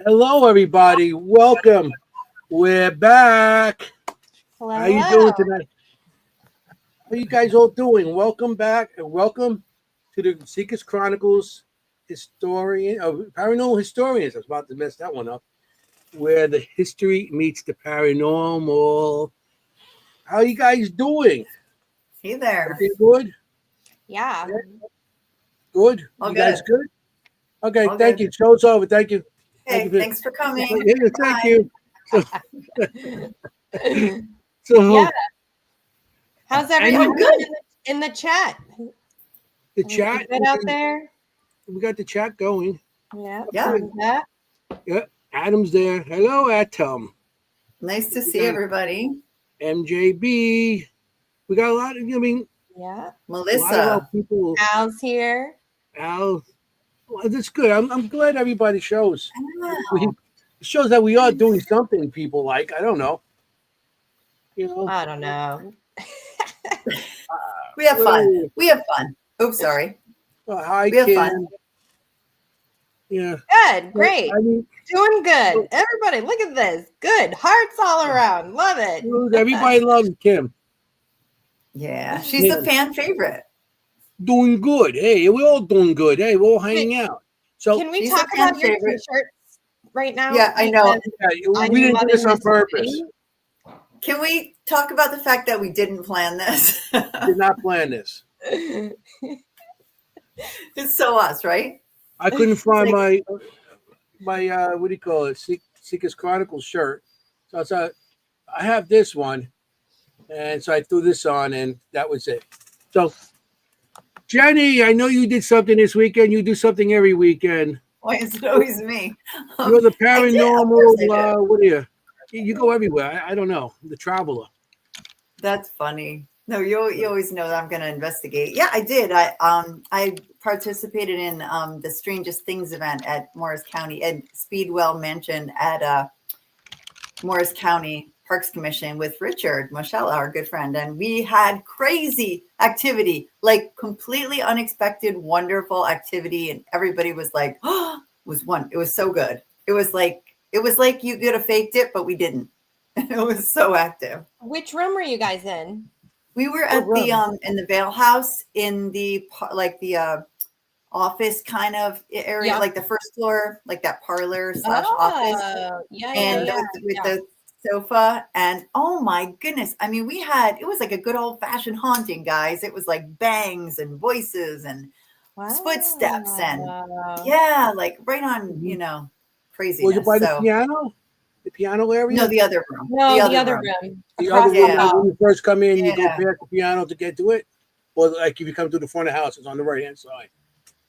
Hello, everybody. Welcome. We're back. Hello, How you doing tonight? How you guys all doing? Welcome back and welcome to the Seekers Chronicles Paranormal Historians. I was about to mess that one up. Where the history meets the paranormal. How you guys doing? Hey there. Everything good? Yeah. Good? All You good. guys good? Okay, All thank good. you. Show's over. Thank you. Hey, thanks for coming. Yeah, thank you. Yeah. So How's And everyone you- doing in the chat? the Everybody chat, good out there? we got the chat going. Yeah. Yeah. Yeah, Adam's there. Hello, Atom. Nice to see everybody. MJB. We got a lot of, Yeah. a lot of our Melissa. people. Al's here. Al. Well, that's good. I'm glad everybody shows. Wow. It shows that we are doing something people like. I don't know. I don't know. We have fun. We have fun. Oops, sorry. Hi, We have Kim. fun. Yeah. Good. Great. I mean, Doing good. Everybody, look at this. Good. Hearts all around. Love it. everybody loves Kim. Yeah, she's the fan favorite. Doing good. Hey, we're all doing good. Hey, we're all hanging out. So Can we She's talk a fan about your favorite. t-shirts right now? Yeah, I know. yeah, we didn't do this on purpose. Can we talk about the fact that we didn't plan this? Did not plan this. It's so us, right? I couldn't find like- my what do you call it? Seekers Chronicles shirt. So I thought I have this one, and so I threw this on, and that was it. So, Jenny, I know you did something this weekend. You do something every weekend. Why is it always me? You're the I did. Of course I did. paranormal. What are you? You go everywhere. I don't know. The traveler. That's funny. No, you always know that I'm going to investigate. Yeah, I did. I participated in the Strangest Things event at Morris County at Speedwell Mansion at Morris County Parks Commission with Richard Moschella, our good friend, and we had crazy activity, like completely unexpected, wonderful activity, and everybody was like, "Oh, it was so good." It was like you could have faked it, but we didn't. It was so active. Which room were you guys in? We were at the in the Vale House in the office kind of area, Yeah. like the first floor, like that parlor / office, and with the sofa. And oh my goodness, I mean, it was like a good old fashioned haunting, guys. It was like bangs and voices and footsteps and like right on, craziness. Was it by the piano? The piano area? No, the other room. No, the other room. The other room, Yeah. when you first come in, you go Yeah. past the piano to get to it. Or like if you come through the front of the house, it's on the right hand side.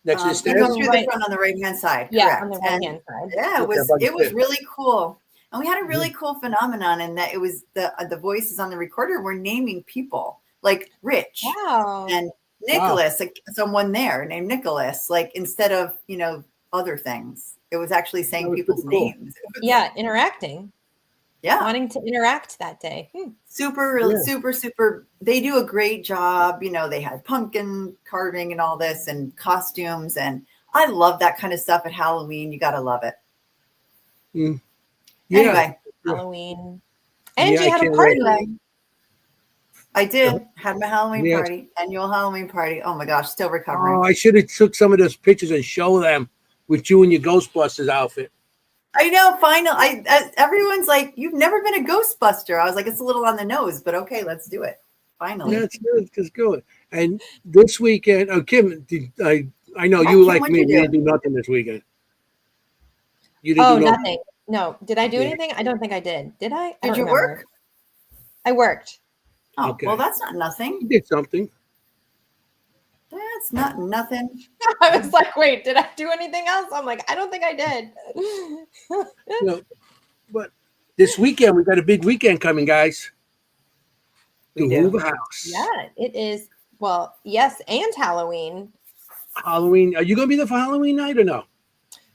Next to the You stairs. go through the front on the right hand side. Yeah, Correct. on the right hand side. Yeah, Okay, it was really cool. And we had a really cool phenomenon in that it was the voices on the recorder were naming people like Rich Wow. and Nicholas, like someone there named Nicholas, like instead of, other things. It was actually saying That was people's pretty cool. names. Yeah, interacting. Yeah. Wanting to interact that day. Super. They do a great job. They had pumpkin carving and all this and costumes. And I love that kind of stuff at Halloween. You got to love it. Mm. Yeah. Anyway, Halloween. And Yeah, you I had a can't party. wait. I did. Had my Halloween Yes. party, annual Halloween party. Oh my gosh, still recovering. Oh, I should have took some of those pictures and show them with you in your Ghostbusters outfit. I know. Everyone's like, "You've never been a Ghostbuster." I was like, "It's a little on the nose, but okay, let's do it." Finally. Yeah, it's good. It's good. And this weekend, Kim, I know Yeah, you Kim, like what'd me. you You do? didn't do nothing this weekend. You didn't Oh, do nothing. nothing. No. Did I do Yeah. anything? I don't think I did. Did I? I Did don't you remember. work? I worked. Oh, Okay. well, that's not You nothing. did something. That's not nothing. I was like, wait, did I do anything else? I'm like, I don't think I did. But this weekend, we got a big weekend coming, guys. We The do. Hoover House. Yeah, it is. Well, yes, and Halloween. Halloween. Are you going to be there for Halloween night or no?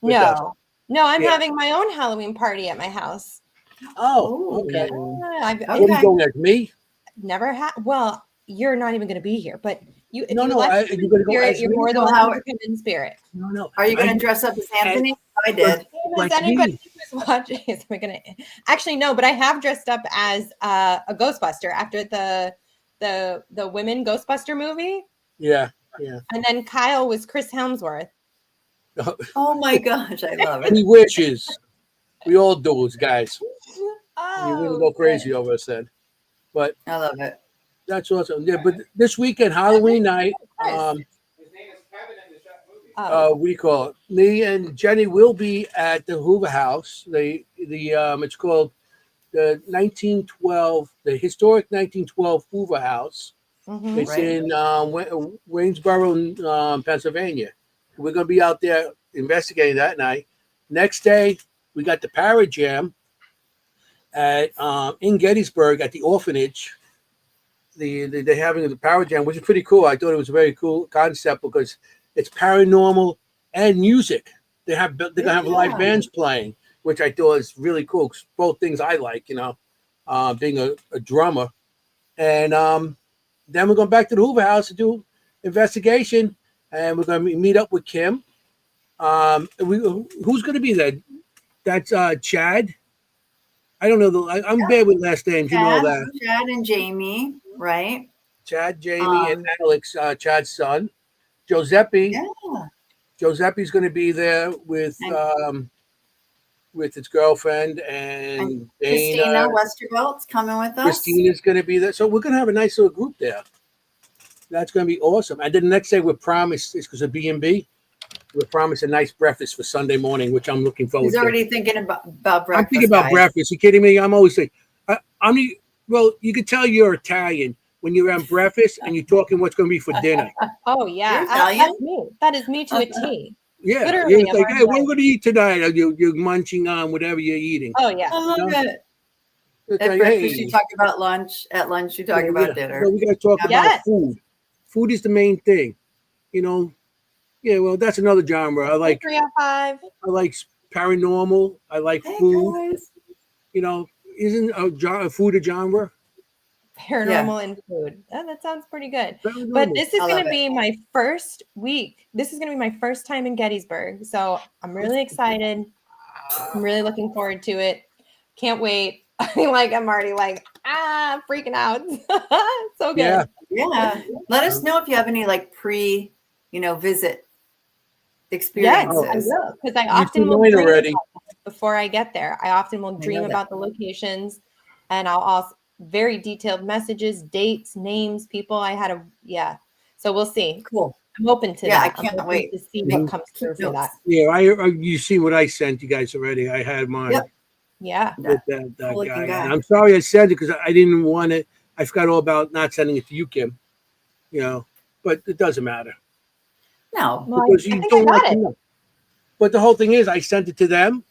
With us? No, I'm Yeah. having my own Halloween party at my house. Oh, okay. I've What are you Okay. going as me? never had. Well, you're not even going to be here, but you. If No, you no, like you're gonna go spirit, as you're me? more than No, welcome how- to come in spirit. No. Are you going to dress up as Anthony? I did. like anybody me. who's watching, is we gonna actually no, but I have dressed up as a Ghostbuster after the women Ghostbuster movie, Yeah, yeah. and then Kyle was Chris Helmsworth. Oh my gosh, I love He it. wishes. We all do, guys. You wouldn't Oh, go crazy good. over us then. But I love it. that's awesome. Yeah, but this weekend, Halloween night, Chris. what do you call it? Me and Jenny will be at the Hoover House. It's called the 1912, the historic 1912 Hoover House. Mhm. It's Right. in Waynesboro, Pennsylvania. We're going to be out there investigating that night. Next day, we got the Para Jam at in Gettysburg at the orphanage. They're having the Para Jam, which is pretty cool. I thought it was a very cool concept because it's paranormal and music. They're gonna have live Yeah. bands playing, which I thought is really cool. 'Cause both things I like, being a drummer, and then we're going back to the Hoover House to do investigation, and we're going to meet up with Kim. Who's going to be there? That's Chad. I don't know. I'm bad with last names. You know that. Chad and Jamie, right? Chad, Jamie, and Um, Alex, Chad's son. Giuseppe. Yeah. Giuseppe's going to be there with And- his girlfriend and Christina Dana. Westervelt's coming with us. Christina's going to be there. So we're going to have a nice little group there. That's going to be awesome. And then the next day, we're promised, it's because of B&B, we're promised a nice breakfast for Sunday morning, which I'm looking forward He's to. already thinking about breakfast. I'm thinking about guys. breakfast. You kidding me? I'm always like, well, you can tell you're Italian when you're on breakfast and you're talking what's going to be for dinner. Oh yeah, You're Italian? that's me. That is me to a T. Yeah. Literally, It's I'm like, already hey, what are we like- going to eat tonight? You're munching on whatever you're eating. Oh yeah. I love You know? it. It's At like, breakfast, hey, you talk about lunch. At lunch, you talk about dinner. No, we got to talk Yes. about food. Food is the main thing. Yeah, well, that's another genre. I like 3 out of 5. paranormal. I like Hey, food. guys. Isn't food a genre? Paranormal and food. Oh, that sounds pretty good. Paranormal. But this is I going love to it. be my first week. This is going to be my first time in Gettysburg. So I'm really excited. I'm really looking forward to it. Can't wait. I'm already freaking out. So good. Yeah. Yeah. Let us know if you have any visit Yes, experiences. I will. Because I You often two will mine dream already. about them before I get there. I often will dream that. about the locations, and I'll also very detailed messages, dates, names, people. So we'll see. Cool. I'm open to Yeah, that. I can't I'm open wait. to see Mhm. what comes through for that. Yeah, you see what I sent you guys already. I had mine Yep. Yeah. with that Cool-looking guy. guy. And I'm sorry I sent it because I didn't want it. I forgot all about not sending it to you, Kim. But it doesn't matter No. Well, because I you think don't I like got to it. know. But the whole thing is, I sent it to them.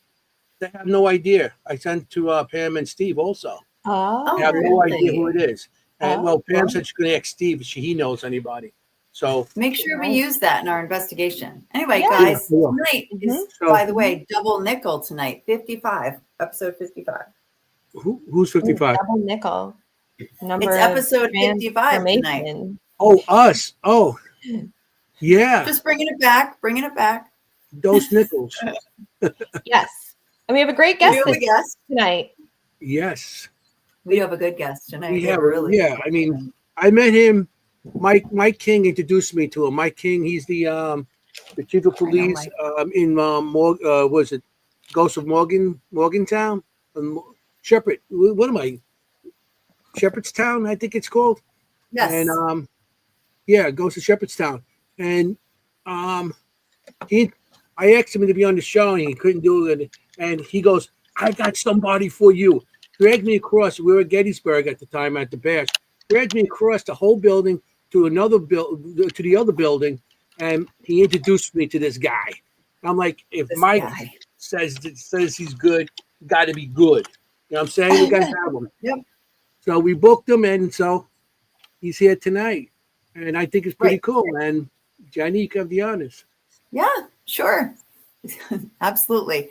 They have no idea. I sent it to Pam and Steve also. Oh, They have no idea who really? it is. And Oh, Pam well. said she's going to ask Steve if he knows anybody. So Make sure we Nice. use that in our investigation. Anyway, Yeah. guys, Yeah. tonight is, So- by the way, double nickel tonight. 55, episode 55. who's 55? Double nickel. Number It's of episode 55 tonight. transformation. Oh, us. Oh, yeah. Just bringing it back. Those nickels. Yes. And we have a great We guest have a guest. tonight. Yes. We have a good guest tonight. We have, really. yeah. I mean, I met him. Mike King introduced me to him. Mike King, he's the chief of police in was it Ghost of Morgantown? Shepherd. What am I? Shepherdstown, I think it's called. Yes. And Ghost of Shepherdstown. And I asked him to be on the show and he couldn't do it. And he goes, I got somebody for you. Dragged me across. We were at Gettysburg at the time at the Bash. Dragged me across the whole building to the other building, and he introduced me to this guy. I'm like, if Mike says he's good, got to be good. You know what I'm saying? We got to have him. Yep. So we booked him, and so he's here tonight, and I think it's pretty cool. And Jenny, you can have the honors. Yeah, sure. Absolutely.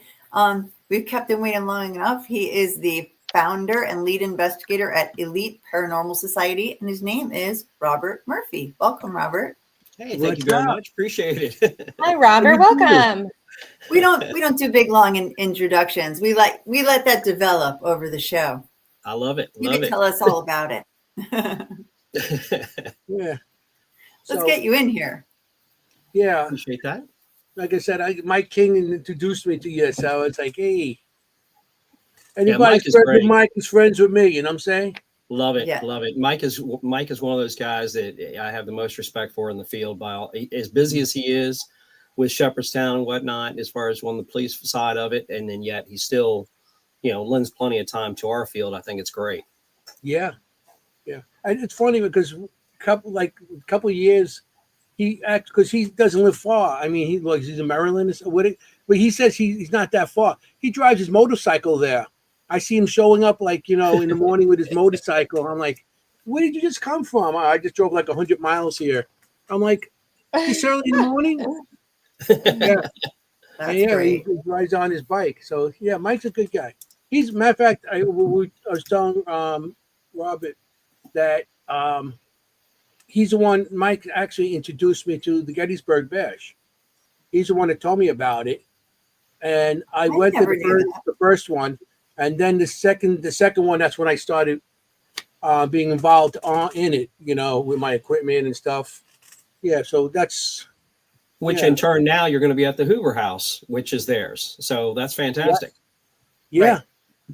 We've kept him waiting long enough. He is the founder and lead investigator at Elite Paranormal Society, and his name is Robert Murphy. Welcome, Robert. Hey, thank you What's very up? much. Appreciate it. Hi, Robert. Welcome. We don't do big long introductions. We let that develop over the show. I love it. You Love can it. tell us all about it. Yeah. Let's So, get you in here. yeah, Appreciate that. like I said, Mike King introduced me to you, so it's like, hey, Yeah, anybody's Mike is friends with great. Mike is friends with me. You know what I'm saying? Love it. Yeah. Love it. Mike is one of those guys that I have the most respect for in the field. By all, as busy as he is with Shepherdstown and whatnot, as far as on the police side of it, and then yet he still, lends plenty of time to our field. I think it's great. Yeah, yeah. And it's funny because couple years he acts because he doesn't live far. I mean, he's in Maryland. But he says he's not that far. He drives his motorcycle there. I see him showing up in the morning with his motorcycle. I'm like, where did you just come from? I just drove like 100 miles here. I'm like, this early in the morning? Yeah. That's Yeah, great. he rides on his bike. So yeah, Mike's a good guy. He's matter of fact, I was telling Robert that he's the one. Mike actually introduced me to the Gettysburg Bash. He's the one that told me about it, and I went to never knew that. the first one, and then the second one. That's when I started being involved in it. With my equipment and stuff. Yeah, so that's Which yeah. in turn now you're going to be at the Hoover House, which is theirs. So that's fantastic. yeah. Right.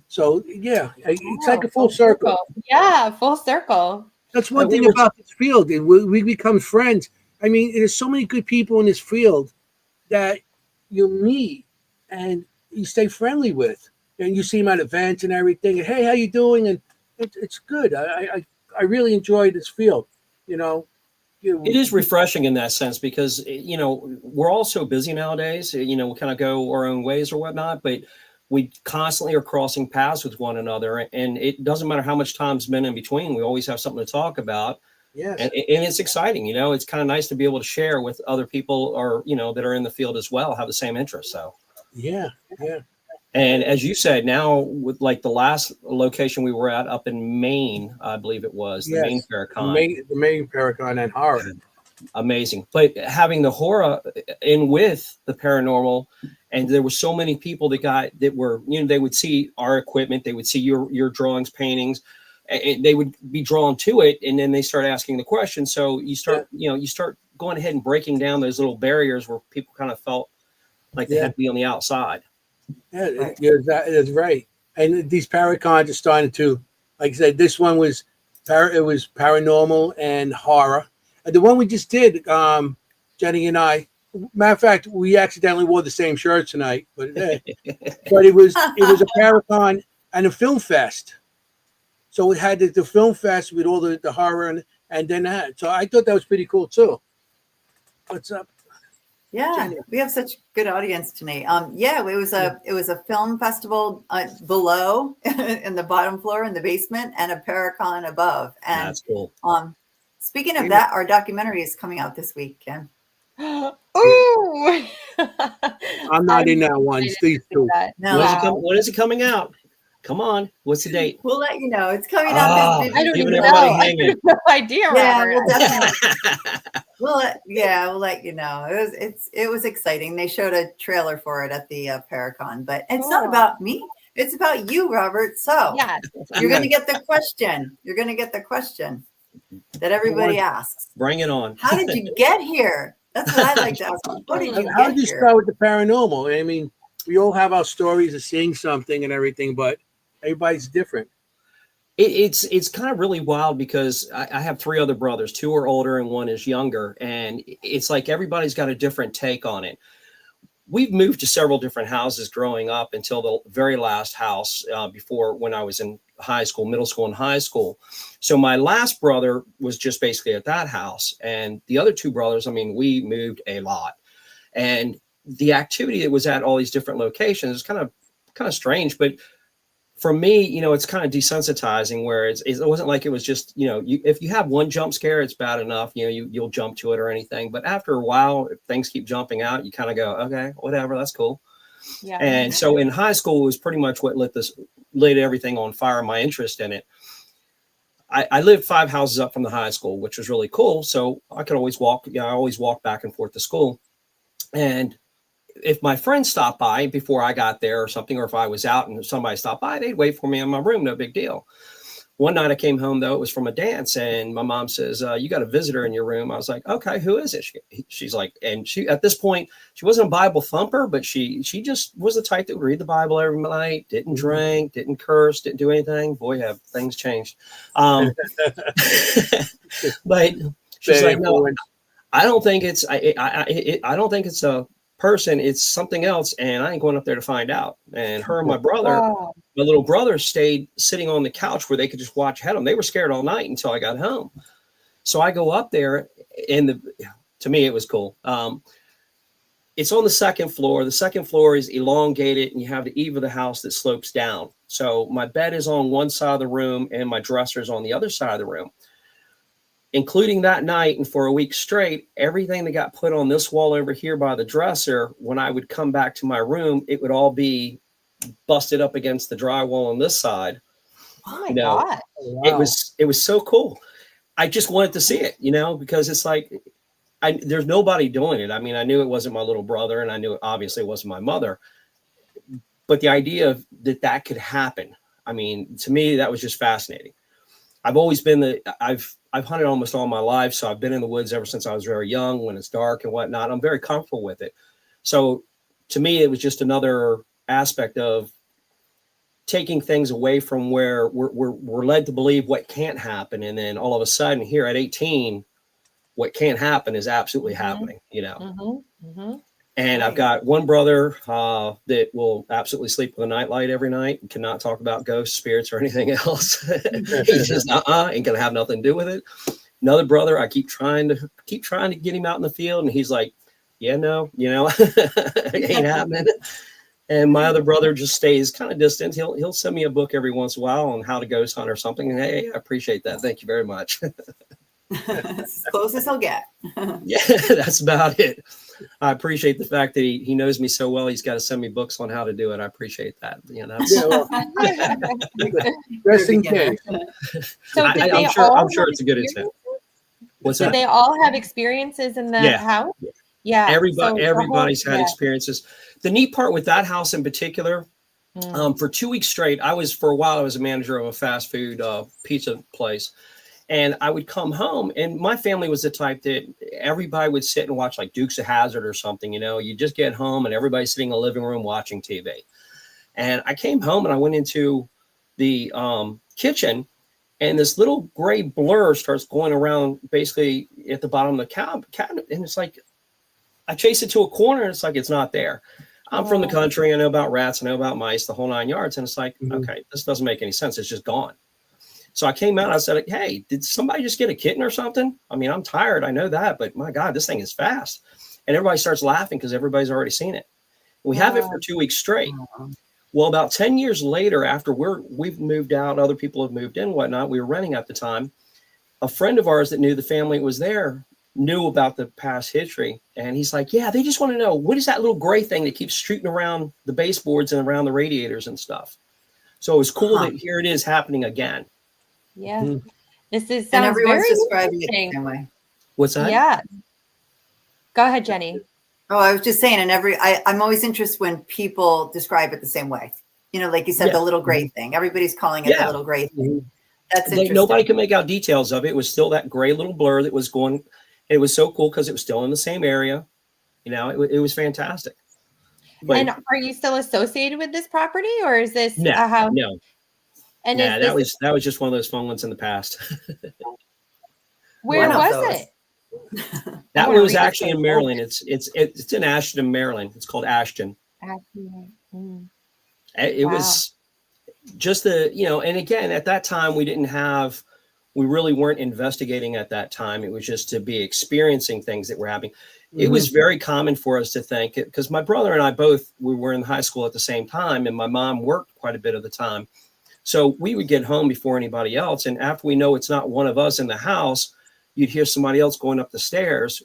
So yeah, it's Wow, like a full circle. Yeah, full circle. That's one we thing were- about this field. We become friends. I mean, there's so many good people in this field that you meet and you stay friendly with, and you see them at events and everything. And hey, how you doing? And it's good. I really enjoy this field. It is refreshing in that sense because, we're all so busy nowadays, we kind of go our own ways or whatnot, but we constantly are crossing paths with one another. And it doesn't matter how much time's been in between. We always have something to talk about. Yes. And it's exciting. It's kind of nice to be able to share with other people or, that are in the field as well, have the same interests. So, Yeah. and as you said, now with like the last location we were at up in Maine, I believe it was the Maine Paracon. The main Paracon and horror. Amazing. But having the horror in with the paranormal, and there were so many people that were, they would see our equipment, they would see your drawings, paintings, and they would be drawn to it, and then they start asking the questions. So you start, you start going ahead and breaking down those little barriers where people kind of felt like they had to be on the outside. Yeah, that's right. And these Paracons are starting to, like I said, this one was paranormal and horror. And the one we just did, Jenny and I, matter of fact, we accidentally wore the same shirt tonight, but it was a Paracon and a film fest. So it had the film fest with all the horror and then that. So I thought that was pretty cool too. What's up? Yeah, Jenny. we have such good audience tonight. It was a film festival below in the bottom floor in the basement and a Paracon above. And That's cool. Speaking of that, our documentary is coming out this week, Kim. Ooh. I'm not in that one. excited These to see two. that. No. When is it coming out? Come on. What's the date? We'll let you know. It's coming out this I don't Giving even everybody know. I hanging. have no idea, Yeah, Robert. we'll definitely. We'll let you know. It was exciting. They showed a trailer for it at the Paracon, but it's not Cool. about me. It's about you, Robert. So Yes. you're going to get the question. You're going to get the question that everybody asks. Bring it on. How did you get here? That's what I like to ask. How did you How get did you here? start with the paranormal? I mean, we all have our stories of seeing something and everything, but everybody's different. It's kind of really wild because I have three other brothers. Two are older and one is younger. And it's like everybody's got a different take on it. We've moved to several different houses growing up until the very last house before when I was in high school, middle school and high school. So my last brother was just basically at that house. And the other two brothers, I mean, we moved a lot. And the activity that was at all these different locations is kind of strange. But for me, it's kind of desensitizing where it wasn't like it was just, if you have one jump scare, it's bad enough, you'll jump to it or anything. But after a while, if things keep jumping out, you kind of go, okay, whatever, that's cool. Yeah. And so in high school, it was pretty much what lit everything on fire, my interest in it. I lived 5 houses up from the high school, which was really cool. So I could always walk. I always walked back and forth to school. And if my friends stopped by before I got there or something, or if I was out and somebody stopped by, they'd wait for me in my room. No big deal. One night I came home, though, it was from a dance, and my mom says, you got a visitor in your room. I was like, okay, who is it? She's like, and she, at this point, she wasn't a Bible thumper, but she just was the type that would read the Bible every night, didn't drink, didn't curse, didn't do anything. Boy, have things changed. But she's like, no, I don't think it's, I don't think it's a person, it's something else, and I ain't going up there to find out. And her and my brother, my little brother, stayed sitting on the couch where they could just watch ahead of them. They were scared all night until I got home. So I go up there, and to me it was cool. It's on the second floor. The second floor is elongated, and you have the eave of the house that slopes down. So my bed is on one side of the room, and my dresser is on the other side of the room. Including that night, and for a week straight, everything that got put on this wall over here by the dresser, when I would come back to my room, it would all be busted up against the drywall on this side. Oh my God. Wow. It was so cool. I just wanted to see it, because it's like, there's nobody doing it. I mean, I knew it wasn't my little brother, and I knew obviously it wasn't my mother, but the idea that could happen, I mean, to me, that was just fascinating. I've always been I've hunted almost all my life. So I've been in the woods ever since I was very young, when it's dark and whatnot. I'm very comfortable with it. So to me, it was just another aspect of taking things away from where we're led to believe what can't happen. And then all of a sudden here at 18, what can't happen is absolutely happening, And I've got one brother that will absolutely sleep with a nightlight every night and cannot talk about ghosts, spirits, or anything else. He's just ain't gonna have nothing to do with it. Another brother, I keep trying to get him out in the field, and he's like, yeah, no, it ain't happening. And my other brother just stays kind of distant. He'll send me a book every once in a while on how to ghost hunt or something. And hey, I appreciate that. Thank you very much. As close as I'll get. Yeah, that's about it. I appreciate the fact that he knows me so well. He's got to send me books on how to do it. I appreciate that. Just in case. So I'm sure it's a good intent. What's that? Did they all have experiences in the house? Yeah. Everybody's had experiences. The neat part with that house in particular, for 2 weeks straight, for a while, I was a manager of a fast food pizza place. And I would come home, and my family was the type that everybody would sit and watch like Dukes of Hazzard or something. You just get home and everybody's sitting in the living room watching TV. And I came home and I went into the kitchen, and this little gray blur starts going around basically at the bottom of the cabinet. And it's like, I chase it to a corner, and it's like, it's not there. I'm from the country. I know about rats. I know about mice, the whole 9 yards. And it's like, okay, this doesn't make any sense. It's just gone. So I came out, I said, hey, did somebody just get a kitten or something? I mean, I'm tired. I know that, but my God, this thing is fast. And everybody starts laughing because everybody's already seen it. We have it for 2 weeks straight. Well, about 10 years later, after we've moved out, other people have moved in and whatnot, we were renting at the time. A friend of ours that knew the family was there knew about the past history. And he's like, yeah, they just want to know, what is that little gray thing that keeps shooting around the baseboards and around the radiators and stuff? So it was cool that here it is happening again. Yeah. This is And sounds everyone's very describing it the interesting. same way. What's that? Yeah. Go ahead, Jenny. Oh, I was just saying, I'm always interested when people describe it the same way. Like you said, the little gray thing. Everybody's calling it the little gray thing. That's interesting. Nobody could make out details of it. It was still that gray little blur that was going. It was so cool because it was still in the same area. It was fantastic. But, and are you still associated with this property, or is this no, a house? No. And yeah, that was just one of those fun ones in the past. Where was it? That one was actually in Maryland. It's in Ashton, Maryland. It's called Ashton. It was just and again, at that time we really weren't investigating at that time. It was just to be experiencing things that were happening. It was very common for us to think, because my brother and I we were in high school at the same time, and my mom worked quite a bit of the time. So we would get home before anybody else. And after we know it's not one of us in the house, you'd hear somebody else going up the stairs,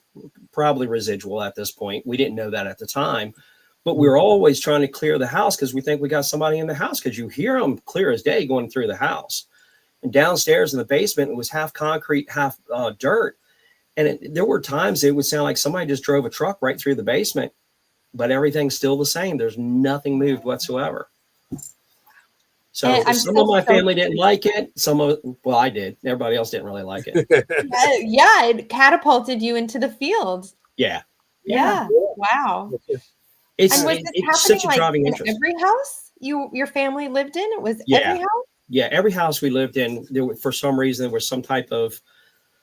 probably residual at this point. We didn't know that at the time, but we were always trying to clear the house because we think we got somebody in the house, because you hear them clear as day going through the house. And downstairs in the basement, it was half concrete, half dirt. And there were times it would sound like somebody just drove a truck right through the basement, but everything's still the same. There's nothing moved whatsoever. So some of my family didn't like it. Well, I did. Everybody else didn't really like it. Yeah, it catapulted you into the field. Yeah. Wow. It's such a like driving in interest. every house your family lived in? It was every house? Yeah, every house we lived in, for some reason, there was some type of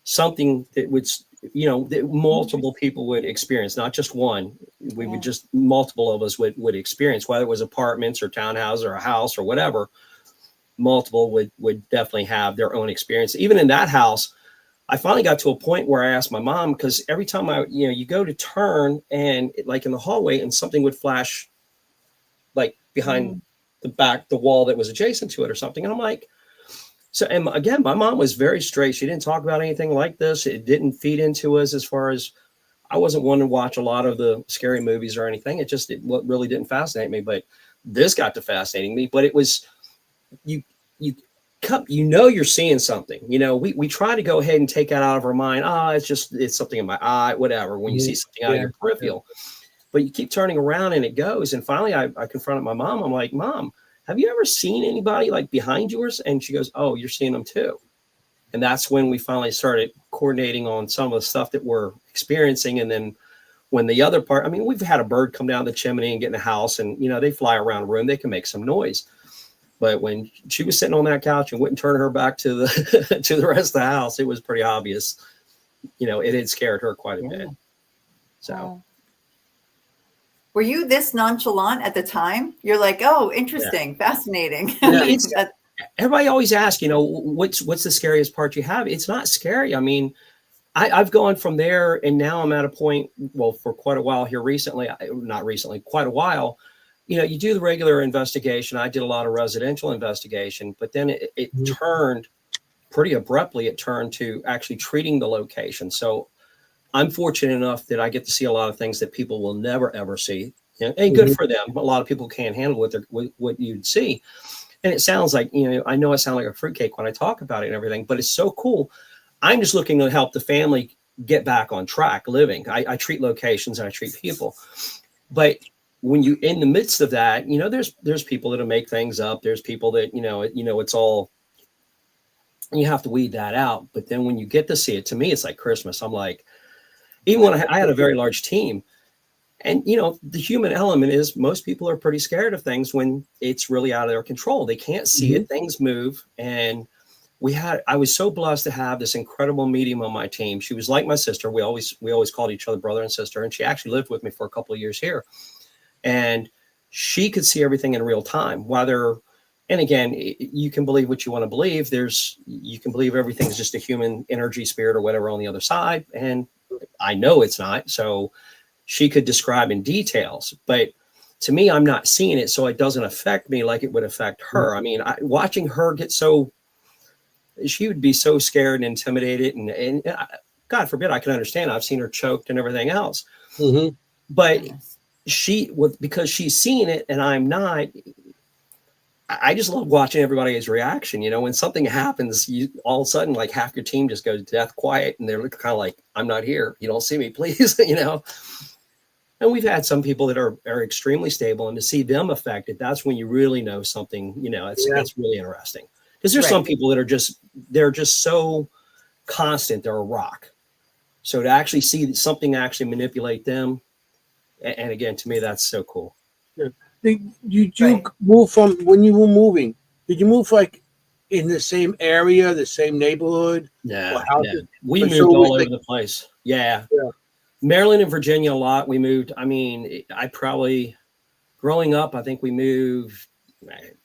something that would, that multiple people would experience, not just one. We would just, multiple of us would experience, whether it was apartments or townhouses or a house or whatever, multiple would definitely have their own experience. Even in that house, I finally got to a point where I asked my mom, because every time you go to turn and like in the hallway and something would flash like behind the wall that was adjacent to it or something. And I'm like, and again, my mom was very straight. She didn't talk about anything like this. It didn't feed into us as far as, I wasn't one to watch a lot of the scary movies or anything. It really didn't fascinate me, but this got to fascinating me. But it was, you're seeing something, we try to go ahead and take that out of our mind. It's something in my eye, whatever. When you see something out of your peripheral, but you keep turning around and it goes. And finally I confronted my mom. I'm like, Mom, have you ever seen anybody like behind yours? And she goes, oh, you're seeing them too. And that's when we finally started coordinating on some of the stuff that we're experiencing. And then when the other part, we've had a bird come down the chimney and get in the house, and, they fly around a room, they can make some noise. But when she was sitting on that couch and wouldn't turn her back to the to the rest of the house, it was pretty obvious, it had scared her quite a bit. So. Were you this nonchalant at the time? You're like, oh, interesting, fascinating. Yeah. Everybody always asks, what's the scariest part you have? It's not scary. I've gone from there, and now I'm at a point, well, for quite a while here recently, not recently, quite a while, you do the regular investigation. I did a lot of residential investigation, but then it turned pretty abruptly. It turned to actually treating the location. So I'm fortunate enough that I get to see a lot of things that people will never, ever see. And good for them. A lot of people can't handle what you'd see. And it sounds like, I know I sound like a fruitcake when I talk about it and everything, but it's so cool. I'm just looking to help the family get back on track living. I treat locations and I treat people. But when you, in the midst of that, there's people that'll make things up. There's people that, it's all, you have to weed that out. But then when you get to see it, to me, it's like Christmas. I'm like, even when I had a very large team, and, the human element is most people are pretty scared of things when it's really out of their control. They can't see it. Things move. And I was so blessed to have this incredible medium on my team. She was like my sister. We always called each other brother and sister. And she actually lived with me for a couple of years here. And she could see everything in real time, and again, you can believe what you want to believe. You can believe everything's just a human energy, spirit, or whatever on the other side. And I know it's not. So she could describe in details, but to me, I'm not seeing it. So it doesn't affect me like it would affect her. Watching her get she would be so scared and intimidated, and God forbid, I can understand. I've seen her choked and everything else, but because she's seeing it and I'm not, I just love watching everybody's reaction. When something happens, all of a sudden, like half your team just goes death quiet, and they're kind of like, I'm not here. You don't see me, please. And we've had some people that are extremely stable, and to see them affected, that's when you really know something, it's really interesting. Because there's some people that they're just so constant. They're a rock. So to actually see something actually manipulate them. And again, to me, that's so cool. Yeah. Did you move from, when you were moving, did you move like in the same area, the same neighborhood? Yeah. We moved all over the place. Yeah. Maryland and Virginia a lot. We moved. Growing up, I think we moved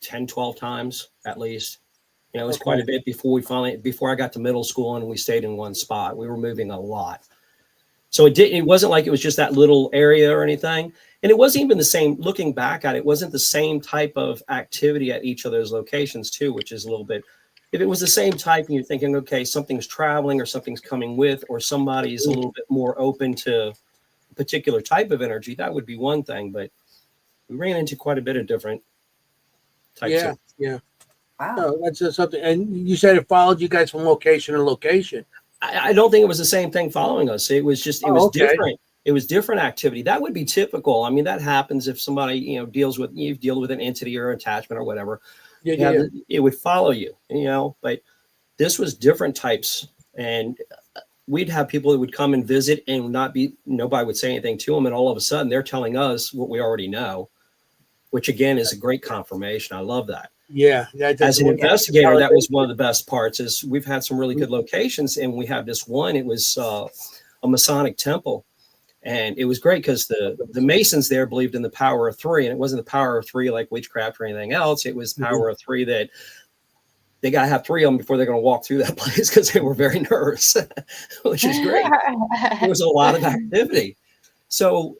10, 12 times at least. It was quite a bit before I got to middle school and we stayed in one spot. We were moving a lot. So it wasn't like it was just that little area or anything. And it wasn't even the same, looking back at it, wasn't the same type of activity at each of those locations too, which is a little bit, if it was the same type and you're thinking, okay, something's traveling or something's coming with, or somebody's a little bit more open to a particular type of energy, that would be one thing. But we ran into quite a bit of different types. Yeah. Wow. No, that's just something. And you said it followed you guys from location to location. I don't think it was the same thing following us. It was just, it Oh, was okay. different. It was different activity. That would be typical. I mean, that happens if somebody, you deal with an entity or attachment or whatever. Yeah. It would follow you, but this was different types. And we'd have people that would come and visit and nobody would say anything to them. And all of a sudden they're telling us what we already know, which again is a great confirmation. I love that. Yeah. As an investigator, that was one of the best parts. Is we've had some really good locations, and we have this one. It was a Masonic temple, and it was great because the Masons there believed in the power of three, and it wasn't the power of three like witchcraft or anything else. It was the power of three that they got to have three of them before they're going to walk through that place because they were very nervous, which is great. There was a lot of activity. So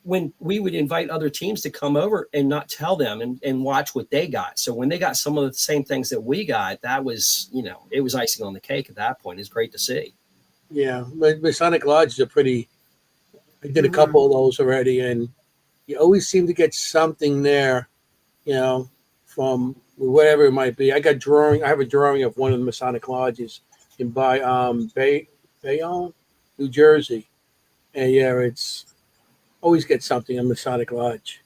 when we would invite other teams to come over and not tell them and watch what they got. So when they got some of the same things that we got, that was, it was icing on the cake at that point. It's great to see. Yeah. Masonic lodges are pretty, I did a couple of those already, and you always seem to get something there, from whatever it might be. I have a drawing of one of the Masonic lodges by Bayonne, New Jersey. And yeah, it's always get something in Masonic Lodge.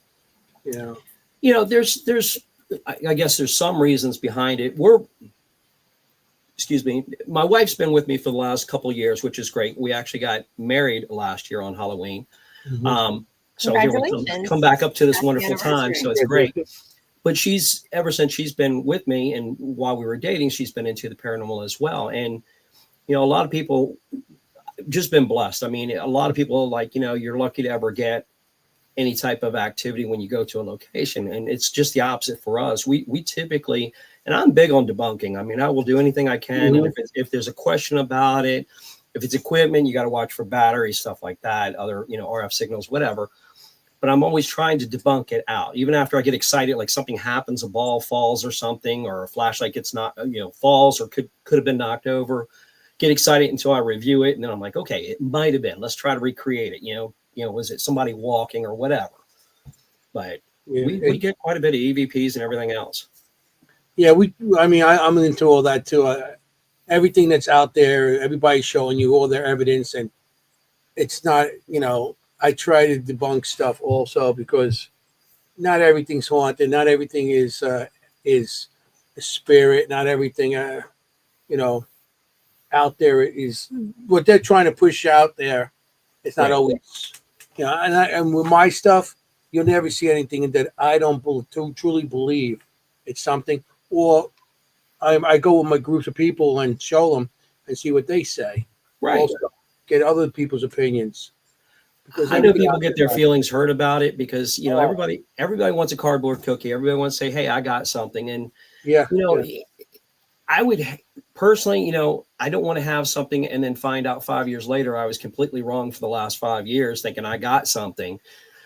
There's I guess there's some reasons behind it. Excuse me, my wife's been with me for the last couple of years, which is great. We actually got married last year on Halloween. So here we come back up to this wonderful time. So it's great. But ever since she's been with me and while we were dating, she's been into the paranormal as well. And, a lot of people just been blessed. I mean, a lot of people you're lucky to ever get any type of activity when you go to a location. And it's just the opposite for us. We typically, and I'm big on debunking. I mean, I will do anything I can. And if there's a question about it, if it's equipment, you got to watch for batteries, stuff like that, other, RF signals, whatever. But I'm always trying to debunk it out. Even after I get excited, like something happens, a ball falls or something, or a flashlight gets falls or could have been knocked over. Get excited until I review it. And then I'm like, okay, it might've been, let's try to recreate it. Was it somebody walking or whatever? But we get quite a bit of EVPs and everything else. Yeah. I'm into all that too. Everything that's out there, everybody's showing you all their evidence, and it's not, I try to debunk stuff also because not everything's haunted. Not everything is a spirit. Not everything, out there is what they're trying to push out there. It's not always, and with my stuff, you'll never see anything that I don't truly believe it's something. Or I go with my groups of people and show them and see what they say. Right. Also, get other people's opinions. Because I know people get their feelings hurt about it because, everybody wants a cardboard cookie. Everybody wants to say, hey, I got something. And, I would personally, I don't want to have something and then find out 5 years later I was completely wrong for the last 5 years thinking I got something.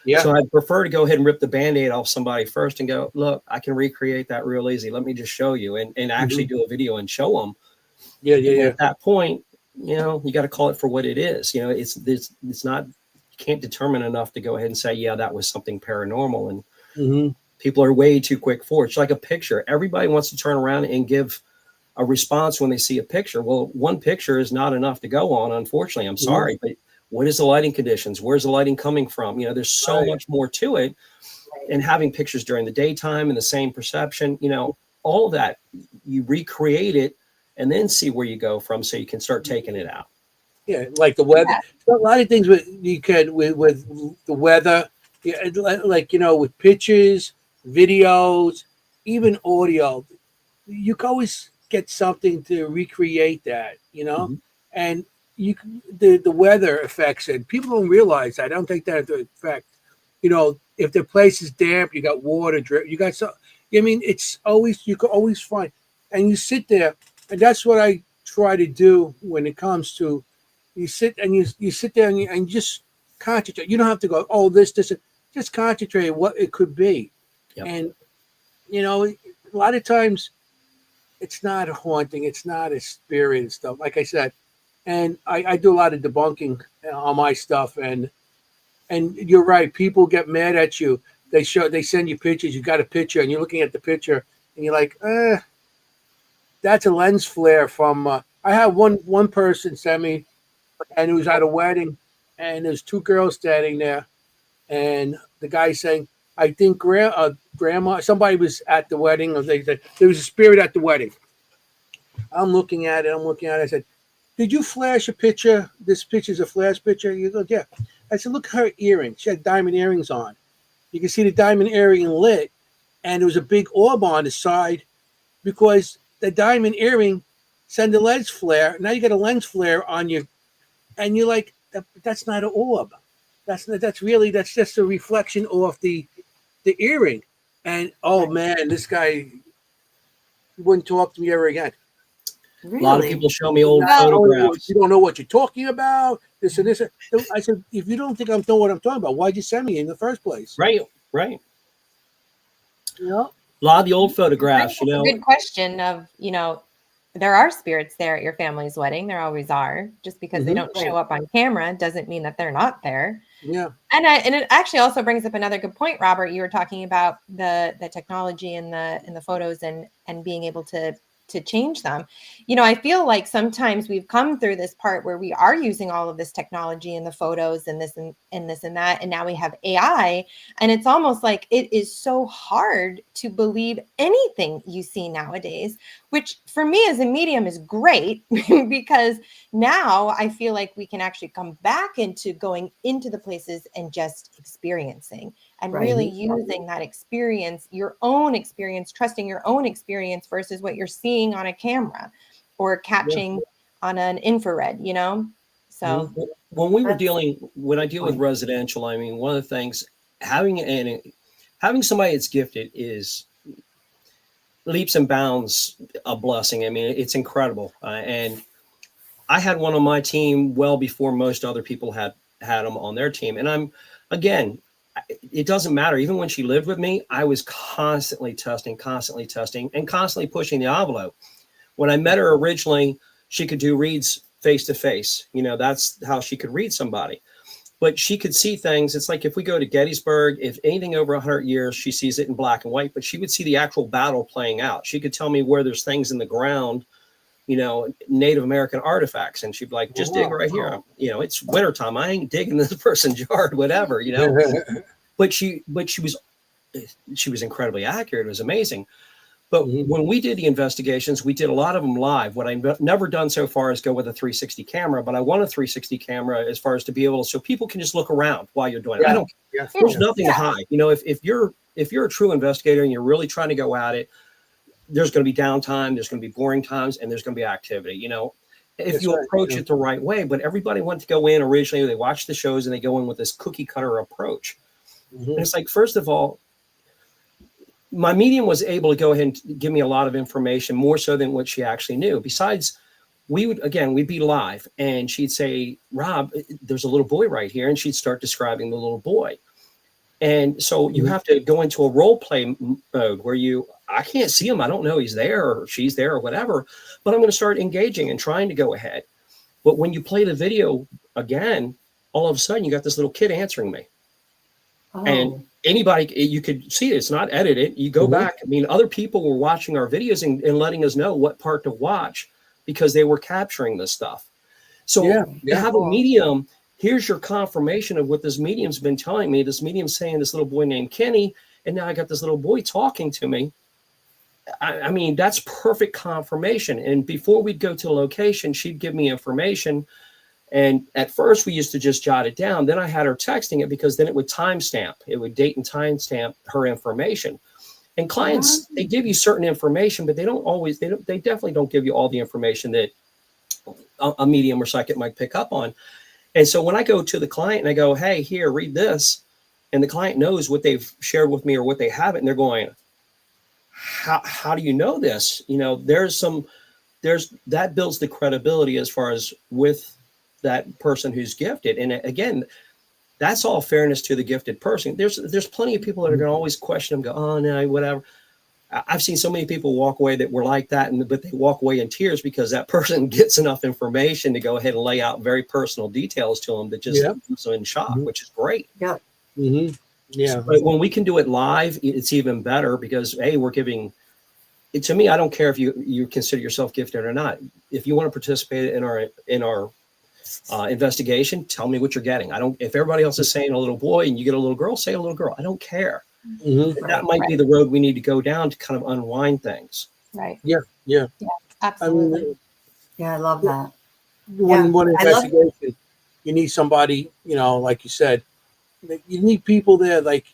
Yeah. So I'd prefer to go ahead and rip the Band-Aid off somebody first and go, look, I can recreate that real easy. Let me just show you and actually do a video and show them. Yeah. At that point, you got to call it for what it is. It's not, you can't determine enough to go ahead and say, yeah, that was something paranormal. And people are way too quick for it. It's like a picture. Everybody wants to turn around and give a response when they see a picture. Well, one picture is not enough to go on. Unfortunately, I'm sorry, but what is the lighting conditions? Where's the lighting coming from? There's so much more to it. And having pictures during the daytime and the same perception, all of that, you recreate it and then see where you go from so you can start taking it out. Yeah, like the weather. A lot of things with the weather, with pictures, videos, even audio. You can always get something to recreate that, and the weather affects it. People don't realize that. I don't take that into effect. If the place is damp, you got water drip, you got some. It's always, you can always find, and you sit there, and that's what I try to do when it comes to, you sit and you sit there and you just concentrate. You don't have to go, oh, this, just concentrate on what it could be. Yep. And, a lot of times it's not a haunting, it's not a spirit and stuff, like I said. And I do a lot of debunking on my stuff, and you're right. People get mad at you. They send you pictures. You got a picture, and you're looking at the picture, and you're like, that's a lens flare from. I had one person send me, and it was at a wedding, and there's two girls standing there, and the guy saying, "I think grandma." Somebody was at the wedding, or there was a spirit at the wedding. I'm looking at it. I said, "Did you flash a picture? This picture's a flash picture." You go, "Yeah." I said, "Look at her earrings. She had diamond earrings on. You can see the diamond earring lit, and there was a big orb on the side because the diamond earring sent a lens flare. Now you got a lens flare on you, and you're like, that's not an orb. That's just a reflection off the earring." And oh man, this guy wouldn't talk to me ever again. A lot of Really? people show me old No, photographs. you don't know what you're talking about. This and this. I said, if you don't think I know what I'm talking about, why'd you send me in the first place? Right, right. Yeah. A lot of the old photographs, That's a good question of, there are spirits there at your family's wedding. There always are. Just because they don't show up on camera doesn't mean that they're not there. Yeah. And it actually also brings up another good point, Robert. You were talking about the technology in the photos and being able to change them. I feel like sometimes we've come through this part where we are using all of this technology in the photos and this and this and that, and now we have AI, and it's almost like it is so hard to believe anything you see nowadays, which for me as a medium is great because now I feel like we can actually come back into going into the places and just experiencing and really using that experience, your own experience, trusting your own experience versus what you're seeing on a camera or catching on an infrared, So when I deal with residential, I mean, one of the things having somebody that's gifted is leaps and bounds a blessing. I mean, it's incredible. And I had one on my team well before most other people had them on their team. And it doesn't matter. Even when she lived with me, I was constantly testing, and constantly pushing the envelope. When I met her originally, she could do reads face to face. That's how she could read somebody. But she could see things. It's like if we go to Gettysburg, if anything over 100 years, she sees it in black and white, but she would see the actual battle playing out. She could tell me where there's things in the ground, Native American artifacts. And she'd be like, just dig right here. It's wintertime. I ain't digging this person's yard, whatever, But she was incredibly accurate. It was amazing. But when we did the investigations, we did a lot of them live. What I've never done so far is go with a 360 camera, but I want a 360 camera as far as to be able to, so people can just look around while you're doing it. There's nothing to hide. If you're a true investigator and you're really trying to go at it, there's going to be downtime, there's going to be boring times, and there's going to be activity, if you approach it the right way. But everybody wants to go in originally, they watch the shows and they go in with this cookie cutter approach. And it's like, first of all, my medium was able to go ahead and give me a lot of information, more so than what she actually knew. Besides, we'd be live and she'd say, "Rob, there's a little boy right here." And she'd start describing the little boy. And so you have to go into a role play mode where I can't see him. I don't know he's there or she's there or whatever, but I'm going to start engaging and trying to go ahead. But when you play the video again, all of a sudden you got this little kid answering me. And anybody, you could see it's not edited. You go back. I mean, other people were watching our videos and letting us know what part to watch because they were capturing this stuff. So you have a medium. Here's your confirmation of what this medium's been telling me. This medium's saying this little boy named Kenny, and now I got this little boy talking to me. I mean, that's perfect confirmation. And before we'd go to the location, she'd give me information. And at first we used to just jot it down. Then I had her texting it because then it would timestamp. It would date and timestamp her information. And clients, they give you certain information, but they definitely don't give you all the information that a medium or psychic might pick up on. And so when I go to the client and I go, "Hey, here, read this," and the client knows what they've shared with me or what they haven't, and they're going, how do you know this? That builds the credibility as far as with that person who's gifted. And again, that's all fairness to the gifted person. There's plenty of people that are going to always question them, go, "Oh no, whatever." I've seen so many people walk away that were like that, but they walk away in tears because that person gets enough information to go ahead and lay out very personal details to them that just leaves them in shock, which is great. Yeah. Yeah. But when we can do it live, it's even better because we're giving to me, I don't care if you consider yourself gifted or not. If you want to participate in our investigation, tell me what you're getting. I don't. If everybody else is saying a little boy and you get a little girl, say a little girl. I don't care. Mm-hmm. That might be the road we need to go down to kind of unwind things. Right. Yeah. Yeah. I Absolutely. mean, Yeah, I love that. one I love- investigation, you need somebody, like you said, you need people there, like,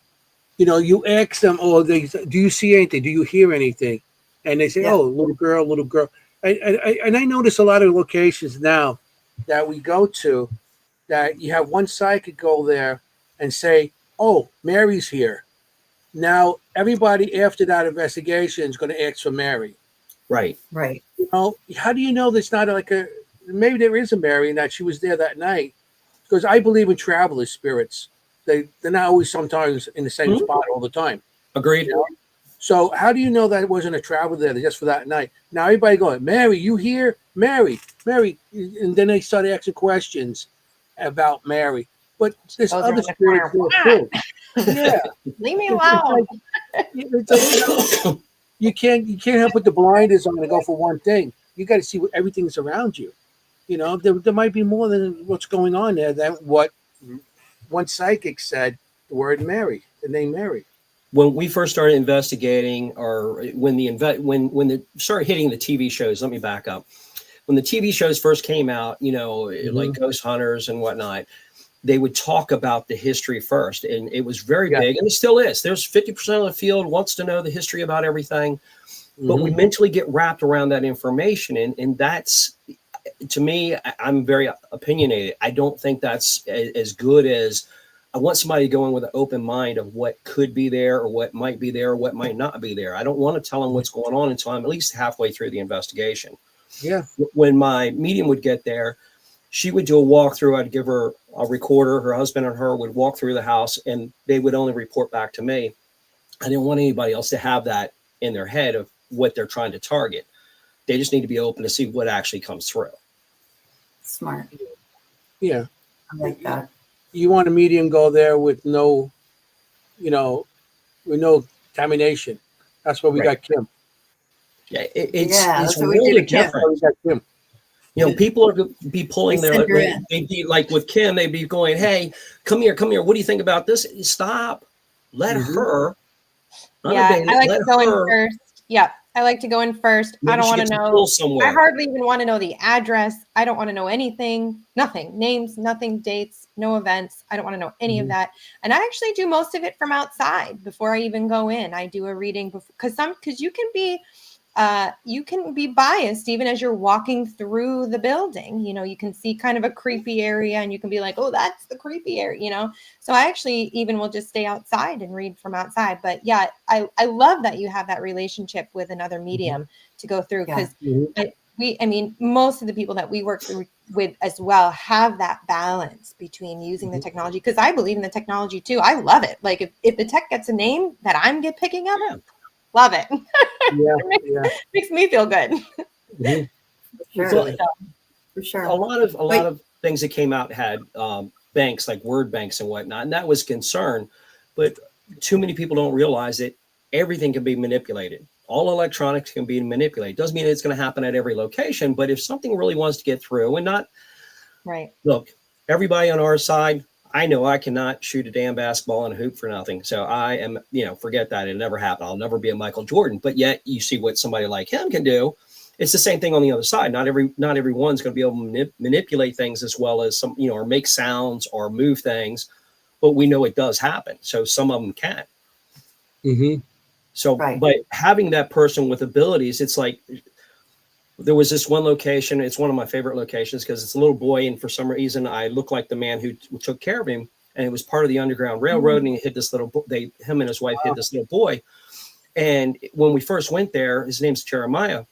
you ask them, oh, do you see anything? Do you hear anything? And they say, Yeah. oh, little girl, little girl. And I notice a lot of locations now that we go to that you have one psychic go there and say, oh, Mary's here. Now, everybody after that investigation is going to ask for Mary. Right. Right. How do you know there's not maybe there is a Mary and that she was there that night? Because I believe in travelers' spirits. They're not always sometimes in the same spot all the time. Agreed. So how do you know that it wasn't a traveler there just for that night? Now everybody going, Mary, you here? Mary, and then they start asking questions about Mary. But there's Those are other in the spirits there too. Yeah, Leave me It's alone. you can't help put the blinders on and go for one thing. You got to see what everything's around you. There might be more than what's going on there than what one psychic said. The word Mary, the name Mary. When we first started investigating, or when they started hitting the TV shows, let me back up. When the TV shows first came out, like Ghost Hunters and whatnot, they would talk about the history first, and it was very big, and it still is. There's 50% of the field wants to know the history about everything, but we mentally get wrapped around that information, and that's, to me, I'm very opinionated. I don't think that's as good as, I want somebody to go in with an open mind of what could be there or what might be there or what might not be there. I don't want to tell them what's going on until I'm at least halfway through the investigation. Yeah. When my medium would get there, she would do a walkthrough. I'd give her a recorder. Her husband and her would walk through the house, and they would only report back to me. I didn't want anybody else to have that in their head of what they're trying to target. They just need to be open to see what actually comes through. Smart. Yeah. I like that. You want a medium go there with no, with no contamination. That's why we got Kim. Yeah, that's it's what we did really at Kim. That's why we got Kim. People are be pulling We their, send her in. they'd be like with Kim, they'd be going, hey, come here. What do you think about this? Stop. Let her. Yeah, I like let to go in her- first. Yeah, I like to go in first. I maybe don't she want to gets a know. pull somewhere. I hardly even want to know the address. I don't want to know anything. Nothing. Names, nothing, dates, no events. I don't want to know any of that. And I actually do most of it from outside before I even go in. I do a reading because you can be biased even as you're walking through the building. You can see kind of a creepy area and you can be like, oh, that's the creepy area, So I actually even will just stay outside and read from outside. But yeah, I love that you have that relationship with another medium to go through, because most of the people that we work with as well have that balance between using the technology, because I believe in the technology too. I love it. Like if the tech gets a name that I'm picking up, love it. Makes me feel good. Sure. For sure. A lot of things that came out had banks, like word banks and whatnot, and that was concern. But too many people don't realize that everything can be manipulated. All electronics can be manipulated. Doesn't mean it's going to happen at every location, but if something really wants to get through, and not look, everybody on our side, I know I cannot shoot a damn basketball in a hoop for nothing. So I am, forget that. It'll never happen. I'll never be a Michael Jordan. But yet you see what somebody like him can do. It's the same thing on the other side. Not everyone's going to be able to manipulate things as well as some, or make sounds or move things. But we know it does happen. So some of them can. So, but having that person with abilities, it's like, there was this one location. It's one of my favorite locations because it's a little boy, and for some reason, I look like the man who took care of him. And it was part of the Underground Railroad, and he hid this little. Him and his wife hid this little boy. And when we first went there, his name's Jeremiah.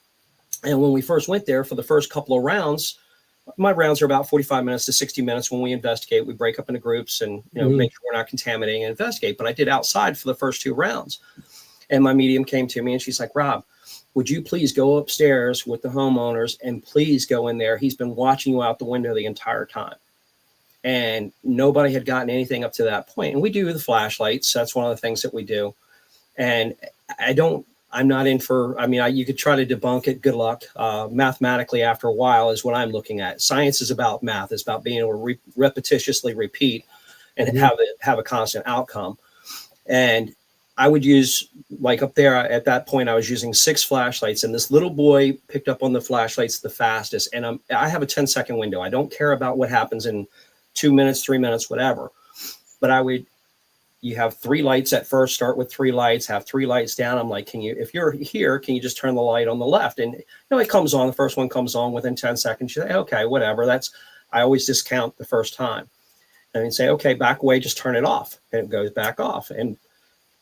And when we first went there for the first couple of rounds, my rounds are about 45 minutes to 60 minutes. When we investigate, we break up into groups and make sure we're not contaminating and investigate. But I did outside for the first 2 rounds, and my medium came to me and she's like, Rob, would you please go upstairs with the homeowners and please go in there? He's been watching you out the window the entire time. And nobody had gotten anything up to that point. And we do the flashlights. That's one of the things that we do. And I'm not in for, I mean, you could try to debunk it. Good luck. Mathematically, after a while, is what I'm looking at. Science is about math. It's about being able to repetitiously repeat and have a constant outcome. And I would use, like up there at that point, I was using 6 flashlights, and this little boy picked up on the flashlights the fastest. And I have a 10-second window. I don't care about what happens in 2 minutes, 3 minutes, whatever. But you have 3 lights at first, start with 3 lights, have 3 lights down. I'm like, if you're here, can you just turn the light on the left? And it comes on, the first one comes on within 10 seconds. You say, okay, whatever. I always discount the first time. And then say, okay, back away, just turn it off. And it goes back off. And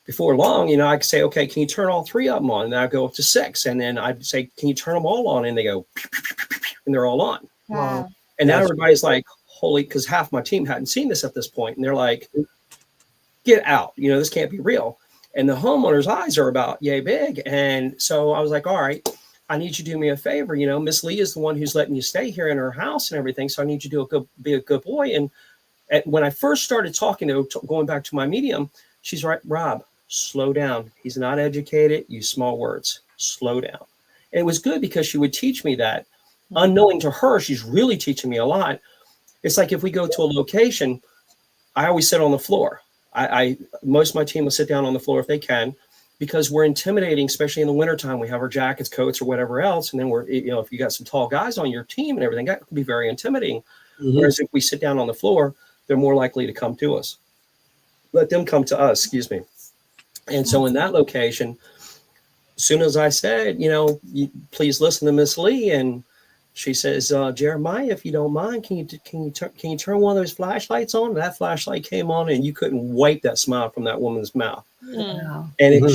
before long, I could say, okay, can you turn all 3 of them on? And then I'd go up to 6. And then I'd say, can you turn them all on? And they go, and they're all on. Wow. And now everybody's like, holy, because half my team hadn't seen this at this point. And they're like, get out, this can't be real. And the homeowner's eyes are about yay big. And so I was like, all right, I need you to do me a favor. Miss Lee is the one who's letting you stay here in her house and everything. So I need you to be a good boy. And when I first started talking going back to my medium, she's right, Rob, slow down. He's not educated. Use small words, slow down. And it was good because she would teach me that. Unknowing to her, she's really teaching me a lot. It's like if we go to a location, I always sit on the floor. Most of my team will sit down on the floor if they can, because we're intimidating, especially in the wintertime. We have our jackets, coats, or whatever else. And then if you got some tall guys on your team and everything, that can be very intimidating. Mm-hmm. Whereas if we sit down on the floor, they're more likely to come to us. Let them come to us, excuse me. And so in that location, as soon as I said, please listen to Miss Lee, and she says, Jeremiah, if you don't mind, can you turn one of those flashlights on? That flashlight came on, and you couldn't wipe that smile from that woman's mouth. Wow. And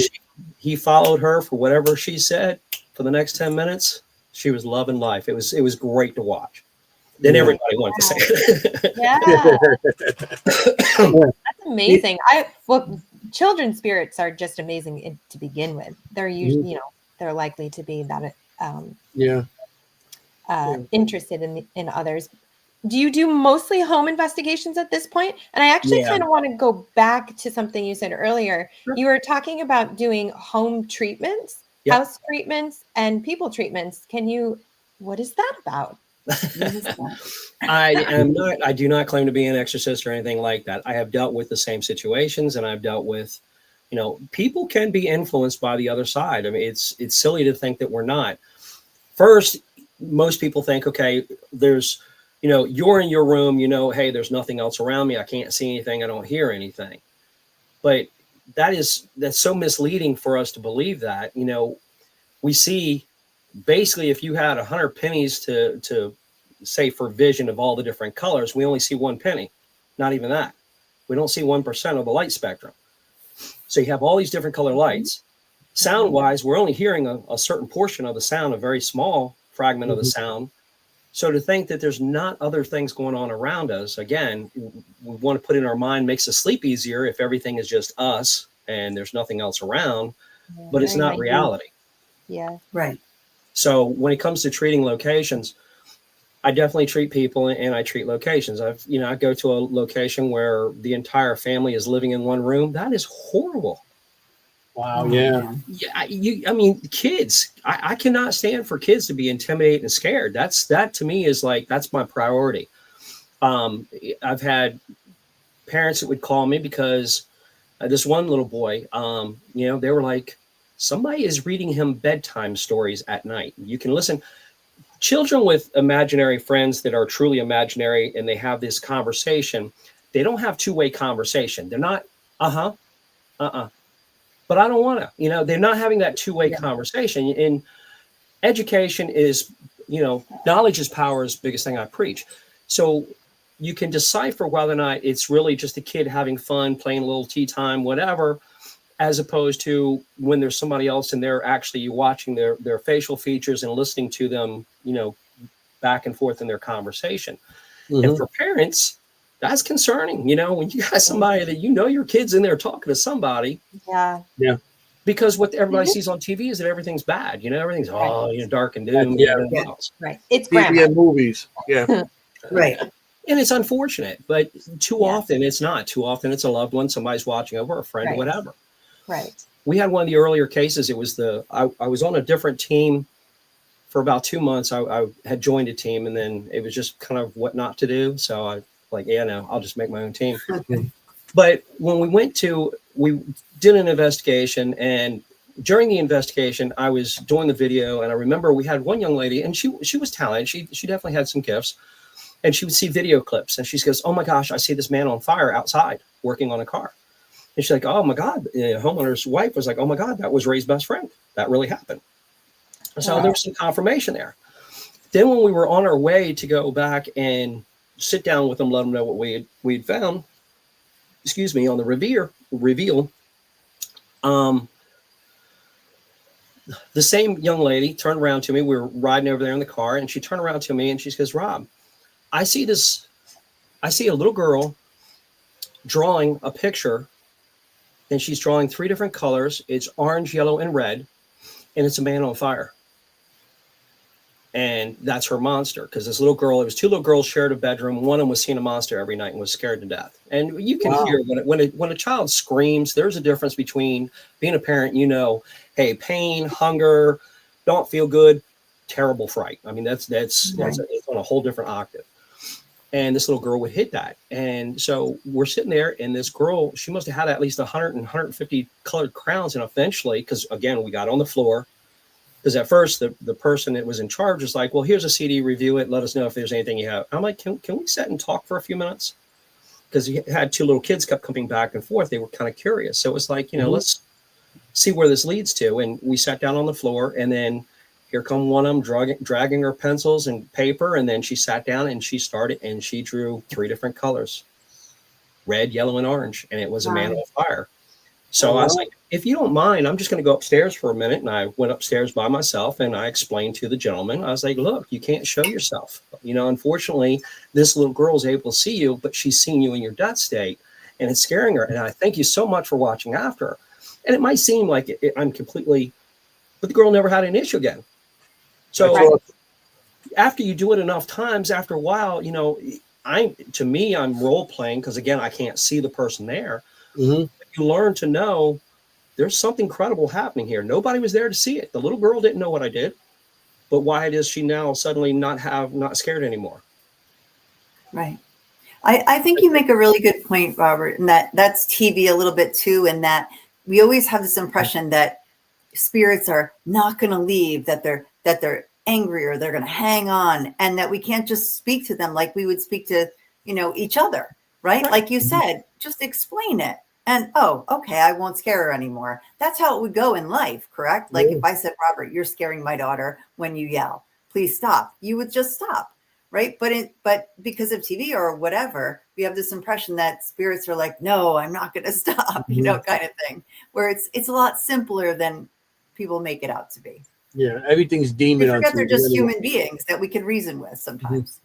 he followed her for whatever she said for the next 10 minutes. She was loving life. It was great to watch. Then everybody wanted to say it. Yeah. That's amazing. Children's spirits are just amazing to begin with. They're usually, they're likely to be that interested in others. Do you do mostly home investigations at this point? And I actually kind of want to go back to something you said earlier. Sure. You were talking about doing home treatments, house treatments, and people treatments. What is that about? I do not claim to be an exorcist or anything like that. I have dealt with the same situations, and I've dealt with, people can be influenced by the other side. I mean, it's silly to think that we're not. First, most people think, okay, there's, you're in your room, hey, there's nothing else around me. I can't see anything. I don't hear anything. But that's so misleading for us to believe that. We see, basically, if you had 100 pennies to say for vision of all the different colors, we only see 1 penny. Not even that. We don't see 1% of the light spectrum. So you have all these different color lights. Sound wise, we're only hearing a certain portion of the sound, a very small fragment of the sound. So to think that there's not other things going on around us, again, we want to put in our mind, makes us sleep easier if everything is just us and there's nothing else around, but it's not reality. Yeah. Right. So when it comes to treating locations, I definitely treat people and I treat locations. I go to a location where the entire family is living in one room. That is horrible. Wow. Yeah. Kids, I cannot stand for kids to be intimidated and scared. That to me is that's my priority. I've had parents that would call me because this one little boy, they were like, somebody is reading him bedtime stories at night. You can listen. Children with imaginary friends that are truly imaginary and they have this conversation, they don't have two-way conversation. They're not, but I don't want to, they're not having that two-way conversation. And education is, knowledge is power is the biggest thing I preach. So you can decipher whether or not it's really just a kid having fun, playing a little tea time, whatever, as opposed to when there's somebody else and they're actually watching their facial features and listening to them, back and forth in their conversation. Mm-hmm. And for parents, that's concerning. When you got somebody that your kid's in there talking to somebody. Yeah. Yeah. Because what everybody sees on TV is that everything's bad. Everything's dark and doom. Else. Right. It's TV and movies. Yeah. Right. And it's unfortunate, but too often it's not. Too often it's a loved one, somebody's watching over, a friend, or whatever. Right. we had one of the earlier cases. It was I was on a different team for about 2 months. I had joined a team, and then it was just kind of what not to do. So I like, yeah, no, I'll just make my own team. But when we did an investigation, and during the investigation, I was doing the video, and I remember we had one young lady, and she was talented. She definitely had some gifts, and she would see video clips, and she goes, "Oh my gosh, I see this man on fire outside working on a car." And she's like, "Oh my God." The homeowner's wife was like, "Oh my God, that was Ray's best friend. That really happened." So there was some confirmation there. Then when we were on our way to go back and sit down with them, let them know what we'd found, on the reveal, the same young lady turned around to me. We were riding over there in the car, and she turned around to me and she says, "Rob, I see a little girl drawing a picture, and she's drawing 3 different colors. It's orange, yellow, and red, and it's a man on fire. And that's her monster." Because this little girl, it was 2 little girls shared a bedroom. One of them was seeing a monster every night and was scared to death. And you can hear when a child screams, there's a difference between being a parent, hey, pain, hunger, don't feel good, terrible fright. I mean, that's it's on a whole different octave. And this little girl would hit that. And so we're sitting there, and this girl, she must have had at least 100 and 150 colored crowns. And eventually, because again, we got on the floor, because at first the person that was in charge was like, "Well, here's a CD, review it, let us know if there's anything you have." I'm like, can we sit and talk for a few minutes? Because he had 2 little kids kept coming back and forth. They were kind of curious. So it was like, let's see where this leads to. And we sat down on the floor, and then here come one of them dragging her pencils and paper. And then she sat down and she drew 3 different colors, red, yellow, and orange. And it was a man on fire. So I was like, "If you don't mind, I'm just going to go upstairs for a minute." And I went upstairs by myself, and I explained to the gentleman, I was like, "Look, you can't show yourself. Unfortunately, this little girl is able to see you, but she's seeing you in your death state, and it's scaring her. And I thank you so much for watching after her." And it might seem like I'm completely, but the girl never had an issue again. So after you do it enough times, after a while, I'm role playing, because again, I can't see the person there. Mm-hmm. You learn to know there's something credible happening here. Nobody was there to see it. The little girl didn't know what I did, but why is she now suddenly not scared anymore? Right. I think you make a really good point, Robert, and that's TV a little bit too, and that we always have this impression that spirits are not going to leave, that they're angry, or they're going to hang on, and that we can't just speak to them like we would speak to, each other, right? Like you said, just explain it. And, "Oh, okay, I won't scare her anymore." That's how it would go in life, correct? Like if I said, "Robert, you're scaring my daughter when you yell. Please stop." You would just stop, right? But because of TV or whatever, we have this impression that spirits are like, "No, I'm not going to stop," kind of thing, where it's a lot simpler than people make it out to be. Yeah, everything's demon. They forget they're just human beings that we can reason with sometimes.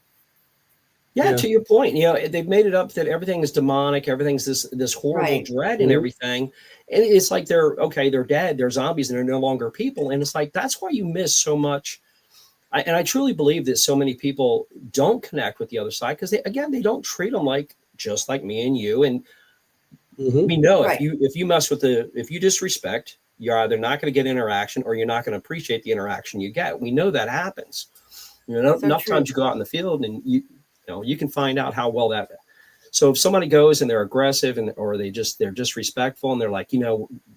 Yeah, to your point, they've made it up that everything is demonic, everything's this horrible dread and everything. And it's like they're dead, they're zombies, and they're no longer people. And it's like, that's why you miss so much. And I truly believe that so many people don't connect with the other side, because they don't treat them just like me and you. And we know if you mess with if you disrespect, you're either not going to get interaction, or you're not going to appreciate the interaction you get. We know that happens. Enough times you go out in the field, and you can find out how well that. So if somebody goes and they're aggressive or they're disrespectful, and they're like,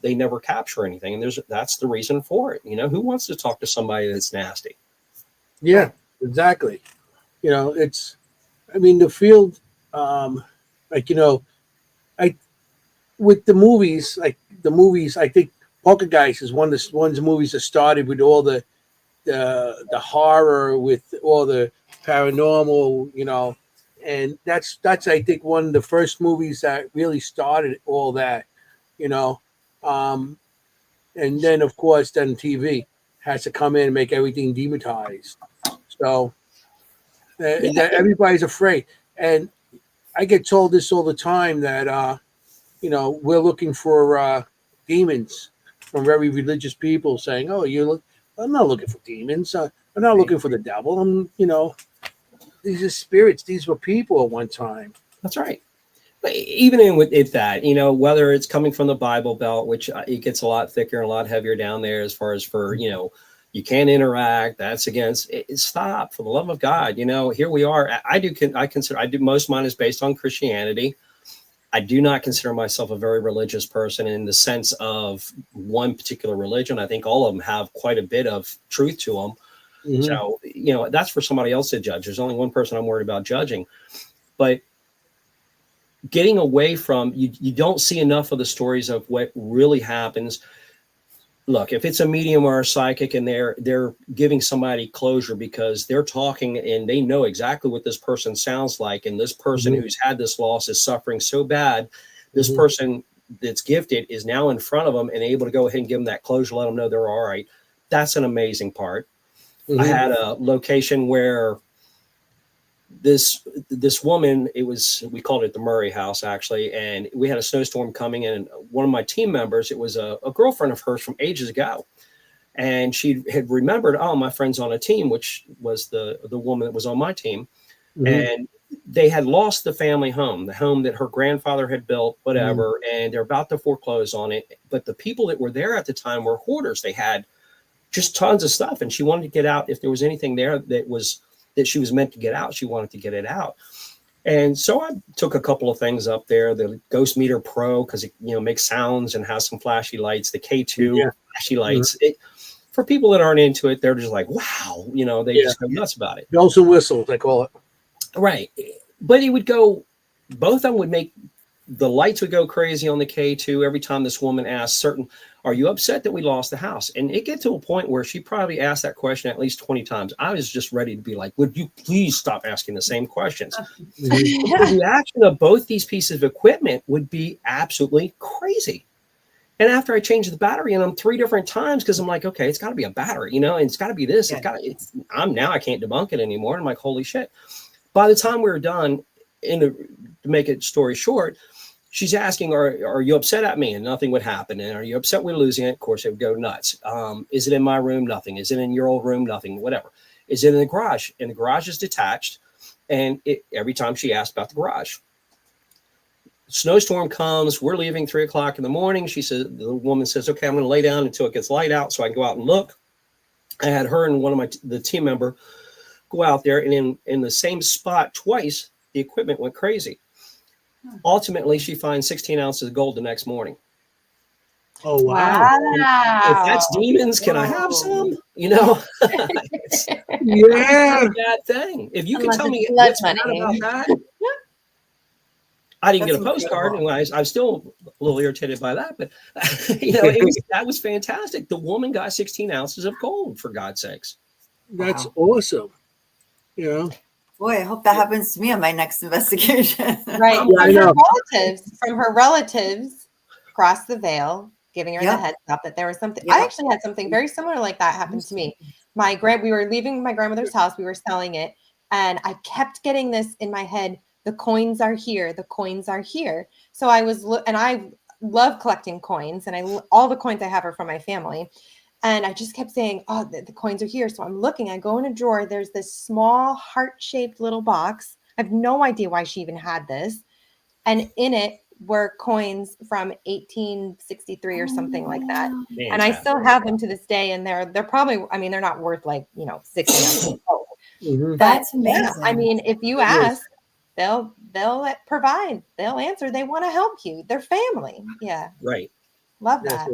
they never capture anything, and that's the reason for it. Who wants to talk to somebody that's nasty? Yeah, exactly. The field, with the movies, I think Poltergeist is one of the movies that started with all the horror, with all the paranormal, and that's I think one of the first movies that really started all that, and then of course TV has to come in and make everything demonetized. So that everybody's afraid, and I get told this all the time that we're looking for demons from very religious people, saying, "Oh, I'm not looking for demons. I'm not looking for the devil. These are spirits. These were people at one time." That's right. Even in with it that, you know, whether it's coming from the Bible Belt, which it gets a lot thicker and a lot heavier down there as far as for, you know, you can't interact. That's against it. Stop, for the love of God. You know, here we are. I do most of mine is based on Christianity. I do not consider myself a very religious person in the sense of one particular religion. I think all of them have quite a bit of truth to them. Mhm. So, you know, that's for somebody else to judge. There's only one person I'm worried about judging. But getting away from, you don't see enough of the stories of what really happens. Look, if it's a medium or a psychic and they're giving somebody closure because they're talking and they know exactly what this person sounds like, and this person who's had this loss is suffering so bad, this person that's gifted is now in front of them and able to go ahead and give them that closure, let them know they're all right. That's an amazing part. I had a location where this woman, we called it the Murray House actually, and we had a snowstorm coming in, and one of my team members, it was a girlfriend of hers from ages ago, and she had remembered, oh, my friend's on a team, which was the woman that was on my team, and they had lost the family home, the home that her grandfather had built, whatever, and they're about to foreclose on it. But the people that were there at the time were hoarders. They had just tons of stuff, and she wanted to get out. If there was anything there that she was meant to get out, she wanted to get it out. And so I took a couple of things up there, the Ghost Meter Pro, because it, you know, makes sounds and has some flashy lights, the K2 flashy lights. For people that aren't into it, they're just like, wow, you know, they just go nuts about it. Bells and whistles, they call it. Right. But it would go, both of them would make, the lights would go crazy on the K2 every time this woman asked are you upset that we lost the house? And it get to a point where she probably asked that question at least 20 times. I was just ready to be like, would you please stop asking the same questions? The reaction of both these pieces of equipment would be absolutely crazy. And after I changed the battery in them 3 different times, because I'm like, okay, it's got to be a battery, you know, and it's got to be this. I can't debunk it anymore. And I'm like, holy shit. By the time we were done, to make it story short, she's asking, are you upset at me? And nothing would happen. And are you upset we're losing it? Of course, it would go nuts. Is it in my room? Nothing. Is it in your old room? Nothing. Whatever. Is it in the garage? And the garage is detached. And every time she asked about the garage. Snowstorm comes. We're leaving 3 o'clock in the morning. The woman says, okay, I'm going to lay down until it gets light out so I can go out and look. I had her and the team member go out there, and in the same spot twice, the equipment went crazy. Ultimately, she finds 16 ounces of gold the next morning. Oh, wow. If that's demons, can I have some? You know, it's a bad thing. If you can tell me what's bad about that, I didn't get a postcard, and I'm still a little irritated by that. But you know, that was fantastic. The woman got 16 ounces of gold, for God's sakes. That's awesome. You know. Boy, I hope that happens to me on my next investigation. Right. Yeah, From her relatives across the veil, giving her the heads up that there was something. I actually had something very similar like that happen to me. We were leaving my grandmother's house. We were selling it. And I kept getting this in my head. The coins are here. The coins are here. So I love collecting coins, and all the coins I have are from my family. And I just kept saying, oh, the coins are here. So I'm looking, I go in a drawer. There's this small heart-shaped little box. I have no idea why she even had this. And in it were coins from 1863 or something like that. And I still have them to this day. And they're probably, I mean, they're not worth like, 60 ounces. That's amazing. Yeah, I mean, if you ask, they'll provide, they'll answer. They want to help you. They're family. Yeah. Right. Love that.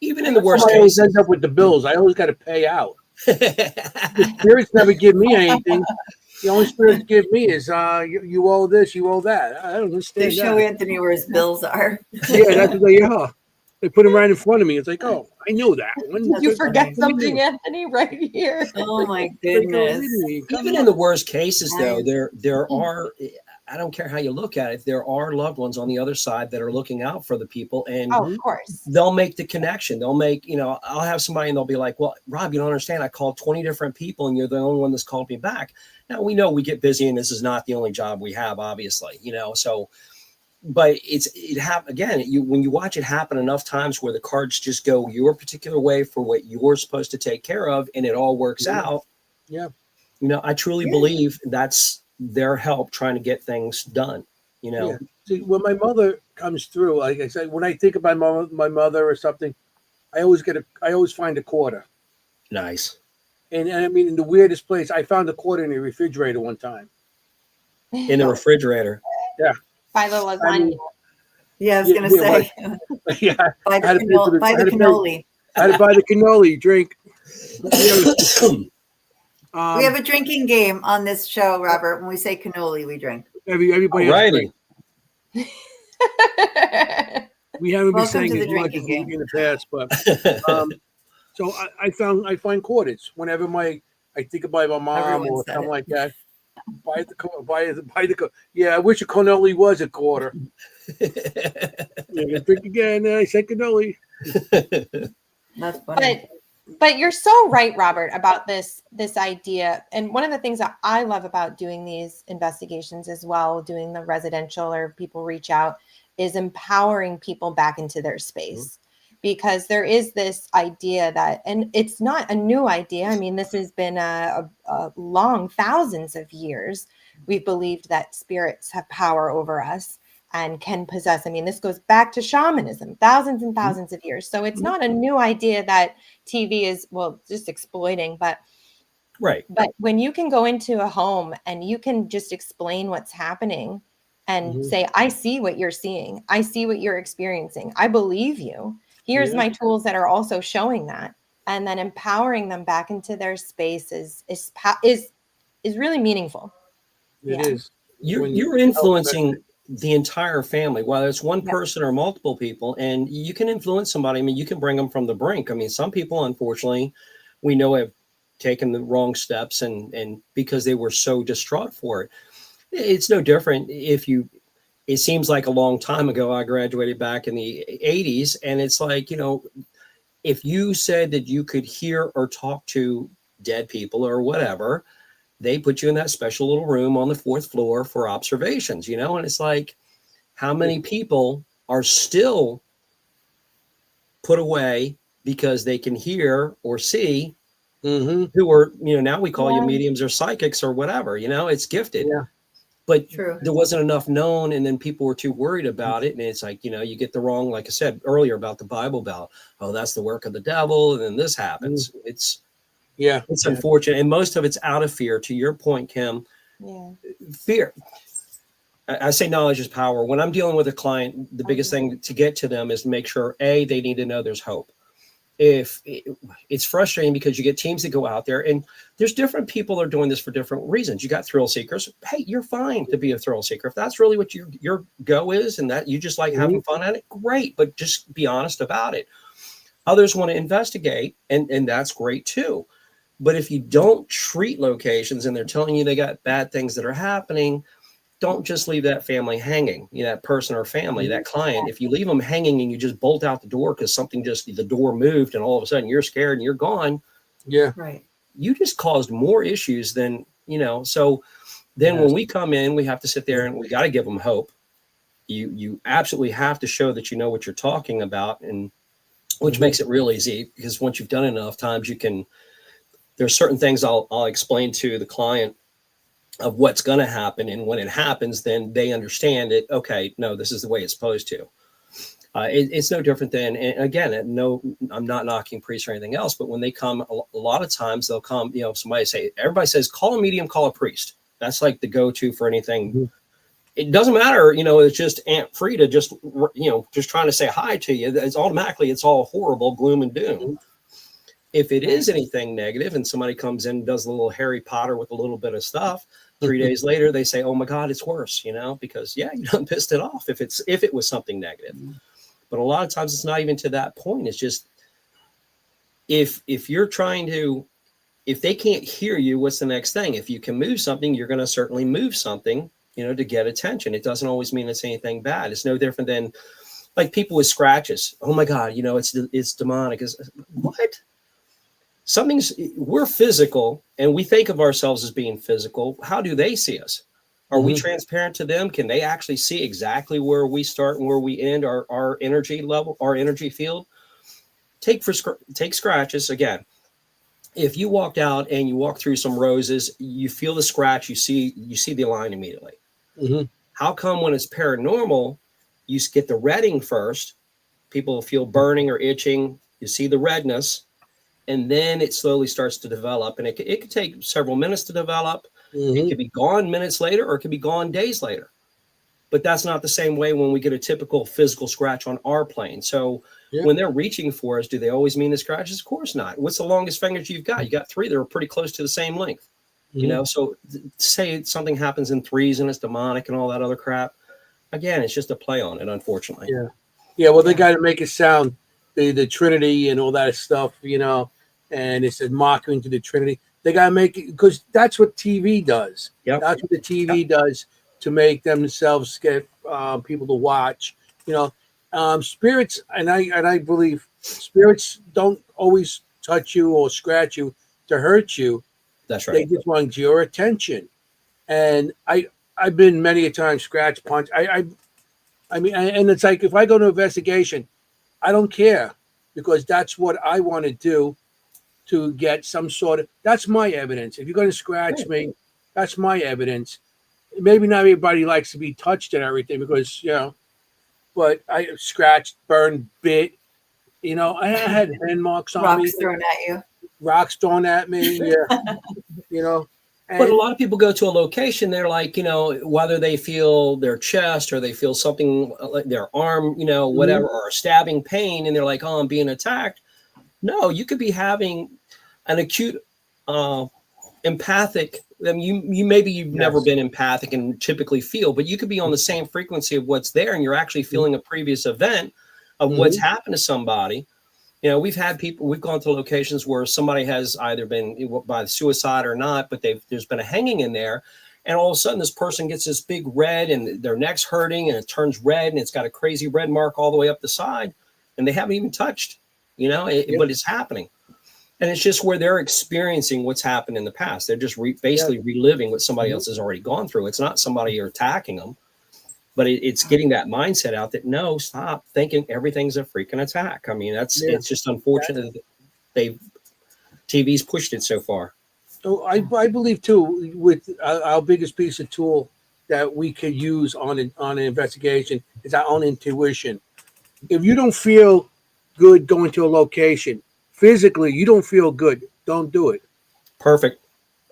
Even in the worst I always cases. end up with the bills. I always got to pay out. The spirits never give me anything. The only spirits give me is you owe this, you owe that. I don't understand. They show Anthony where his bills are. Yeah, that's what they are. They put them right in front of me. It's like, oh, I know that one. Did you forget something, Anthony, right here? Oh my goodness. Even in the worst cases, though, there are, I don't care how you look at it, there are loved ones on the other side that are looking out for the people, and of course, they'll make the connection. They'll make, I'll have somebody and they'll be like, well, Rob, you don't understand. I called 20 different people and you're the only one that's called me back. Now, we know we get busy and this is not the only job we have, obviously, so, but when you watch it happen enough times where the cards just go your particular way for what you're supposed to take care of, and it all works out. Yeah. I truly believe that's their help trying to get things done. you know. Yeah. See, when my mother comes through, like I said, when I think about my mother or something, I always find a quarter. Nice. And I mean, in the weirdest place, I found a quarter in the refrigerator one time. In the refrigerator. Yeah. By the I lasagna. mean, Yeah, I was yeah, gonna yeah, say yeah. buy I had to pay for the, buy I the had to pay, cannoli. I had to buy the cannoli drink. Yeah, We have um, a drinking game on this show, Robert. When we say cannoli, we drink. everybody has a drink. Alrighty. We haven't been Welcome saying to the as much drinking as game. in the past, but so I find quarters whenever I think about my mom Everyone or said something it. like that. Buy the. Yeah, I wish a cannoli was a quarter. Yeah, drink again. I said cannoli. That's funny. But you're so right, Robert, about this idea. And one of the things that I love about doing these investigations as well, doing the residential or people reach out, is empowering people back into their space. Because there is this idea that, and it's not a new idea. I mean, this has been a long thousands of years. We've believed that spirits have power over us and can possess. I mean, this goes back to shamanism, thousands and thousands of years. So it's not a new idea that TV is, well, just exploiting. But Right. But when you can go into a home and you can just explain what's happening and say, I see what you're seeing. I see what you're experiencing. I believe you. Here's my tools that are also showing that. And then empowering them back into their space is really meaningful. It is. You're influencing the entire family, whether it's one person or multiple people, and you can influence somebody. I mean, you can bring them from the brink. I mean, some people, unfortunately, we know have taken the wrong steps and because they were so distraught for it. It's no different it seems like a long time ago. I graduated back in the 80s, and it's like, if you said that you could hear or talk to dead people or whatever, they put you in that special little room on the 4th floor for observations, and it's like, how many people are still put away because they can hear or see, who are, now we call you mediums or psychics or whatever, it's gifted. Yeah. But True. there wasn't enough known, and then people were too worried about it. And it's like, you get the wrong, like I said earlier about the Bible Belt. Oh, that's the work of the devil. And then this happens. It's unfortunate. And most of it's out of fear. To your point, Kim, fear. I say knowledge is power. When I'm dealing with a client, the biggest thing to get to them is to make sure, A, they need to know there's hope. It's frustrating because you get teams that go out there, and there's different people that are doing this for different reasons. You got thrill seekers. Hey, you're fine to be a thrill seeker. If that's really what your go is, and that you just like having fun at it, great, but just be honest about it. Others want to investigate, and that's great too. But if you don't treat locations and they're telling you they got bad things that are happening, don't just leave that family hanging, that person or family, that client. If you leave them hanging and you just bolt out the door because the door moved and all of a sudden you're scared and you're gone. Yeah. Right. You just caused more issues than, so then when we come in, we have to sit there and we got to give them hope. You absolutely have to show that you know what you're talking about, and which makes it real easy, because once you've done it enough times, there's certain things I'll explain to the client of what's going to happen. And when it happens, then they understand it. Okay, no, this is the way it's supposed to. It's no different than, and again, I'm not knocking priests or anything else, but when they come, a lot of times they'll come, everybody says, call a medium, call a priest. That's like the go-to for anything. It doesn't matter, it's just Aunt Frida just trying to say hi to you. It's all horrible, gloom and doom. If it is anything negative and somebody comes in and does a little Harry Potter with a little bit of stuff, 3 days later, they say, oh my God, it's worse, because you done pissed it off if it was something negative. But a lot of times it's not even to that point. It's just, if you're trying to, if they can't hear you, what's the next thing? If you can move something, you're going to certainly move something, to get attention. It doesn't always mean it's anything bad. It's no different than like people with scratches. Oh my God, it's demonic. What? We're physical and we think of ourselves as being physical. How do they see us? Are we transparent to them? Can they actually see exactly where we start and where we end, our energy level, our energy field? Take scratches again. If you walked out and you walk through some roses, you feel the scratch, you see the line immediately. How come when it's paranormal, you get the redding first, people feel burning or itching, you see the redness, and then it slowly starts to develop. And it could take several minutes to develop. It could be gone minutes later, or it could be gone days later. But that's not the same way when we get a typical physical scratch on our plane. So when they're reaching for us, do they always mean the scratches? Of course not. What's the longest fingers you've got? You got 3 that are pretty close to the same length. You know, so say something happens in 3s and it's demonic and all that other crap. Again, it's just a play on it, unfortunately. Yeah. Well, they got to make it sound the Trinity and all that stuff, you know, and it's a mockery to the Trinity. They got to make it, because that's what TV does. That's what the TV does to make themselves get people to watch. You know, spirits, and I believe spirits don't always touch you or scratch you to hurt you. That's right. They just want your attention. And I've been many a time scratch punch. I mean, and it's like, if I go to investigation, I don't care, because that's what I want to do, to get some sort of, that's my evidence. If you're going to scratch me, that's my evidence. Maybe not everybody likes to be touched and everything, because, you know, but I scratched, burned, bit, you know, I had hand marks on me. Rocks thrown at you. Rocks thrown at me. Yeah. You know, but a lot of people go to a location, they're like, you know, whether they feel their chest or they feel something like their arm, you know, whatever, or a stabbing pain, and they're like, oh, I'm being attacked. No, you could be having an acute empathic. I mean, you've never been empathic and typically feel, but you could be on the same frequency of what's there, and you're actually feeling a previous event of what's happened to somebody. You know, we've gone to locations where somebody has either been by suicide or not, but there's been a hanging in there. And all of a sudden this person gets this big red and their neck's hurting and it turns red and it's got a crazy red mark all the way up the side, and they haven't even touched, you know, but it's happening. And it's just where they're experiencing what's happened in the past. They're just basically reliving what somebody else has already gone through. It's not somebody you're attacking them. But it's getting that mindset out that, no, stop thinking everything's a freaking attack. I mean, it's just unfortunate that TV's pushed it so far. So I believe too, with our biggest piece of tool that we could use on an investigation is our own intuition. If you don't feel good going to a location, physically you don't feel good, don't do it. Perfect.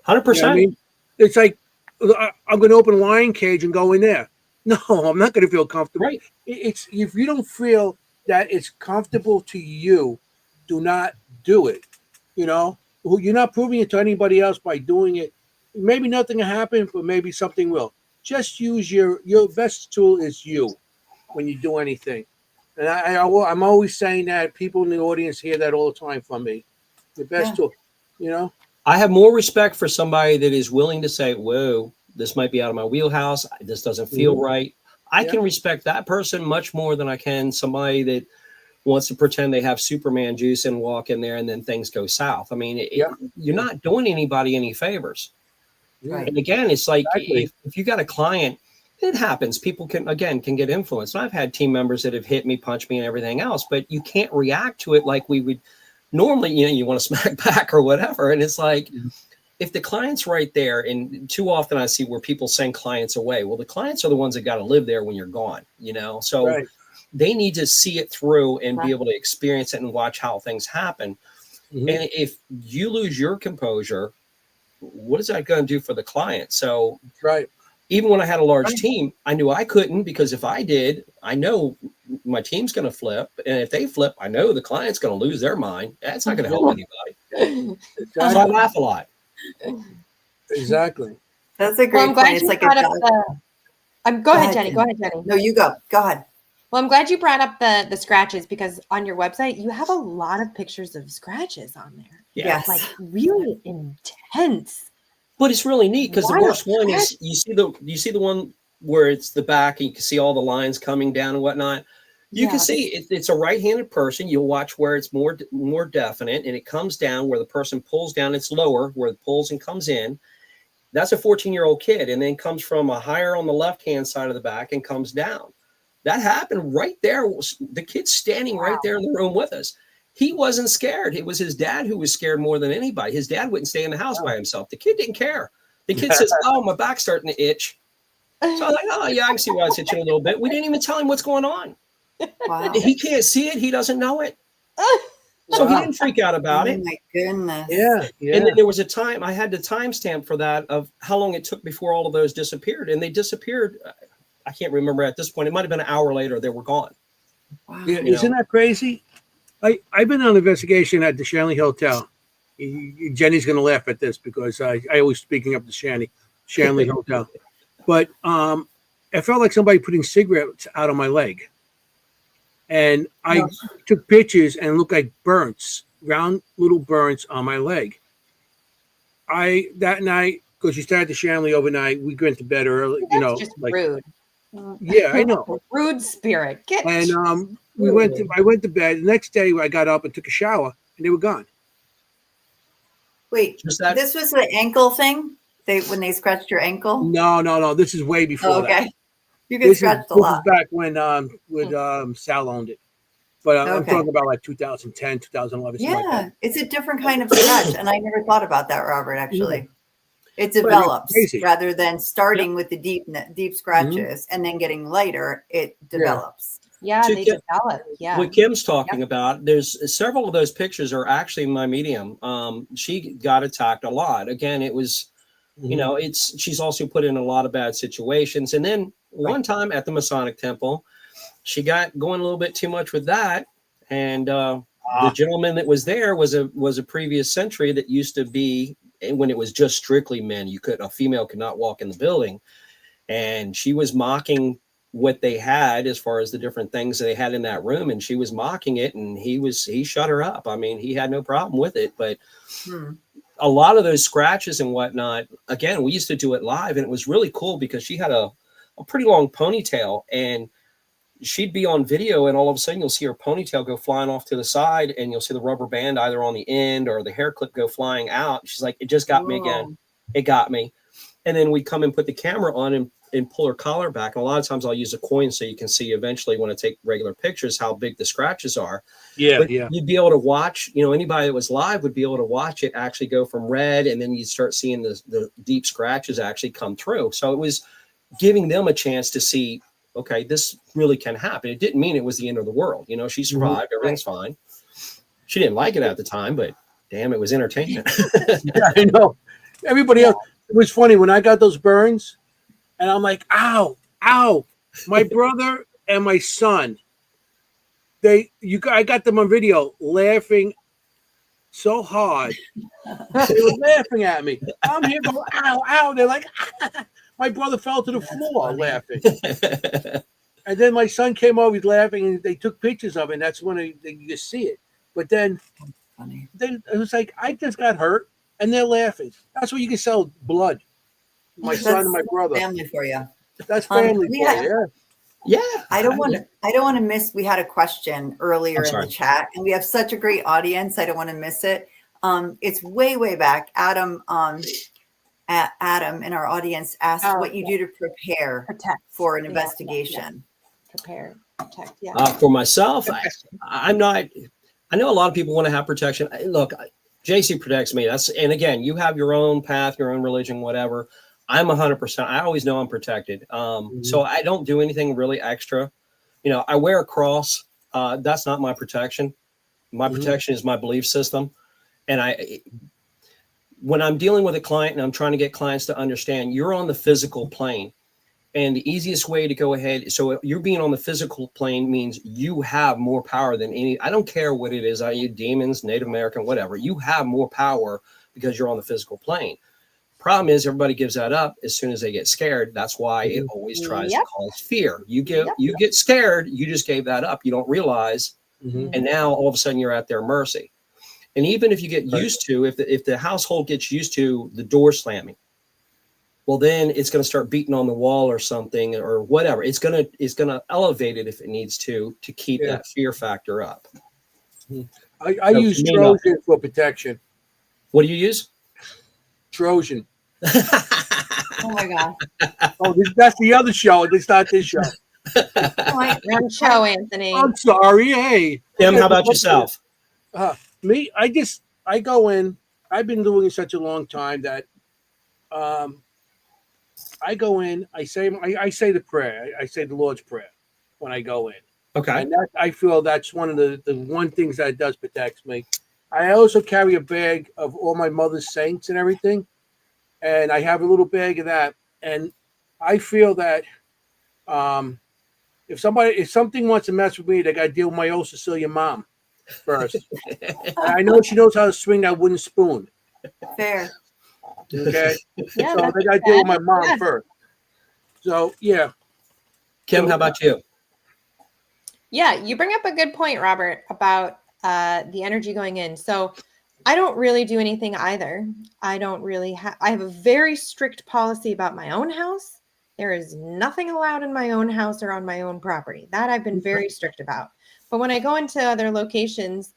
100%. You know what I mean? It's like, I'm going to open a lion cage and go in there. No, I'm not going to feel comfortable. Right. It's, if you don't feel that it's comfortable to you, do not do it. You know, you're not proving it to anybody else by doing it. Maybe nothing will happen, but maybe something will. Just use your best tool is you when you do anything. And I'm always saying that. People in the audience hear that all the time from me. The best tool, you know. I have more respect for somebody that is willing to say, whoa, this might be out of my wheelhouse. This doesn't feel right. I can respect that person much more than I can somebody that wants to pretend they have Superman juice and walk in there and then things go south. I mean, you're not doing anybody any favors. Right. And again, it's like if you got a client, it happens. People can get influenced. And I've had team members that have hit me, punched me and everything else, but you can't react to it like we would normally. You know, you want to smack back or whatever. And it's like, if the client's right there, and too often I see where people send clients away. Well, the clients are the ones that got to live there when you're gone, you know? So they need to see it through and be able to experience it and watch how things happen. And if you lose your composure, what is that going to do for the client? So even when I had a large team, I knew I couldn't, because if I did, I know my team's going to flip. And if they flip, I know the client's going to lose their mind. That's not going to help anybody. So I laugh a lot. Exactly. That's a great point. It's like go ahead, Jenny. Go ahead, Jenny. No, you go. Go ahead. Well, I'm glad you brought up the scratches, because on your website you have a lot of pictures of scratches on there. Yes. Like really intense. But it's really neat, because the worst one is you see the one where it's the back and you can see all the lines coming down and whatnot. You can see it's a right-handed person. You'll watch where it's more definite, and it comes down where the person pulls down. It's lower where it pulls and comes in. That's a 14-year-old kid, and then comes from a higher on the left-hand side of the back and comes down. That happened right there. The kid's standing right there in the room with us. He wasn't scared. It was his dad who was scared more than anybody. His dad wouldn't stay in the house by himself. The kid didn't care. The kid says, "Oh, my back's starting to itch." So I was like, oh yeah, I can see why it's itching a little bit. We didn't even tell him what's going on. Wow. He can't see it. He doesn't know it. So he Wow. didn't freak out about Oh it. my goodness. Yeah, yeah. And then there was a time I had the timestamp for that of how long it took before all of those disappeared. And they disappeared. I can't remember at this point. It might have been an hour later. They were gone. Wow. Yeah, You isn't know. that crazy? I've been on an investigation at the Shanley Hotel. Jenny's going to laugh at this because I always speaking up the Shanley Hotel. But I felt like somebody putting cigarettes out on my leg. And I took pictures and it looked like burns, round little burns on my leg. That night, because you stayed at the Shanley overnight, we went to bed early. That's just like rude. yeah, I know. Rude spirit. Get And I went to bed. The next day, I got up and took a shower, and they were gone. Wait, Just that. this was the ankle thing? When they scratched your ankle? No. This is way before Oh, okay. that. You get scratched a This lot. is back when Sal owned it. But I'm Okay. talking about like 2010, 2011. something like Yeah, that. it's a different kind of scratch. And I never thought about that, Robert, actually. It develops crazy. rather than starting with the deep scratches and then getting lighter, it develops. Yeah, To they get- develop. Yeah. What Kim's talking about, there's several of those pictures are actually my medium. She got attacked a lot. Again, it was, you know, she's also put in a lot of bad situations. And then one time at the Masonic Temple, she got going a little bit too much with that. And the gentleman that was there was a previous century that used to be when it was just strictly men. A female could not walk in the building. And she was mocking what they had as far as the different things they had in that room, and she was mocking it, and he shut her up. I mean, he had no problem with it, but a lot of those scratches and whatnot, again, we used to do it live, and it was really cool because she had a pretty long ponytail, and she'd be on video, and all of a sudden you'll see her ponytail go flying off to the side, and you'll see the rubber band either on the end or the hair clip go flying out. She's like, it just got me again. It got me. And then we come and put the camera on and pull her collar back. And a lot of times I'll use a coin so you can see eventually when I take regular pictures how big the scratches are. Yeah, but yeah. You'd be able to watch, anybody that was live would be able to watch it actually go from red, and then you'd start seeing the deep scratches actually come through. So it was giving them a chance to see, okay, this really can happen. It didn't mean it was the end of the world. She survived. Everything's fine. She didn't like it at the time, but damn, it was entertainment. Yeah, I know. Everybody else. It was funny when I got those burns, and I'm like, ow. My brother and my son, I got them on video laughing so hard. They were laughing at me. I'm here going, ow. They're like, ah. My brother fell to the floor laughing. And then my son came over, he's laughing, and they took pictures of it, and that's when you see it. But then it was like, I just got hurt, and they're laughing. That's where you can sell blood. My son and my brother. Family for you. That's family for you. Yeah. I don't want to miss. We had a question earlier in the chat, and we have such a great audience. I don't want to miss it. It's way back. Adam in our audience asked what you do to protect for an investigation. Prepare, protect. Yeah. For myself, I'm not. I know a lot of people want to have protection. Look, JC protects me. And again, you have your own path, your own religion, whatever. I'm 100%. I always know I'm protected. So I don't do anything really extra. I wear a cross. That's not my protection. My protection is my belief system. And when I'm dealing with a client and I'm trying to get clients to understand, you're on the physical plane. And the easiest way to go ahead, so you're being on the physical plane means you have more power than I don't care what it is, i.e. demons, Native American, whatever. You have more power because you're on the physical plane. Problem is everybody gives that up as soon as they get scared. That's why it always tries to cause fear. You get scared, you just gave that up. You don't realize, and now all of a sudden you're at their mercy. And even if you get used to, if the household gets used to the door slamming, well, then it's going to start beating on the wall or something or whatever. It's going to elevate it if it needs to keep that fear factor up. I use Trojan for protection. What do you use? Trojan. Oh my God. Oh, that's the other show. It's not this show. Wrong show, Anthony. I'm sorry. Hey. Tim, how about yourself? Me, I go in. I've been doing it such a long time that I go in, I say the prayer. I say the Lord's Prayer when I go in. Okay. And that, I feel that's one of the one things that does protect me. I also carry a bag of all my mother's saints and everything. And I have a little bag of that. And I feel that if something wants to mess with me, they got to deal with my old Sicilian mom first. And I know she knows how to swing that wooden spoon. Fair. Okay. Yeah, So that's they got to deal with my mom yeah. first. So, yeah. Kim, how about you? Yeah, you bring up a good point, Robert, about the energy going in. So I don't really do anything either. I don't really I have a very strict policy about my own house. There is nothing allowed in my own house or on my own property. That I've been very strict about. But when I go into other locations,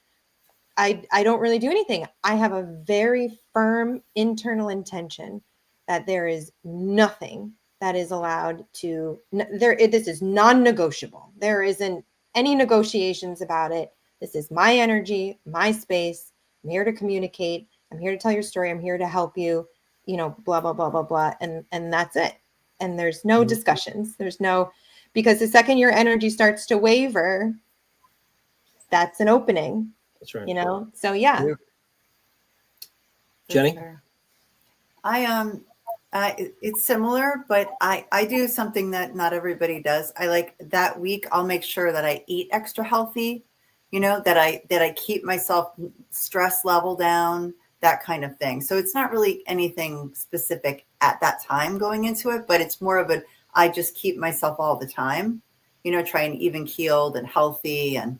I don't really do anything. I have a very firm internal intention that there is nothing that is allowed to this is non-negotiable. There isn't any negotiations about it. This is my energy, my space. I'm here to communicate. I'm here to tell your story. I'm here to help you, blah, blah, blah, blah, blah. And that's it. And there's no discussions. Because the second your energy starts to waver, that's an opening. That's right. So yeah. Jenny? It's similar, but I do something that not everybody does. I like that week, I'll make sure that I eat extra healthy, that I keep myself stress level down, that kind of thing. So it's not really anything specific at that time going into it, but it's more of I just keep myself all the time, trying even keeled and healthy and,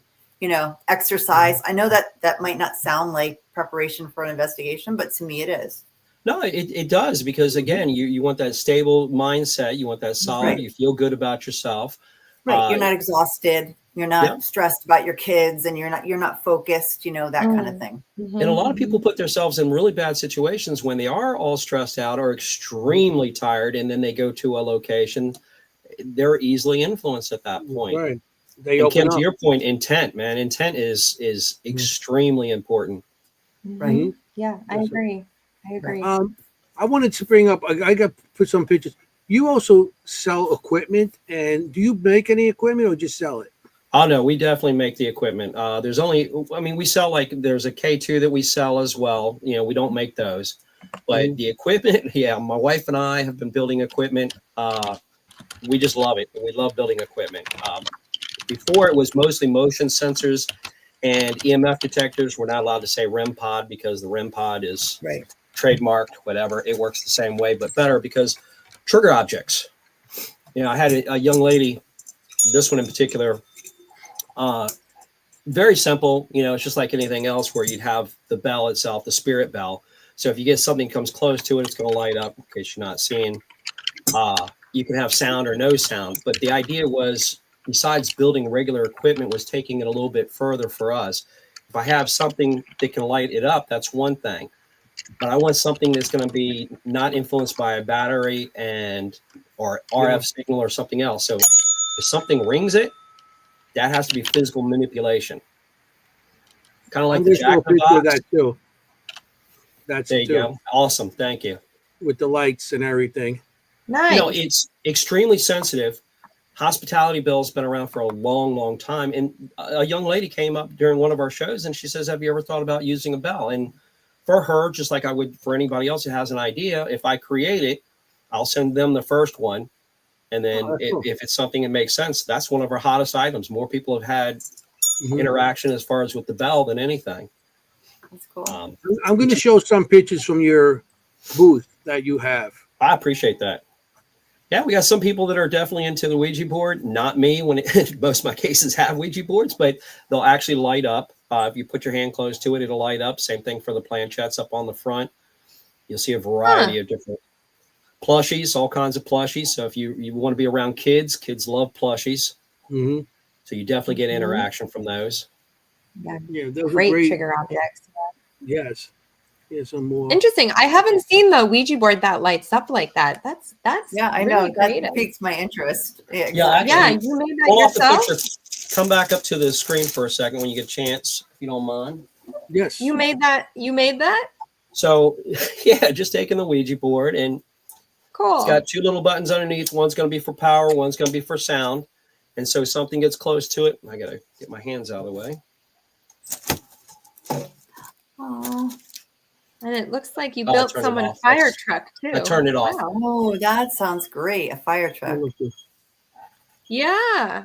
exercise. I know that might not sound like preparation for an investigation, but to me it is. No, it does, because again, you want that stable mindset. You want that solid. Right. You feel good about yourself. Right. You're not exhausted. You're not stressed about your kids, and you're not focused, that kind of thing. And a lot of people put themselves in really bad situations when they are all stressed out or extremely tired, and then they go to a location. They're easily influenced at that point. Right. And Kim, to your point, intent, man. Intent is extremely important. Right. Mm-hmm. Yeah, I agree. I wanted to bring up, I got to put some pictures. You also sell equipment, and do you make any equipment or just sell it? Oh, no, we definitely make the equipment. We sell, there's a K2 that we sell as well. We don't make those, but the equipment, my wife and I have been building equipment. We just love it. We love building equipment. Before it was mostly motion sensors and EMF detectors. We're not allowed to say REM pod because the REM pod is trademarked, whatever. It works the same way, but better because trigger objects. I had a young lady, this one in particular, very simple. It's just like anything else where you'd have the bell itself, the spirit bell. So if you get something comes close to it, it's going to light up in case you're not seeing. You can have sound or no sound. But the idea was, besides building regular equipment, was taking it a little bit further for us. If I have something that can light it up, that's one thing. But I want something that's going to be not influenced by a battery or RF signal or something else. So if something rings it, that has to be physical manipulation. Kind of like the Jack in the Box. That too. There you go. Awesome. Thank you. With the lights and everything. Nice. It's extremely sensitive. Hospitality bill's been around for a long, long time. And a young lady came up during one of our shows and she says, have you ever thought about using a bell? And for her, just like I would for anybody else who has an idea, if I create it, I'll send them the first one. And then if it's something that makes sense, that's one of our hottest items. More people have had interaction as far as with the bell than anything. That's cool. I'm going to show some pictures from your booth that you have. I appreciate that. Yeah, we got some people that are definitely into the Ouija board. Not me, most of my cases have Ouija boards, but they'll actually light up. If you put your hand close to it, it'll light up. Same thing for the planchettes up on the front. You'll see a variety of different plushies, all kinds of plushies. So if you want to be around kids love plushies. Mm-hmm. So you definitely get interaction from those. Yeah, those great trigger objects. Yes. Some more. Interesting. I haven't seen the Ouija board that lights up like that. That's I really know creative. that piques my interest. Yeah, you made that yourself. Come back up to the screen for a second when you get a chance, if you don't mind. Yes. You made that. So yeah, just taking the Ouija board and Cool. It's got two little buttons underneath. One's going to be for power. One's going to be for sound. And so something gets close to it. I got to get my hands out of the way. Oh, And it looks like you Oh, I built turned it someone a off. fire truck too. I turned it off. Wow. oh, that sounds great. A fire truck. Yeah.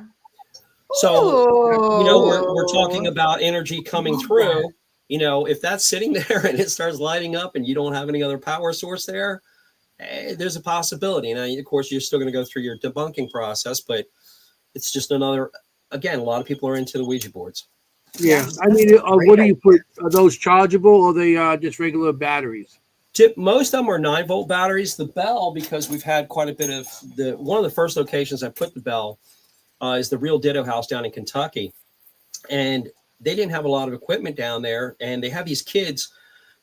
So, we're Ooh. talking about energy coming Love through. If that's sitting there and it starts lighting up and you don't have any other power source there, there's a possibility. Now, of course, you're still going to go through your debunking process, but it's just another, again, a lot of people are into the Ouija boards. Yeah. I mean, what do you put? Are those chargeable or are they just regular batteries? Most of them are 9-volt batteries. The bell, because we've had quite a bit of one of the first locations I put the bell is the Real Ditto House down in Kentucky. And they didn't have a lot of equipment down there. And they have these kids,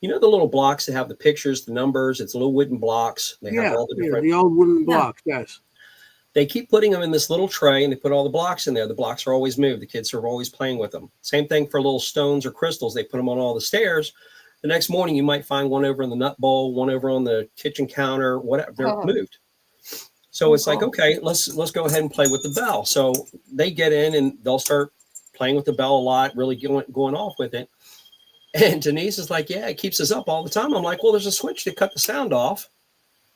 the little blocks that have the pictures, the numbers. It's little wooden blocks. They have all the different. The old wooden blocks, yes. They keep putting them in this little tray and they put all the blocks in there. The blocks are always moved. The kids are always playing with them. Same thing for little stones or crystals. They put them on all the stairs. The next morning, you might find one over in the nut bowl, one over on the kitchen counter, whatever. They're moved. So it's like, okay, let's go ahead and play with the bell. So they get in and they'll start playing with the bell a lot, really going off with it. And Denise is like, yeah, it keeps us up all the time. I'm like, well, there's a switch to cut the sound off.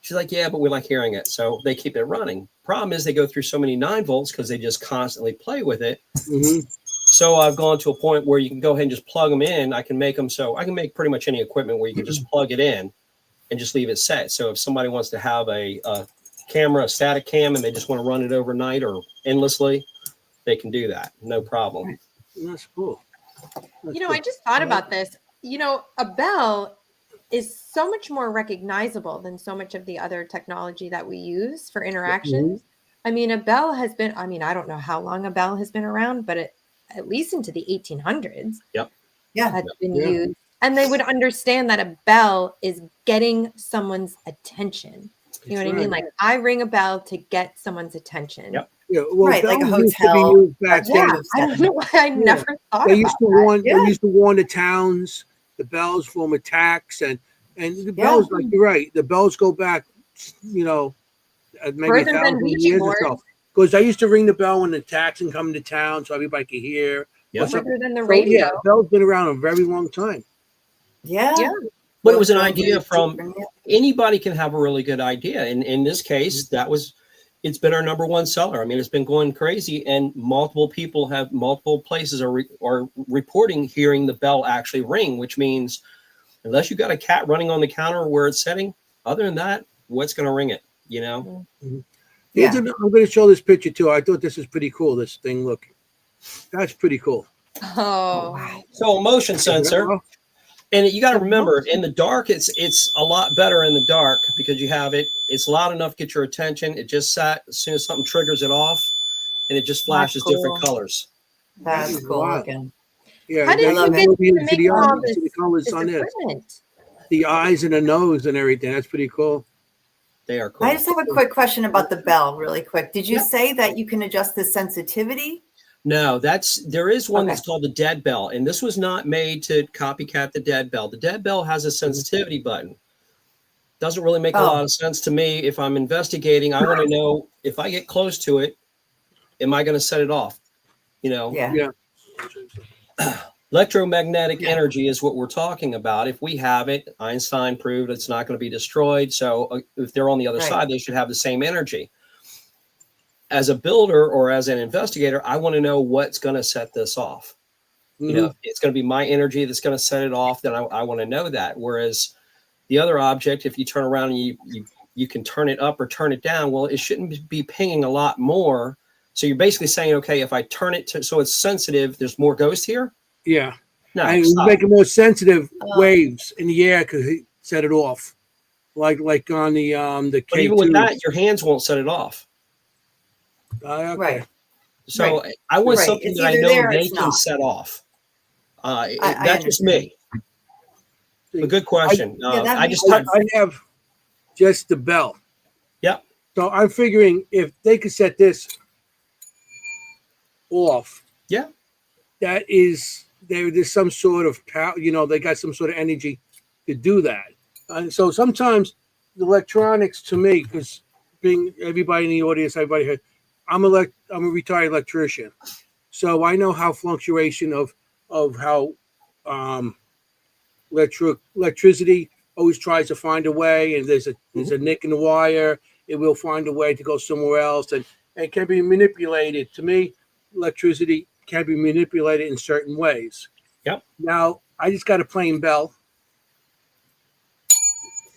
She's like, yeah, but we like hearing it. So they keep it running. Problem is they go through so many 9 volts because they just constantly play with it. Mm-hmm. So I've gone to a point where you can go ahead and just plug them in. I can make them so I can make pretty much any equipment where you can just plug it in and just leave it set. So if somebody wants to have a camera, a static cam, and they just want to run it overnight or endlessly, they can do that. No problem. That's cool. I just thought about this. A bell is so much more recognizable than so much of the other technology that we use for interactions. I mean, a bell has been, I don't know how long a bell has been around, but at least into the 1800s. Yep. Yeah. Has been used. And they would understand that a bell is getting someone's attention. You know what I mean? Like I ring a bell to get someone's attention. Yep. Yeah, well, Right, like a bells used to be hotel. used back then. Yeah, I don't know why I never thought They about used to that. warn. They used to warn the towns, the bells from attacks, and the bells. Like you're right, the bells go back, maybe Further than 1,000 Ouija years or boards. so. Because I used to ring the bell when the attacks and come to town, so everybody could hear. Yep. Further than the So, radio. yeah, bells been around a very long time. Yeah. But it was an idea from anybody can have a really good idea. And in this case, it's been our number one seller. I mean, it's been going crazy, and multiple places are reporting hearing the bell actually ring, which means unless you got a cat running on the counter where it's setting, other than that, what's going to ring it? Mm-hmm. Yeah. I'm going to show this picture too. I thought this was pretty cool. This thing, look, that's pretty cool. Oh, wow. So a motion sensor. And you got to remember, in the dark, it's a lot better in the dark because you have it. It's loud enough to get your attention. It just sat as soon as something triggers it off, and it just flashes different colors. That's cool looking. Yeah, How did you get to make all this colors on this? equipment? The eyes and the nose and everything. That's pretty cool. They are cool. I just have a quick question about the bell, really quick. Did you say that you can adjust the sensitivity? No, there is one that's called the dead bell, and this was not made to copycat the dead bell. The dead bell has a sensitivity button. Doesn't really make a lot of sense to me. If I'm investigating, I want to know if I get close to it, am I going to set it off? Yeah. Electromagnetic energy is what we're talking about. If we have it, Einstein proved it's not going to be destroyed. So if they're on the other side, they should have the same energy. As a builder or as an investigator, I want to know what's going to set this off. Mm-hmm. It's going to be my energy that's going to set it off. Then I want to know that. Whereas the other object, if you turn around and you can turn it up or turn it down, well, it shouldn't be pinging a lot more. So you're basically saying, okay, if I turn it so it's sensitive, there's more ghost here. Yeah. No, and making more sensitive waves in the air because he set it off, like on the K2. But even with that, your hands won't set it off. Okay. Right. So I want something that I know they can set off. That's just me. A good question. I have just the bell. Yep. So I'm figuring if they could set this off. Yeah. That is there's some sort of power. They got some sort of energy to do that. And so sometimes the electronics to me, because being everybody in the audience, everybody heard, I'm a retired electrician, so I know how fluctuation of how electricity always tries to find a way, and there's a nick in the wire, it will find a way to go somewhere else, and it can be manipulated. To me, electricity can be manipulated in certain ways. Yep. Now, I just got a plain bell.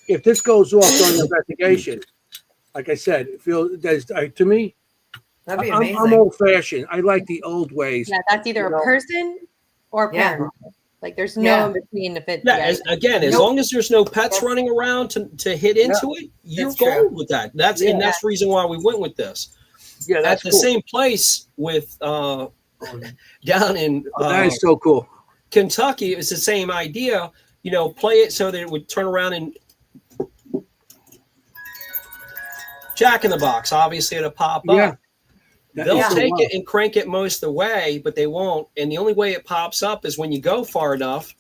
If this goes off during the investigation, like I said, to me, That'd be I'm amazing. old fashioned. I like the old ways. Yeah, that's either a person or Yeah. paranormal. Like there's no Yeah. in between if it. Yeah, Yeah, as long as there's no pets running around to hit into it, you're That's true. going with that. That's the reason why we went with this. Yeah, that's At the cool. same place with down in That is so cool. Kentucky, it's the same idea. Play it so that it would turn around and Jack in the Box. Obviously, it'll pop up. Yeah. They'll Yeah. take it and crank it most of the way, but they won't. And the only way it pops up is when you go far enough.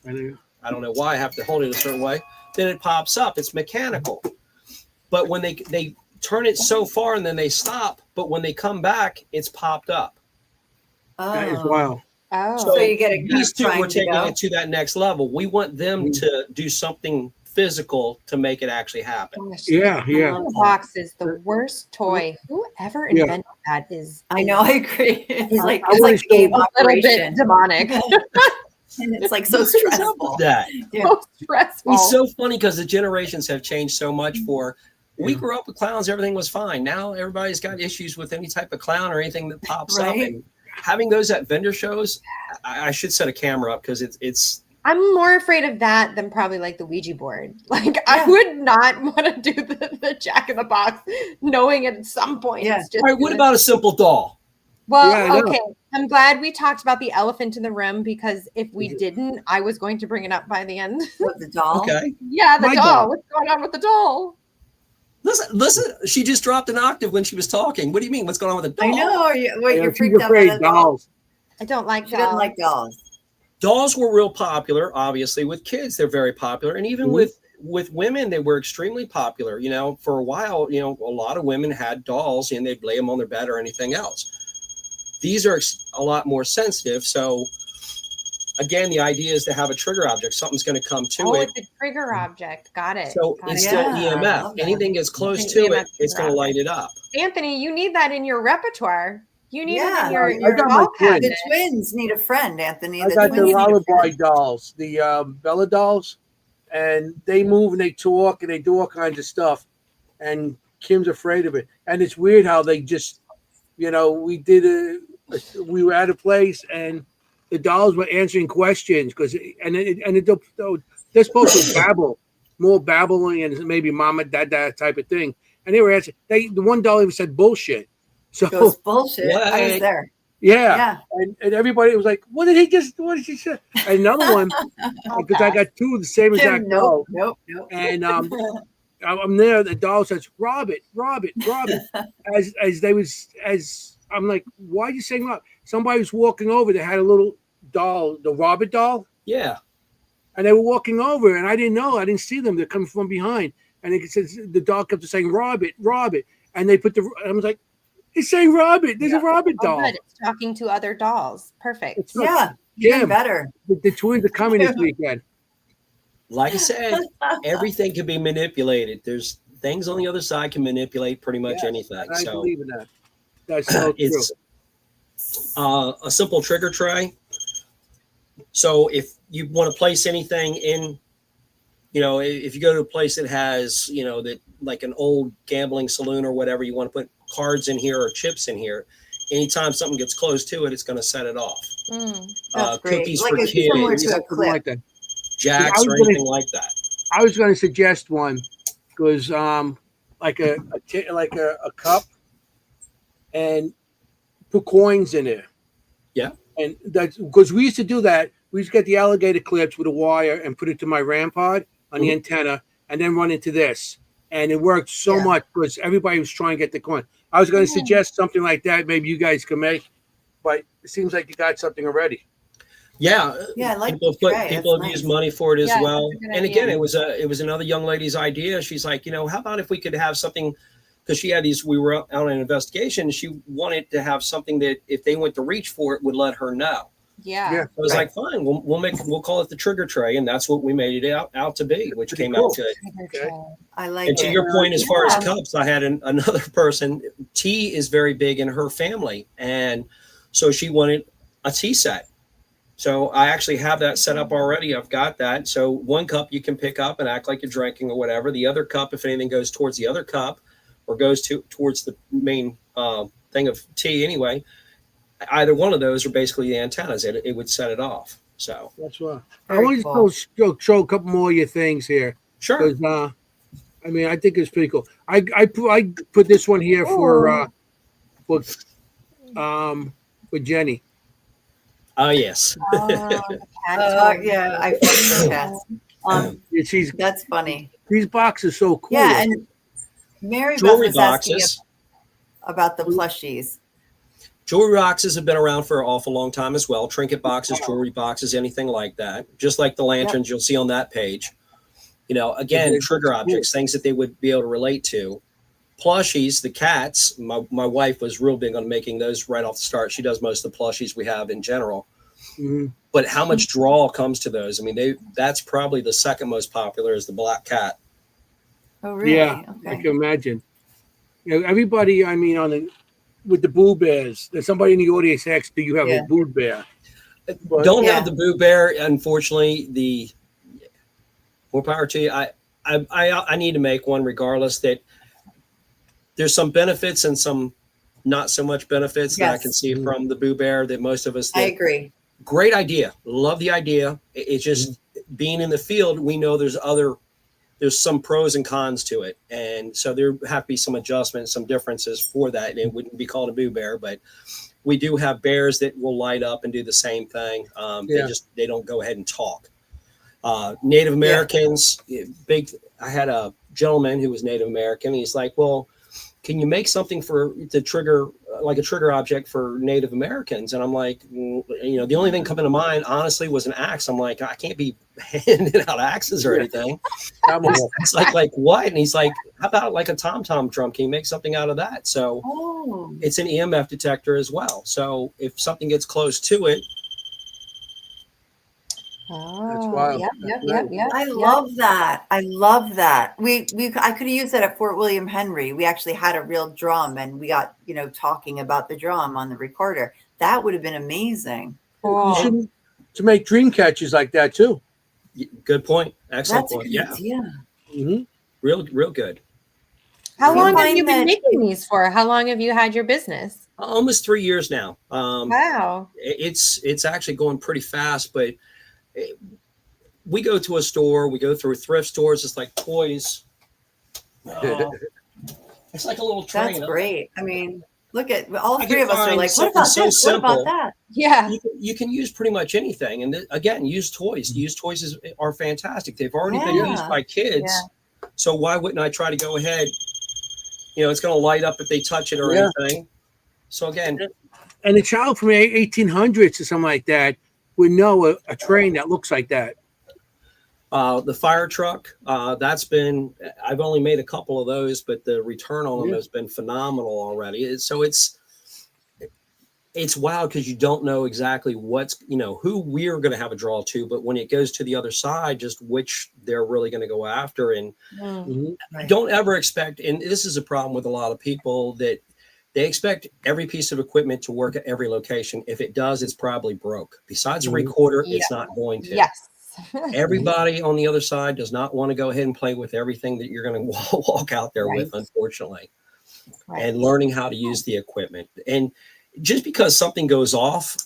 I don't know why I have to hold it a certain way. Then it pops up. It's mechanical. But when they turn it so far and then they stop, but when they come back, it's popped up. That is wild. Oh. So you get a These two trying were to taking go. it to that next level. We want them to do something physical to make it actually happen. Gosh, Yeah, yeah. the box is the worst toy. Whoever Yeah. invented that is I know, I agree. It's like I it's like always a game a little bit operation. demonic. And it's like so What's up stressful. with that? Yeah. So stressful. It's so funny because the generations have changed so much. We grew up with clowns, everything was fine. Now everybody's got issues with any type of clown or anything that pops up. Right. And having those at vendor shows, I should set a camera up because it's I'm more afraid of that than probably like the Ouija board. Like I would not want to do the Jack in the Box, knowing at some point. Yeah. It's just all right. What gonna- about a simple doll? Well, Yeah, I know. okay. I'm glad we talked about the elephant in the room because if we didn't, I was going to bring it up by the end. With the doll. Okay. Yeah, the My doll. doll. What's going on with the doll? Listen. She just dropped an octave when she was talking. What do you mean? What's going on with the doll? I know. You're She's freaked out by afraid the doll. dolls. I don't like She doesn't dolls. like dolls. Dolls were real popular, obviously. With kids, they're very popular. And even Mhm. with women, they were extremely popular. For a while, a lot of women had dolls and they'd lay them on their bed or anything else. These are a lot more sensitive. So, again, the idea is to have a trigger object. Something's going to come to Oh, it. it's a trigger object. Got it. So Got it's it. still Yeah, I EMF. love that. Anything gets close An to it, EMF it's going to trigger light it up. Anthony, you need that in your repertoire. You need it Yeah. in your, I your got my doll twin. cabinet. The twins need a friend, Anthony. I The got the twins need a lullaby friend. dolls, the Bella dolls, and they move and they talk and they do all kinds of stuff. And Kim's afraid of it. And it's weird how they just, we were at a place and the dolls were answering questions they're supposed to babble, more babbling and maybe mama, dada type of thing. And they were answering. The one doll even said bullshit. So Goes bullshit. I was What? there. yeah. Yeah. And everybody was like, what did she say? And another one, because I got two of the same exact Kim, doll. nope. And I'm there, the doll says, Rob it. As I'm like, why are you saying Rob? Somebody was walking over, they had a little doll, the Robert doll, Yeah. and they were walking over, and I didn't know, I didn't see them, they're coming from behind. And it says the doll kept saying, Rob it. And they put I was like, it's saying Robert. There's a Robert Oh, doll. good. It's talking to other dolls. Perfect. It's like, Yeah. yeah, Even better. the twins are coming this weekend. Like I said, everything can be manipulated. There's things on the other side can manipulate pretty much Yes, anything. And I So believe in that. That's so true. it's a simple trigger tray. So if you want to place anything in, if you go to a place that has, that like an old gambling saloon or whatever, you want to put cards in here or chips in here. Anytime something gets close to it, it's going to set it off. That's great. Cookies Like for it's similar kids, to a Something clip. like that. jacks, I was or gonna- anything like that. I was going to suggest one because like a cup and put coins in there. Yeah. And that's because we used to do that. We used to get the alligator clips with a wire and put it to my RAM pod on the antenna and then run into this. And it worked so much because everybody was trying to get the coin. I was going to suggest something like that. Maybe you guys can make, but it seems like you got something already. Yeah, Yeah, I like people the tray. people That's have used nice. money for it as Yeah, well. that's a good And idea. again, it was another young lady's idea. She's like, how about if we could have something, because she had these. We were out on an investigation. She wanted to have something that if they went to reach for it, would let her know. Yeah. I was Right. like, fine, we'll call it the trigger tray, and that's what we made it out to be, which Pretty came cool. out good. Okay. I like And to it. your point, as far as Yeah. cups, I had another person. Tea is very big in her family, and so she wanted a tea set. So I actually have that set up already. I've got that. So one cup you can pick up and act like you're drinking or whatever. The other cup, if anything goes towards the other cup or goes towards the main thing of tea anyway, either one of those are basically the antennas. It would set it off. So That's why. I Very want to cool. show a couple more of your things here. sure. Because I mean, I think it's pretty cool. I put this one here for Jenny. Oh yes. The cat toy. Yeah, I fuck cats. She's That's funny. these boxes so cool. Yeah, and Mary Beth Jewelry was asking boxes. about the plushies. Jewelry boxes have been around for an awful long time as well. Trinket boxes, jewelry boxes, anything like that. Just like the lanterns you'll see on that page. Again, Okay, trigger that's objects, things that they would be able to relate to. Plushies, the cats. My wife was real big on making those right off the start. She does most of the plushies we have in general. Mhm. But how much draw comes to those? I mean, that's probably the second most popular is the black cat. Oh, really? Yeah, I Okay. can imagine. Everybody. I mean, with the Boo Bears. There's somebody in the audience asks, "Do you have Yeah. a Boo Bear?" But- Don't Yeah. have the Boo Bear, unfortunately. The more power to you. I need to make one regardless. That there's some benefits and some not so much benefits that I Yes. can see from the Boo Bear that most of us I think. agree. Great idea. Love the idea. It's just being in the field, we know there's some pros and cons to it. And so there have to be some adjustments, some differences for that. And it wouldn't be called a Boo Bear, but we do have bears that will light up and do the same thing. They don't go ahead and talk. Native Americans, big. I had a gentleman who was Native American. He's like, well, can you make something to trigger, like a trigger object for Native Americans? And I'm like, the only thing coming to mind, honestly, was an axe. I'm like, I can't be handing out axes or anything. It's like what? And he's like, how about like a tom-tom drum? Can you make something out of that? So it's an EMF detector as well. So if something gets close to it, Oh, wild. yep. I love that. I love that. I could have used that at Fort William Henry. We actually had a real drum, and we got talking about the drum on the recorder. That would have been amazing. You should to make dream catches like that too. good point. Excellent That's a point. good Yeah, idea. Mm-hmm. real good. How We long have find you been that- making these for? How long have you had your business? Almost 3 years now. Wow. It's actually going pretty fast, but we go to a store, we go through thrift stores. It's like toys. It's like a little train. That's great. I mean, look at all I three can of us are find like, what something about so this? What simple. about that? Yeah. You can use pretty much anything, and again, use toys. Used toys are fantastic. They've already been Yeah. used by kids, so why wouldn't I try to go ahead? It's going to light up if they touch it or anything. So again, And a child from 1800s or something like that would know a train that looks like that. the fire truck, I've only made a couple of those, but the return on them has been phenomenal already. So it's wild because you don't know exactly who we're going to have a draw to, but when it goes to the other side, just which they're really going to go after. And Right. don't ever expect, and this is a problem with a lot of people, that they expect every piece of equipment to work at every location. If it does, it's probably broke. Besides a recorder, it's not going to. Yes. Everybody on the other side does not want to go ahead and play with everything that you're going to walk out there with, unfortunately. Right. And learning how to use the equipment. And just because something goes off,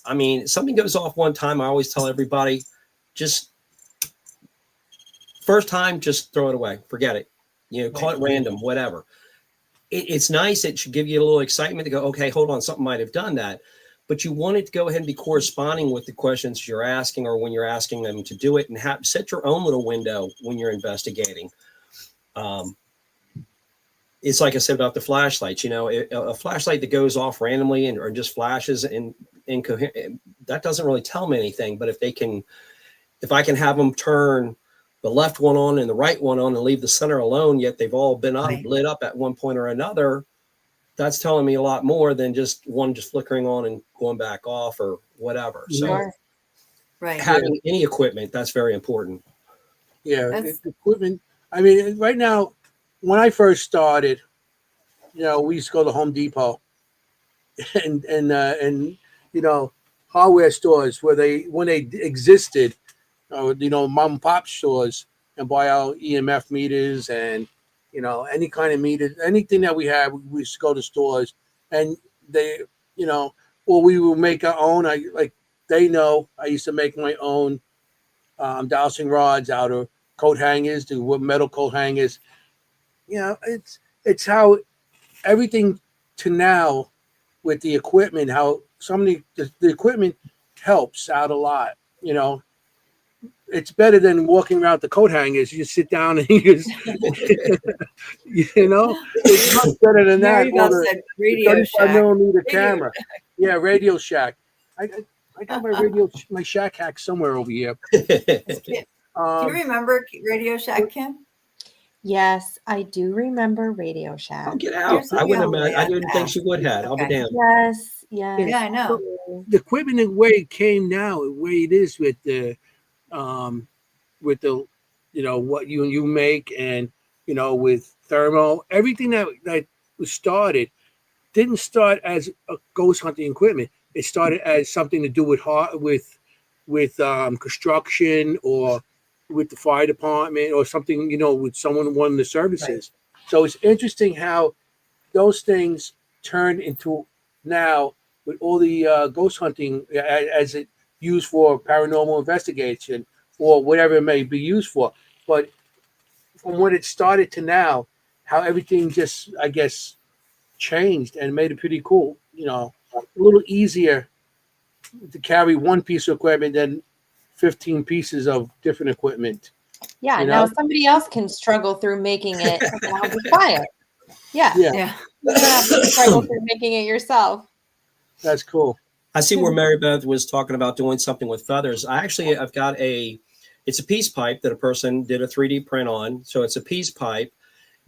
something goes off one time, I always tell everybody, just first time, just throw it away. Forget it. Call it random, whatever. It's nice. It should give you a little excitement to go, okay, hold on, something might have done that. But you want it to go ahead and be corresponding with the questions you're asking, or when you're asking them to do it, and set your own little window when you're investigating. It's like I said about the flashlights, a flashlight that goes off randomly or just flashes and incoherent, that doesn't really tell me anything. But if I can have them turn the left one on and the right one on and leave the center alone, yet they've all been lit up at one point or another, that's telling me a lot more than just one just flickering on and going back off or whatever. So having any equipment, that's very important. Yeah, equipment. I mean, right now, when I first started, we used to go to Home Depot and hardware stores when they existed, mom and pop stores, and buy our EMF meters and any kind of meters, anything that we had, we used to go to stores, and they, or we would make our own. I used to make my own dowsing rods out of coat hangers, do metal coat hangers. It's how everything to now with the equipment, how the equipment helps out a lot. It's better than walking around the coat hangers. You just sit down and it's much better than that. Or the Radio 35 Shack. millimeter camera. Yeah, Radio Shack. I got my Shack hack somewhere over here. Do you remember Radio Shack, Kim? Yes, I do remember Radio Shack. Oh, get out. I didn't think she would have. I'll be damned. Yes. Yeah, I know. The equipment, the way it came now, the way it is with the what you make, and with thermal, everything that was started didn't start as a ghost hunting equipment. It started as something to do with construction, or with the fire department, or something, with someone wanting the services. Right. So it's interesting how those things turn into now with all the ghost hunting as it used for paranormal investigation or whatever it may be used for. But from when it started to now, how everything just, I guess, changed and made it pretty cool. A little easier to carry one piece of equipment than 15 pieces of different equipment. Yeah, now somebody else can struggle through making it, and I'll be quiet. Yeah. You don't have to struggle through making it yourself. That's cool. I see where Mary Beth was talking about doing something with feathers. I've got it's a peace pipe that a person did a 3D print on. So it's a peace pipe.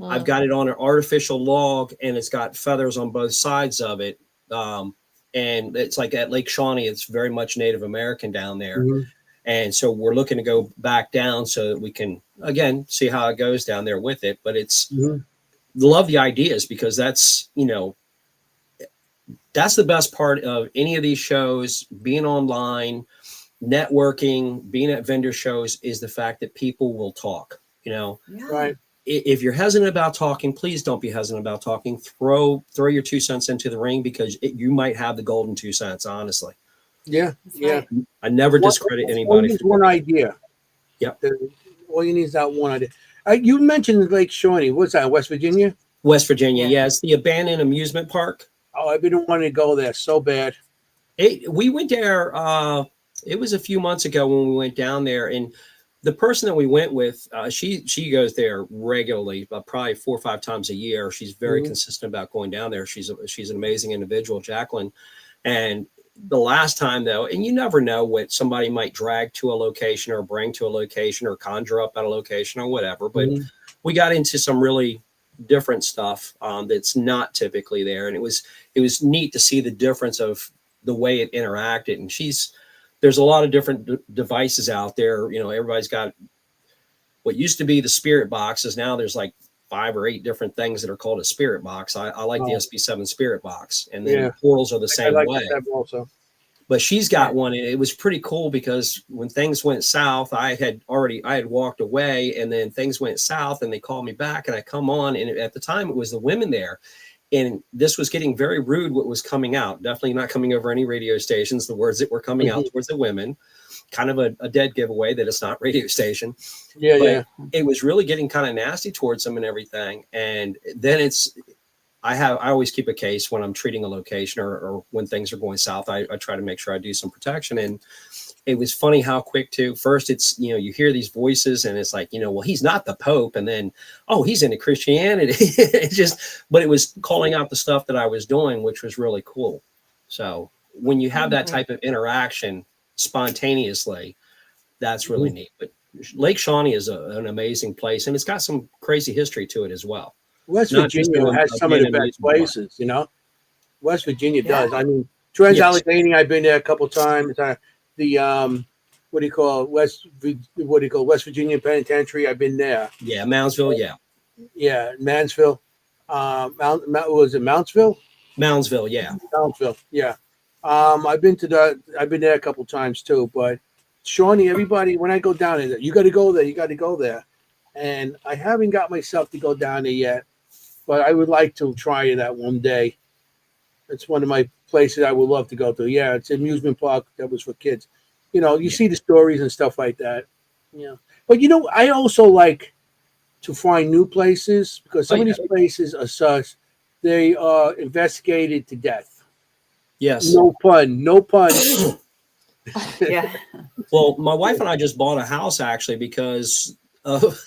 I've got it on an artificial log, and it's got feathers on both sides of it. And it's like at Lake Shawnee, it's very much Native American down there. Mm-hmm. And so we're looking to go back down so that we can, again, see how it goes down there with it. But it's love the ideas, because that's the best part of any of these shows, being online, networking, being at vendor shows, is the fact that people will talk, Right. If you're hesitant about talking, please don't be hesitant about talking. Throw your 2 cents into the ring, because you might have the golden 2 cents, honestly. Yeah. Right. I never discredit anybody. All you need one idea. Yep. All you need is that one idea. You mentioned Lake Shawnee. What's that, West Virginia? West Virginia, yes. The abandoned amusement park. Oh, I've been wanting to go there so bad. We went there. It was a few months ago when we went down there, and the person that we went with, she goes there regularly, probably 4 or 5 times a year. She's very consistent about going down there. She's an amazing individual, Jacqueline. And the last time, though, and you never know what somebody might drag to a location or bring to a location or conjure up at a location or whatever, but we got into some really different stuff that's not typically there, and it was neat to see the difference of the way it interacted. And there's a lot of different devices out there. Everybody's got what used to be the spirit boxes. Now there's like 5 or 8 different things that are called a spirit box. I like the SB7 spirit box, and then the portals are the same way. Also. But she's got one, and it was pretty cool, because when things went south, I had walked away, and then things went south, and they called me back, and I come on, and at the time it was the women there, and this was getting very rude. What was coming out, definitely not coming over any radio stations. The words that were coming out towards the women, kind of a dead giveaway that it's not radio station. But it was really getting kind of nasty towards them and everything. And then I always keep a case when I'm treating a location or when things are going south. I try to make sure I do some protection. And it was funny how quick first it's, you hear these voices, and it's like, well, he's not the Pope. And then, oh, he's into Christianity. But it was calling out the stuff that I was doing, which was really cool. So when you have that type of interaction spontaneously, that's really neat. But Lake Shawnee is an amazing place, and it's got some crazy history to it as well. West Not just Virginia an has some of the abandoned best amusement park. places, you know. West Virginia Yeah. does. I mean, Trans Yes. Allegheny, I've been there a couple times. The what do you call it? West Virginia Penitentiary, I've been there. Yeah, Moundsville, yeah. Yeah, Mansfield. Mount was it Mountsville? Moundsville, yeah. Mountsville, yeah. I've been there a couple times too. But Shawnee, everybody, when I go down there, you got to go there. You got to go there. And I haven't got myself to go down there yet, but I would like to try that one day. It's one of my places I would love to go to. Yeah, it's an amusement park that was for kids. You know, you see the stories and stuff like that. Yeah, but you know, I also like to find new places because some of these places are such they are investigated to death. Yes. No pun. No pun. Yeah. Well, my wife and I just bought a house actually because of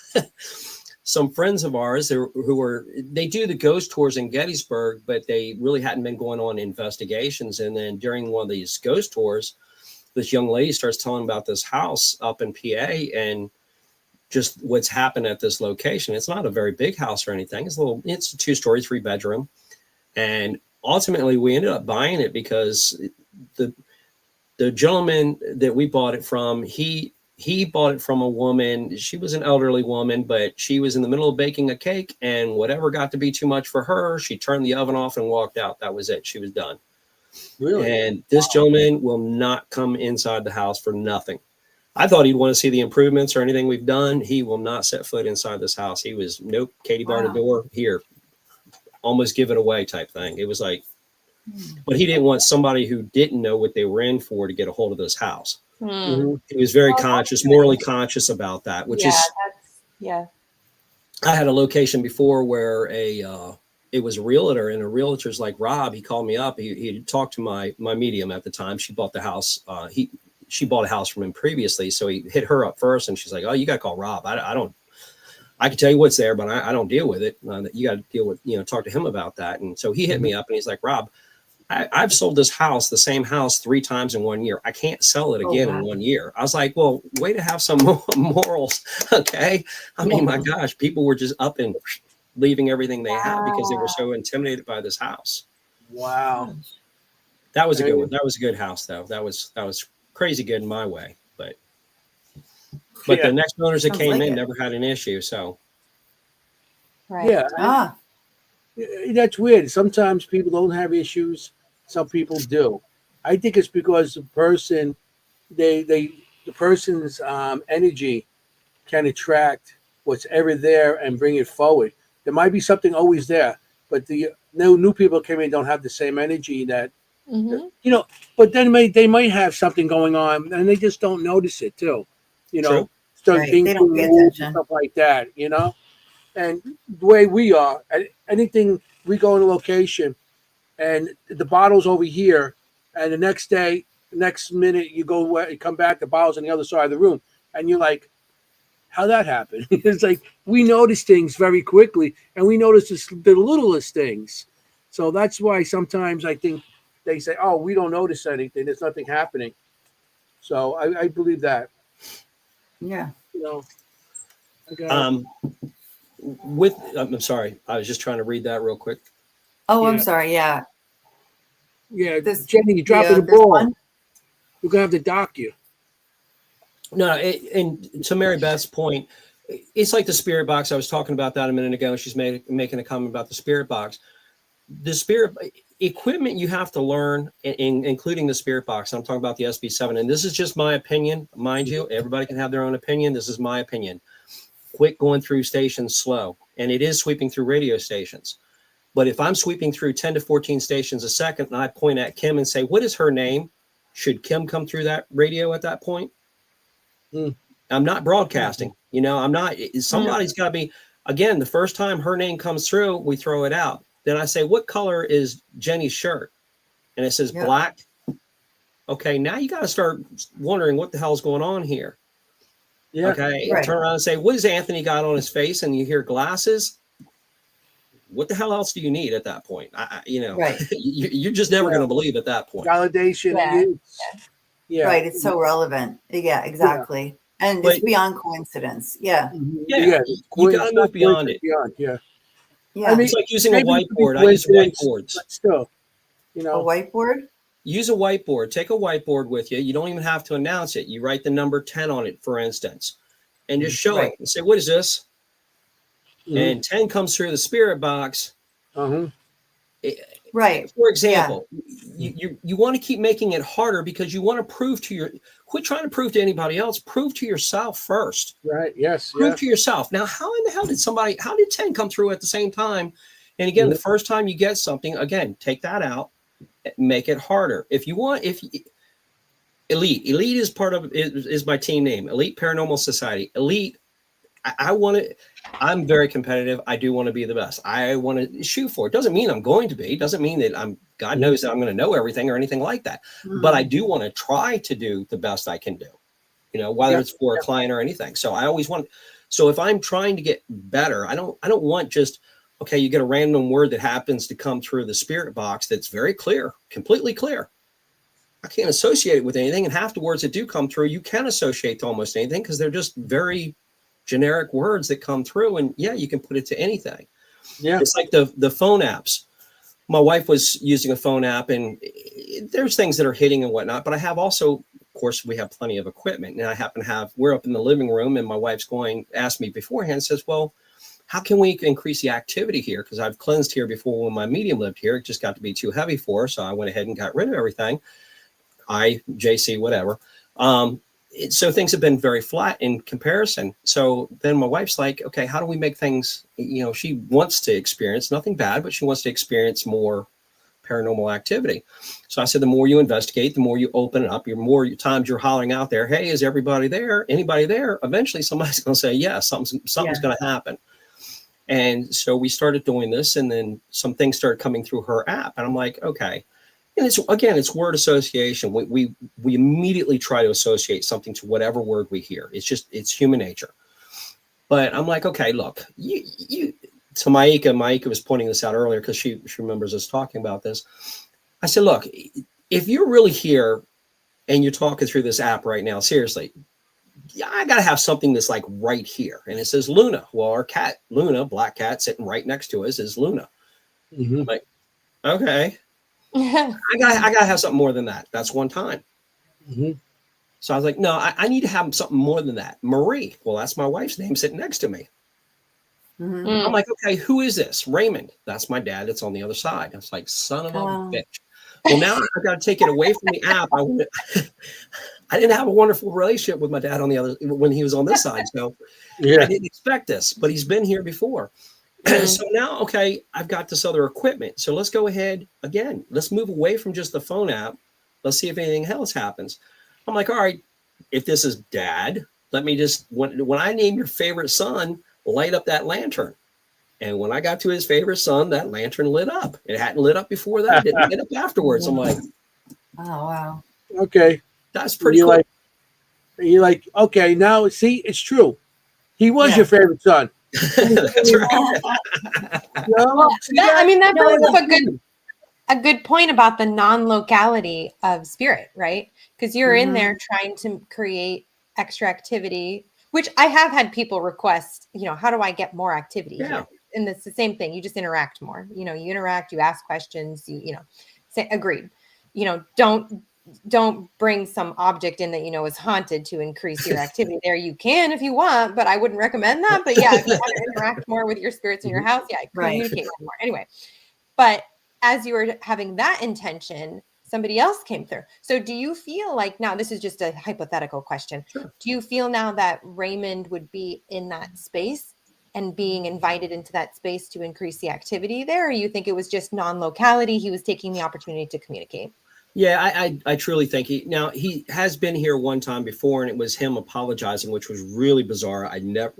some friends of ours they do the ghost tours in Gettysburg, but they really hadn't been going on investigations. And then during one of these ghost tours, this young lady starts telling about this house up in PA and just what's happened at this location. It's not a very big house or anything. It's a 2-story, 3-bedroom. And ultimately we ended up buying it because the gentleman that we bought it from, he bought it from a woman. She was an elderly woman, but she was in the middle of baking a cake, and whatever got to be too much for her, she turned the oven off and walked out. That was it. She was done. Really? And this gentleman will not come inside the house for nothing. I thought he'd want to see the improvements or anything we've done. He will not set foot inside this house. He was, nope, Katie barred the door, here, almost give it away type thing. It was like, but he didn't want somebody who didn't know what they were in for to get a hold of this house. Mhm. He was very conscious, morally conscious about that, which is, yeah. I had a location before where it was a realtor, and a realtor's like Rob, he called me up. He talked to my medium at the time. She bought the house. She bought a house from him previously. So he hit her up first, and she's like, oh, you got to call Rob. I can tell you what's there, but I don't deal with it. You got to deal with, talk to him about that. And so he hit me up and he's like, Rob, I've sold this house, the same house 3 times in 1 year. I can't sell it again in 1 year. I was like, well, way to have some morals. Okay. I mean, my gosh, people were just up and leaving everything they had because they were so intimidated by this house. Wow. That was a good one. That was a good house though. That was crazy good in my way, but the next owners that came in never had an issue. So. Right. Yeah. That's weird. Sometimes people don't have issues. Some people do. I think it's because the person, the person's energy can attract what's ever there and bring it forward. There might be something always there, but the new people came in don't have the same energy that But then they might have something going on and they just don't notice it too. True. Start being stuff like that. And the way we are, anything, we go in a location and the bottle's over here, and the next minute you come back, the bottle's on the other side of the room, and you're like, how'd that happen? It's like we notice things very quickly, and we notice the littlest things. So that's why sometimes I think they say, oh, we don't notice anything. There's nothing happening. So I believe that. Yeah. I'm sorry. I was just trying to read that real quick. Oh, I'm sorry. Yeah. Yeah. Jenny, you're dropping the ball. We're going to have to dock you. No, and to Mary Beth's point, it's like the spirit box. I was talking about that a minute ago. She's making a comment about the spirit box. The spirit equipment you have to learn, including the spirit box. I'm talking about the SB7. And this is just my opinion. Mind you, everybody can have their own opinion. This is my opinion. Quit going through stations slow. And it is sweeping through radio stations. But if I'm sweeping through 10 to 14 stations a second and I point at Kim and say, what is her name? Should Kim come through that radio at that point? I'm not broadcasting. I'm not. Somebody's got to be. Again, the first time her name comes through, we throw it out. Then I say, what color is Jenny's shirt? And it says black. Okay, now you got to start wondering what the hell's going on here. Yeah. Okay. Right. Turn around and say, what has Anthony got on his face? And you hear glasses. what the hell else do you need at that point? Right. You're just never going to believe at that point. Validation. Yeah. Right. It's so relevant. Yeah, exactly. And But- it's beyond coincidence. Yeah. Yeah, you got to move beyond it. Yeah. Yeah. I mean, It's like using a maybe it could be whiteboard. I use coincidence, whiteboards. but still, a know, whiteboard. Use a whiteboard. Take a whiteboard with you. You don't even have to announce it. You write the number 10 on it, for instance, and just show Right. it and say, what is this? Mhm. And 10 comes through the spirit box. Right. For example, you want to keep making it harder because you want to prove to quit trying to prove to anybody else, prove to yourself first. Right. Yes. Prove to yourself. Now, how in the hell how did 10 come through at the same time? And again, the first time you get something, again, take that out, make it harder. Elite is part of, is my team name, Elite Paranormal Society. Elite, I'm very competitive. I do want to be the best. I want to shoot for it. Doesn't mean I'm going to be. Doesn't mean that God knows that I'm going to know everything or anything like that. But I do want to try to do the best I can do, whether it's for a client or anything. So I always want, so if I'm trying to get better, I don't want just, okay, you get a random word that happens to come through the spirit box that's very clear, completely clear. I can't associate it with anything. And half the words that do come through, you can associate to almost anything because they're just very generic words that come through. And yeah, you can put it to anything. Yeah. It's like the phone apps. My wife was using a phone app and there's things that are hitting and whatnot, but I have also, of course, we have plenty of equipment. And I happen to have, we're up in the living room and my wife's asked me beforehand, says, well, how can we increase the activity here? Because I've cleansed here before when my medium lived here. It just got to be too heavy for her. So I went ahead and got rid of everything. JC, whatever. So things have been very flat in comparison. So then my wife's like, okay, how do we make things, she wants to experience nothing bad, but she wants to experience more paranormal activity. So I said, the more you investigate, the more you open it up, the more times you're hollering out there, hey, is everybody there? Anybody there? Eventually somebody's going to say, yes, something's going to happen. And so we started doing this and then some things started coming through her app. And I'm like, okay. And it's word association. We immediately try to associate something to whatever word we hear. It's human nature. But I'm like, okay, look, to Maika was pointing this out earlier because she remembers us talking about this. I said, look, if you're really here and you're talking through this app right now, seriously, I got to have something that's like right here. And it says Luna. Well, our cat, Luna, black cat sitting right next to us is Luna. Mm-hmm. I'm like, okay. I gotta have something more than that. That's one time. Mm-hmm. So I was like, no, I need to have something more than that. Marie. Well, that's my wife's name sitting next to me. Mm-hmm. I'm like, okay, who is this? Raymond. That's my dad. That's on the other side. I was like, son of a bitch. Well, now I got to take it away from the app. I didn't have a wonderful relationship with my dad when he was on this side. So I didn't expect this, but he's been here before. So now, okay, I've got this other equipment. So let's go ahead again. Let's move away from just the phone app. Let's see if anything else happens. I'm like, all right, if this is dad, let me just, when I name your favorite son, light up that lantern. And when I got to his favorite son, that lantern lit up. It hadn't lit up before that. It didn't lit up afterwards. I'm like, oh, wow. Okay. That's pretty cool. You're like, okay, now see, it's true. He was your favorite son. That's right. That brings up a good point about the non-locality of spirit, right? Because you're in there trying to create extra activity, which I have had people request, how do I get more activity here? And it's the same thing. You just interact more. You interact, you ask questions, say agreed. Don't bring some object in that is haunted to increase your activity there. You can if you want, but I wouldn't recommend that. But yeah, if you want to interact more with your spirits in your house, communicate more. Anyway, but as you were having that intention, somebody else came through. So do you feel like, now this is just a hypothetical question. Sure. Do you feel now that Raymond would be in that space and being invited into that space to increase the activity there? Or you think it was just non-locality? He was taking the opportunity to communicate? Yeah, I truly think he has been here one time before, and it was him apologizing, which was really bizarre. I never,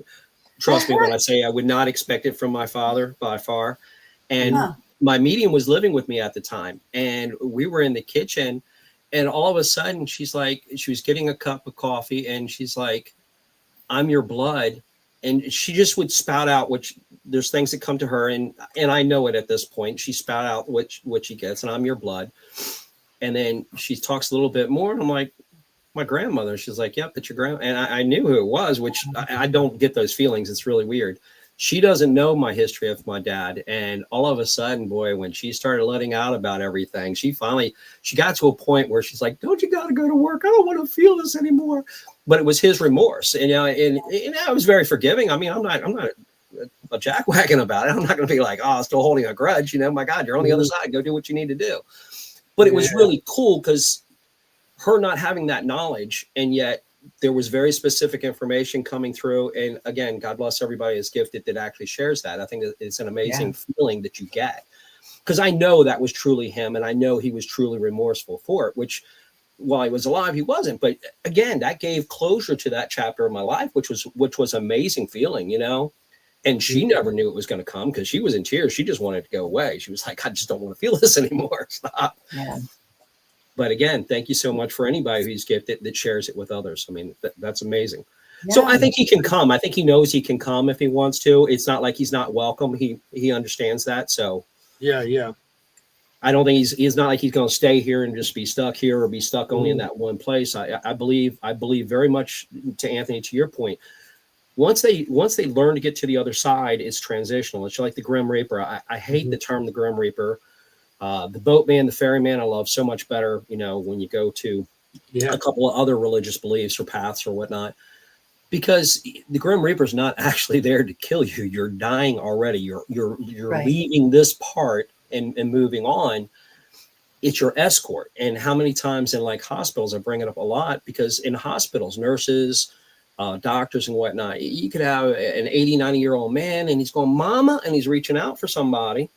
trust me when I say I would not expect it from my father by far. And my medium was living with me at the time, and we were in the kitchen, and all of a sudden she was getting a cup of coffee, and she's like, I'm your blood. And she just would spout out, which there's things that come to her, and I know it at this point. She spat out what she gets, and I'm your blood. And then she talks a little bit more, and I'm like, my grandmother. She's like, yep, it's your grandma. And I knew who it was, which I don't get those feelings. It's really weird. She doesn't know my history of my dad. And all of a sudden, boy, when she started letting out about everything, she got to a point where she's like, don't you got to go to work? I don't want to feel this anymore. But it was his remorse. And, and I was very forgiving. I mean, I'm not a jackwagon about it. I'm not going to be like, oh, still holding a grudge. My God, you're on the other side. Go do what you need to do. But it was really cool because her not having that knowledge, and yet there was very specific information coming through. And again, God bless everybody is gifted that actually shares that. I think it's an amazing feeling that you get, because I know that was truly him, and I know he was truly remorseful for it, which while he was alive, he wasn't. But again, that gave closure to that chapter of my life, which was amazing feeling, And she never knew it was going to come because she was in tears. She just wanted to go away. She was like, I just don't want to feel this anymore. Stop. Yeah. But again, thank you so much for anybody who's gifted that shares it with others. I mean, that's amazing. Yeah. So I think he can come. I think he knows he can come if he wants to. It's not like he's not welcome. He understands that. So yeah. I don't think he's not like he's going to stay here and just be stuck here or be stuck only in that one place. I believe very much, to Anthony, to your point. Once they learn to get to the other side, it's transitional. It's like the Grim Reaper. I hate the term the Grim Reaper. The boatman, the ferryman, I love so much better, when you go to a couple of other religious beliefs or paths or whatnot, because the Grim Reaper is not actually there to kill you. You're dying already. You're right. Leaving this part and moving on. It's your escort. And how many times in like hospitals, I bring it up a lot, because in hospitals, nurses, doctors and whatnot, you could have an 80, 90-year-old man and he's going, mama, and he's reaching out for somebody.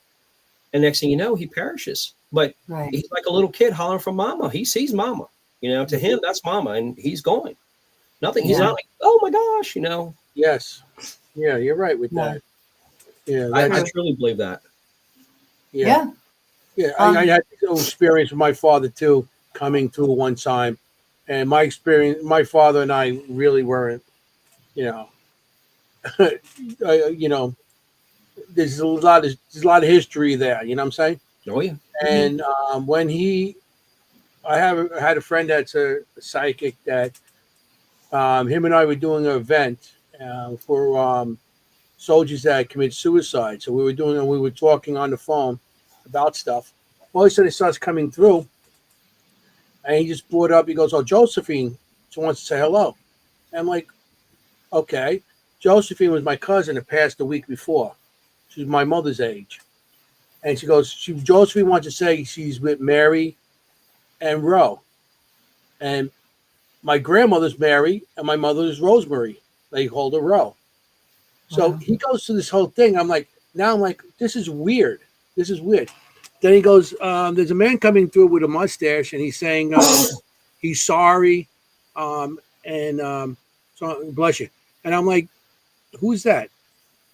And next thing you know, he perishes. But he's like a little kid hollering for mama. He sees mama. To him, that's mama, and he's going. Nothing. He's not like, oh my gosh, Yes. Yeah, you're right with that. Yeah, I truly believe that. Yeah. I had a experience with my father too, coming through one time, and my father and I really weren't, there's a lot of history there. You know what I'm saying? Oh yeah. And I had a friend that's a psychic that him and I were doing an event for soldiers that commit suicide. So we were talking on the phone about stuff. All of a sudden it starts coming through, and he just brought up. He goes, "Oh, Josephine just wants to say hello." And I'm like, "Okay." Josephine was my cousin that passed the week before. She's my mother's age. And she goes, Josephine wants to say she's with Mary and Ro. And my grandmother's Mary and my mother's Rosemary. They called her Ro. So he goes through this whole thing. I'm like, this is weird. This is weird. Then he goes, there's a man coming through with a mustache, and he's saying he's sorry. So bless you. And I'm like, who's that?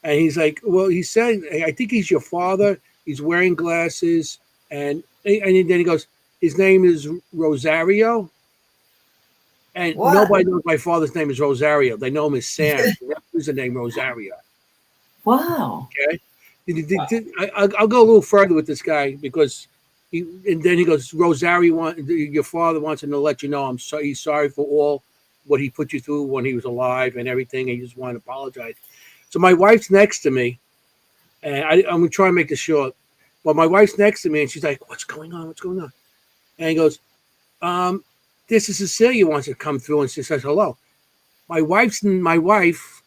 And he's like, well, he said, I think he's your father. He's wearing glasses. And then he goes, his name is Rosario. And nobody knows my father's name is Rosario. They know him as Sam. Who's the name Rosario? Wow. Okay. I'll go a little further with this guy, because and then he goes, Rosario, your father wants him to let you know he's sorry for all what he put you through when he was alive and everything. And he just wanted to apologize. So my wife's next to me, and I'm going to try and make this short. But my wife's next to me, and she's like, what's going on? What's going on? And he goes, this is Cecilia wants to come through, and she says hello. My wife,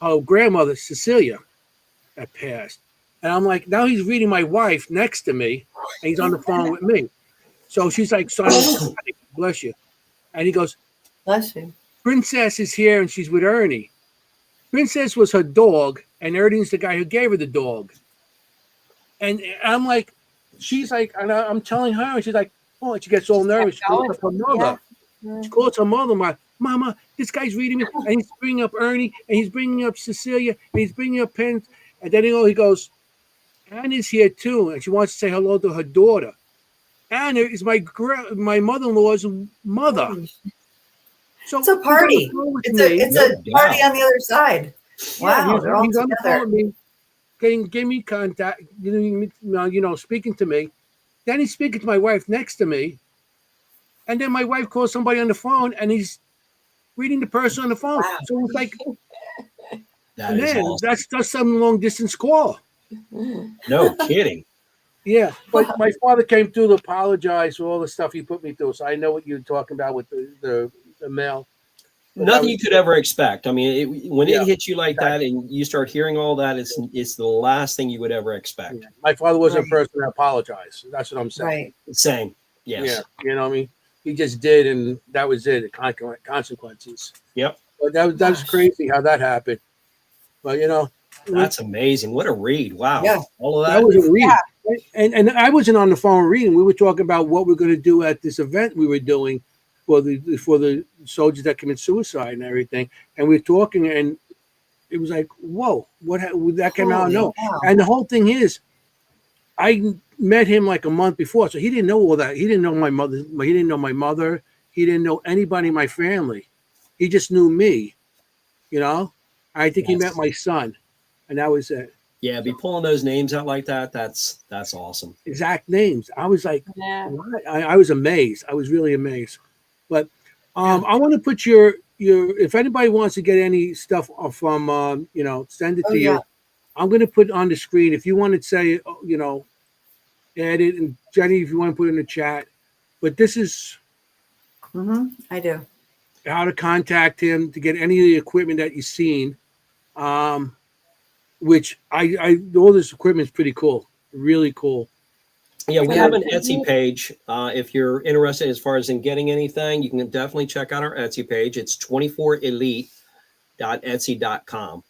her grandmother, Cecilia, that passed. And I'm like, now he's reading my wife next to me, and he's on the phone with me. So she's like, son, bless you. And he goes, bless you. Princess is here, and she's with Ernie. Princess was her dog, and Ernie's the guy who gave her the dog. And I'm like, she's like, and I'm telling her, and she's like, oh, and she gets all nervous. She calls up her mother. Yeah. She calls her mother, Mama, this guy's reading me, and he's bringing up Ernie, and he's bringing up Cecilia, and he's bringing up Penn. And then he goes, Anna's here too, and she wants to say hello to her daughter. Anna is my mother-in-law's mother. So it's a party. It's a party on the other side. Wow, they're all he's on the phone together. with me, gave me contact, speaking to me. Then he's speaking to my wife next to me. And then my wife calls somebody on the phone and he's reading the person on the phone. Wow. So it's like, That is man, awesome. that's some long distance call. No kidding. Yeah. But Wow. my father came through to apologize for all the stuff he put me through. So I know what you're talking about with the mail. But that Nothing was, you could ever expect. I mean, when yeah, it hits you like exactly. that and you start hearing all that, it's the last thing you would ever expect. Yeah. My father wasn't Right. a person to apologize. That's what I'm saying. Right. Same. Yes. Yeah. You know what I mean? He just did, and that was it. Consequences. Yep. But that was Gosh. crazy how that happened. But That's amazing. What a read. Wow. Yeah. All of that that. was a read. And I wasn't on the phone reading. We were talking about what we're going to do at this event we were doing for the soldiers that commit suicide and everything. And we were talking, and it was like, whoa, that came out of Holy nowhere. cow. And the whole thing is, I met him like a month before, so he didn't know all that. He didn't know my mother. He didn't know my mother. He didn't know anybody in my family. He just knew me. I think he met Yes. my son, and that was it. Yeah, be pulling those names out like that. That's awesome. Exact names. I was like, Yeah. what? I was amazed. I was really amazed. But Yeah. I want to put your if anybody wants to get any stuff from send it Oh, to yeah. you. I'm going to put on the screen if you want to say add it, and Jenny if you want to put it in the chat. But this is I do. how to contact him to get any of the equipment that you've seen. Which I all this equipment is pretty cool, really cool. Yeah, we Okay. have an Etsy page. If you're interested as far as in getting anything, you can definitely check out our Etsy page. It's 24elite.etsy.com.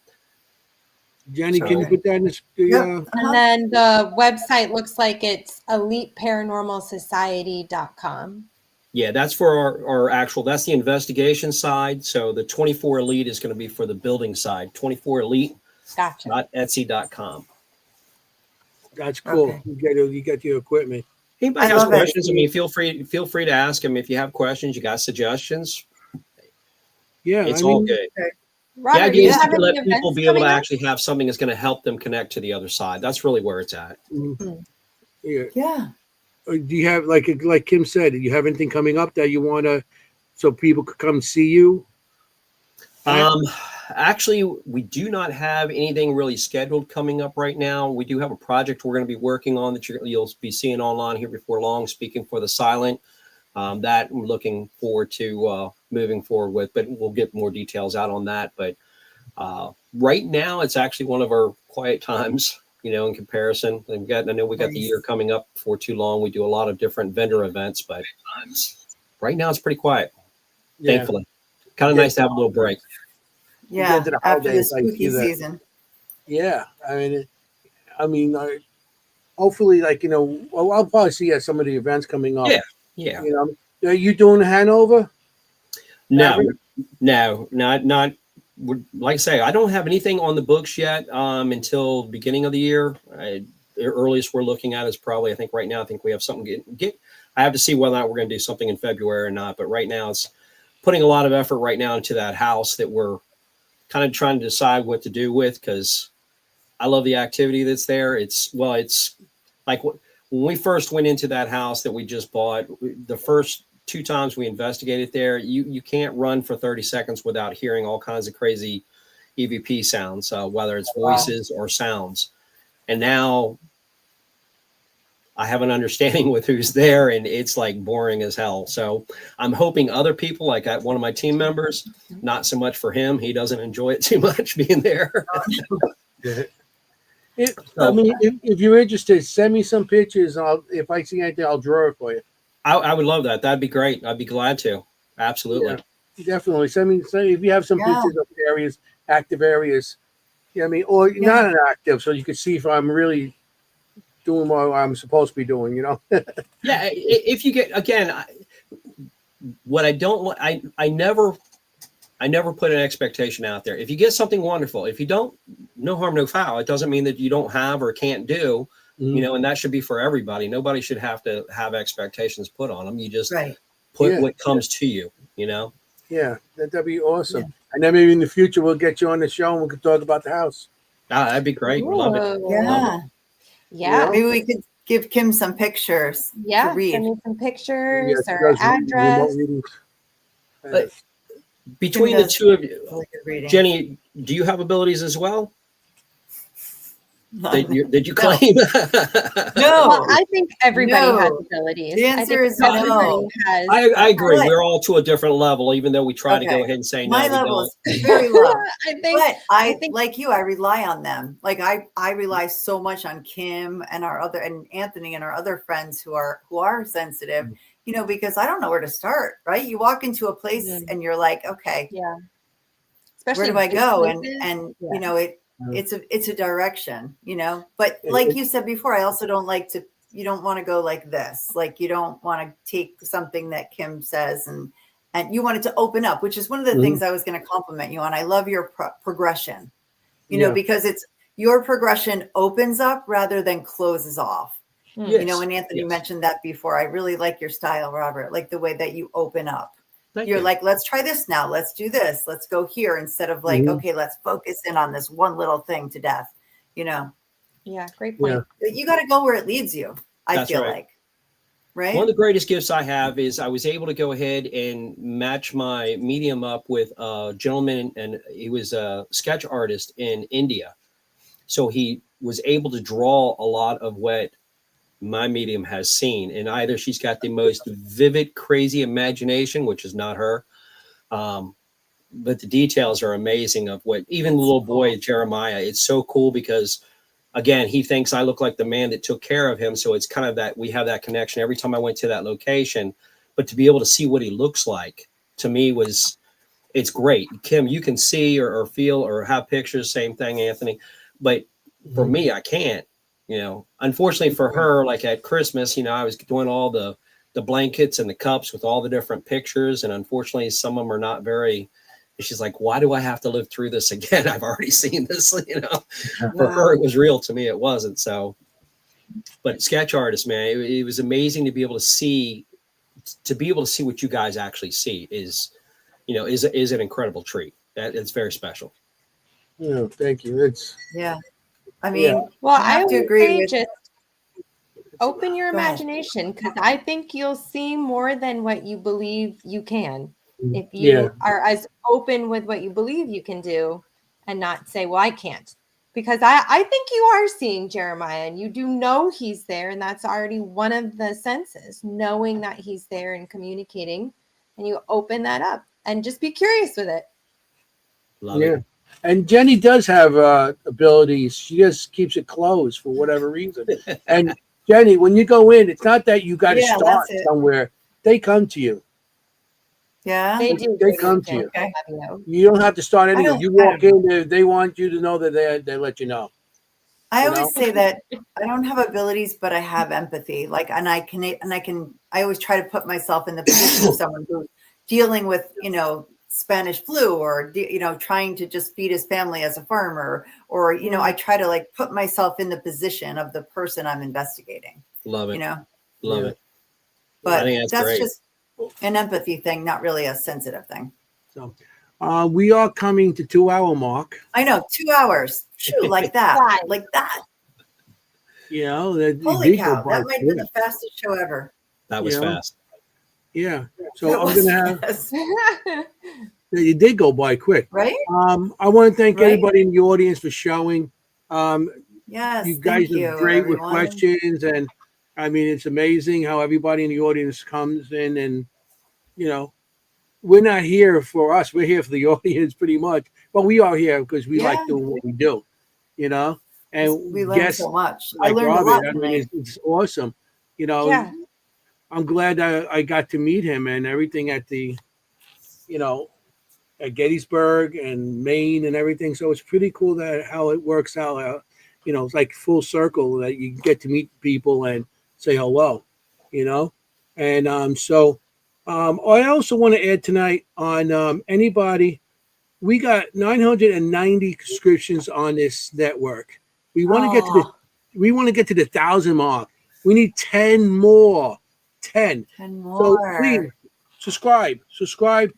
Jenny, can you So- put that in this? Yep. And then the website looks like it's eliteparanormalsociety.com. Yeah, that's for our actual, that's the investigation side. So the 24 Elite is going to be for the building side, 24elite.etsy.com. Gotcha. That's cool. Okay. You get your equipment. Anybody I has love it. questions? I mean, feel free to ask them. If you have questions, you got suggestions, Yeah, it's I all mean, good. The Robert, idea you is have to any let people events be able to coming up? actually have something that's going to help them connect to the other side. That's really where it's at. yeah. Yeah. Do you have like Kim said? Do you have anything coming up that you want to, so people could come see you? Actually, we do not have anything really scheduled coming up right now. We do have a project we're going to be working on that you'll be seeing online here before long, Speaking for the Silent. That we're looking forward to moving forward with, but we'll get more details out on that. But right now, it's actually one of our quiet times, in comparison. I know we got the year coming up before too long. We do a lot of different vendor events, but right now it's pretty quiet, thankfully. Kind of Yeah. nice to have a little break. Yeah. into the After the holidays, I spooky see that. season. Yeah, I mean, hopefully, I'll probably see you at some of the events coming up. Yeah. Are you doing Hanover? No, Maverick? not. Like I say, I don't have anything on the books yet until beginning of the year. The earliest we're looking at is probably, I think right now, I think we have something I have to see whether or not we're going to do something in February or not. But right now, it's putting a lot of effort right now into that house that we're kind of trying to decide what to do with, because I love the activity that's there. It's like when we first went into that house that we just bought, the first 2 times we investigated there, you can't run for 30 seconds without hearing all kinds of crazy EVP sounds, whether it's voices or sounds. And now I have an understanding with who's there, and it's like boring as hell. So I'm hoping other people, like one of my team members, not so much for him. He doesn't enjoy it too much being there. I mean, if you're interested, send me some pictures. If I see anything, I'll draw it for you. I would love that. That'd be great. I'd be glad to. Absolutely. Yeah, definitely. Send me if you have some pictures of areas, active areas. Yeah, I mean, or not inactive, so you can see if I'm really doing what I'm supposed to be doing. Yeah. If you get, again, what I don't want, I never put an expectation out there. If you get something wonderful, if you don't, no harm, no foul. It doesn't mean that you don't have or can't do, and that should be for everybody. Nobody should have to have expectations put on them. You just put what comes to you, Yeah, that'd be awesome. And then maybe in the future we'll get you on the show and we can talk about the house. That'd be great. Love it. Ooh. Yeah. Yeah. Maybe we could give Kim some pictures to Yeah. read. Send me some pictures Yes, or it does remote address. readings. But between the two of you, Really good reading. Jenny, do you have abilities as well? Did you No. claim? No. Well, I think everybody has No. abilities. The I answer think is no. everybody has. I agree. But- We're all to a different level, even though we try to go Okay. ahead and say, no, My we level don't. is very low. I think. But I think- like you, I rely on them. Like I rely so much on Kim and and Anthony and our other friends who are sensitive, you know, because I don't know where to start, right? You walk into a place and you're like, okay, Yeah. where do I go? And Yeah. you know, it's a direction, you know. But like you said before, I also don't like to, you don't want to go like this. Like you don't want to take something that Kim says and you want it to open up, which is one of the things I was going to compliment you on. I love your progression, you know, because it's your progression opens up rather than closes off. Yes. You know, and Anthony mentioned that before. I really like your style, Robert, like the way that you open up. You're like, let's try this now. Let's do this. Let's go here instead of like, okay, let's focus in on this one little thing to death, you know? Yeah. Great point. You got to go where it leads you. I feel right. like, right? One of the greatest gifts I have is I was able to go ahead and match my medium up with a gentleman, and he was a sketch artist in India. So he was able to draw a lot of what my medium has seen. And either she's got the most vivid, crazy imagination, which is not her. But the details are amazing of what even the little boy, Jeremiah, it's so cool because again, he thinks I look like the man that took care of him. So it's kind of that we have that connection every time I went to that location. But to be able to see what he looks like to me it's great. Kim, you can see or feel or have pictures, same thing, Anthony. But for me, I can't, you know. Unfortunately for her, like at Christmas, you know, I was doing all the blankets and the cups with all the different pictures. And unfortunately, some of them are not very. She's like, why do I have to live through this again? I've already seen this, you know. For her, it was real. To me, it wasn't. So, but sketch artist, man, it was amazing to be able to see what you guys actually see is an incredible treat. It's very special. Yeah, thank you. It's I mean, Well, I have I to would agree say with just open your Go ahead. imagination because I think you'll see more than what you believe you can. If you are as open with what you believe you can do and not say, well, I can't. Because I think you are seeing Jeremiah and you do know he's there. And that's already one of the senses, knowing that he's there and communicating. And you open that up and just be curious with it. Love it. And Jenny does have abilities. She just keeps it closed for whatever reason. And Jenny, when you go in, it's not that you got to start somewhere. They come to you. Yeah, They do. They come to you. Okay. You don't have to start anywhere. You walk in, they want you to know that they let you know. I always say that I don't have abilities, but I have empathy. Like, I always try to put myself in the position of someone who's dealing with, you know, Spanish flu or, you know, trying to just feed his family as a farmer or, you know, I try to like put myself in the position of the person I'm investigating. Love it. You know, love it. But I think that's great. just an empathy thing, not really a sensitive thing. So we are coming to 2-hour mark. I know, 2 hours. Shoot, like that. Like that. You know, Holy cow. That might be the fastest show ever. That was fast. Yeah. So I'm going to have. You did go by quick. Right? I want to thank everybody in the audience for showing. Yes. You guys are great with questions. And I mean, it's amazing how everybody in the audience comes in and, you know, we're not here for us. We're here for the audience pretty much. But we are here because we like doing what we do, you know. And we learn so much. Like I learned Robert, a lot. I mean, it's awesome. You know, I'm glad I got to meet him and everything at the, you know, at Gettysburg and Maine and everything. So it's pretty cool that how it works out. You know, it's like full circle that you get to meet people and say hello, you know. And I also want to add tonight on anybody. We got 990 subscriptions on this network. We want to get to the 1,000 mark. We need 10 more. 10 more. So please subscribe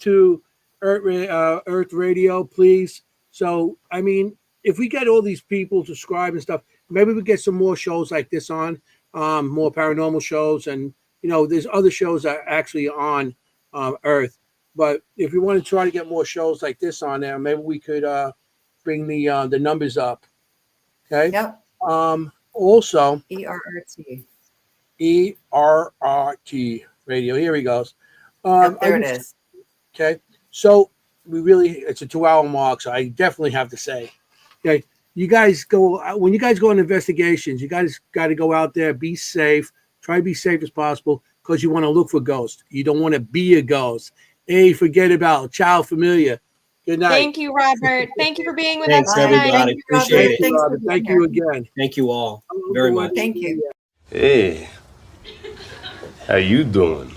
to Earth Radio, please. So, I mean, if we get all these people to subscribe and stuff, maybe we get some more shows like this on, more paranormal shows, and there's other shows that are actually on Earth. But if we want to try to get more shows like this on there, maybe we could bring the numbers up. Okay. Yep. Also, ERRT. ERRT Radio. Here he goes. Yep, there it is. Okay. So it's a 2-hour mark. So I definitely have to say, okay, you guys when you guys go on investigations, you guys got to go out there, be safe, try to be safe as possible, because you want to look for ghosts. You don't want to be a ghost. Hey, forget about it. Ciao, familia. Good night. Thank you, Robert. Thank you for being with Thanks, us tonight. everybody. Appreciate it. Thanks for Robert. being Thank here. you again. Thank you all very much. Thank you. Hey, how you doing?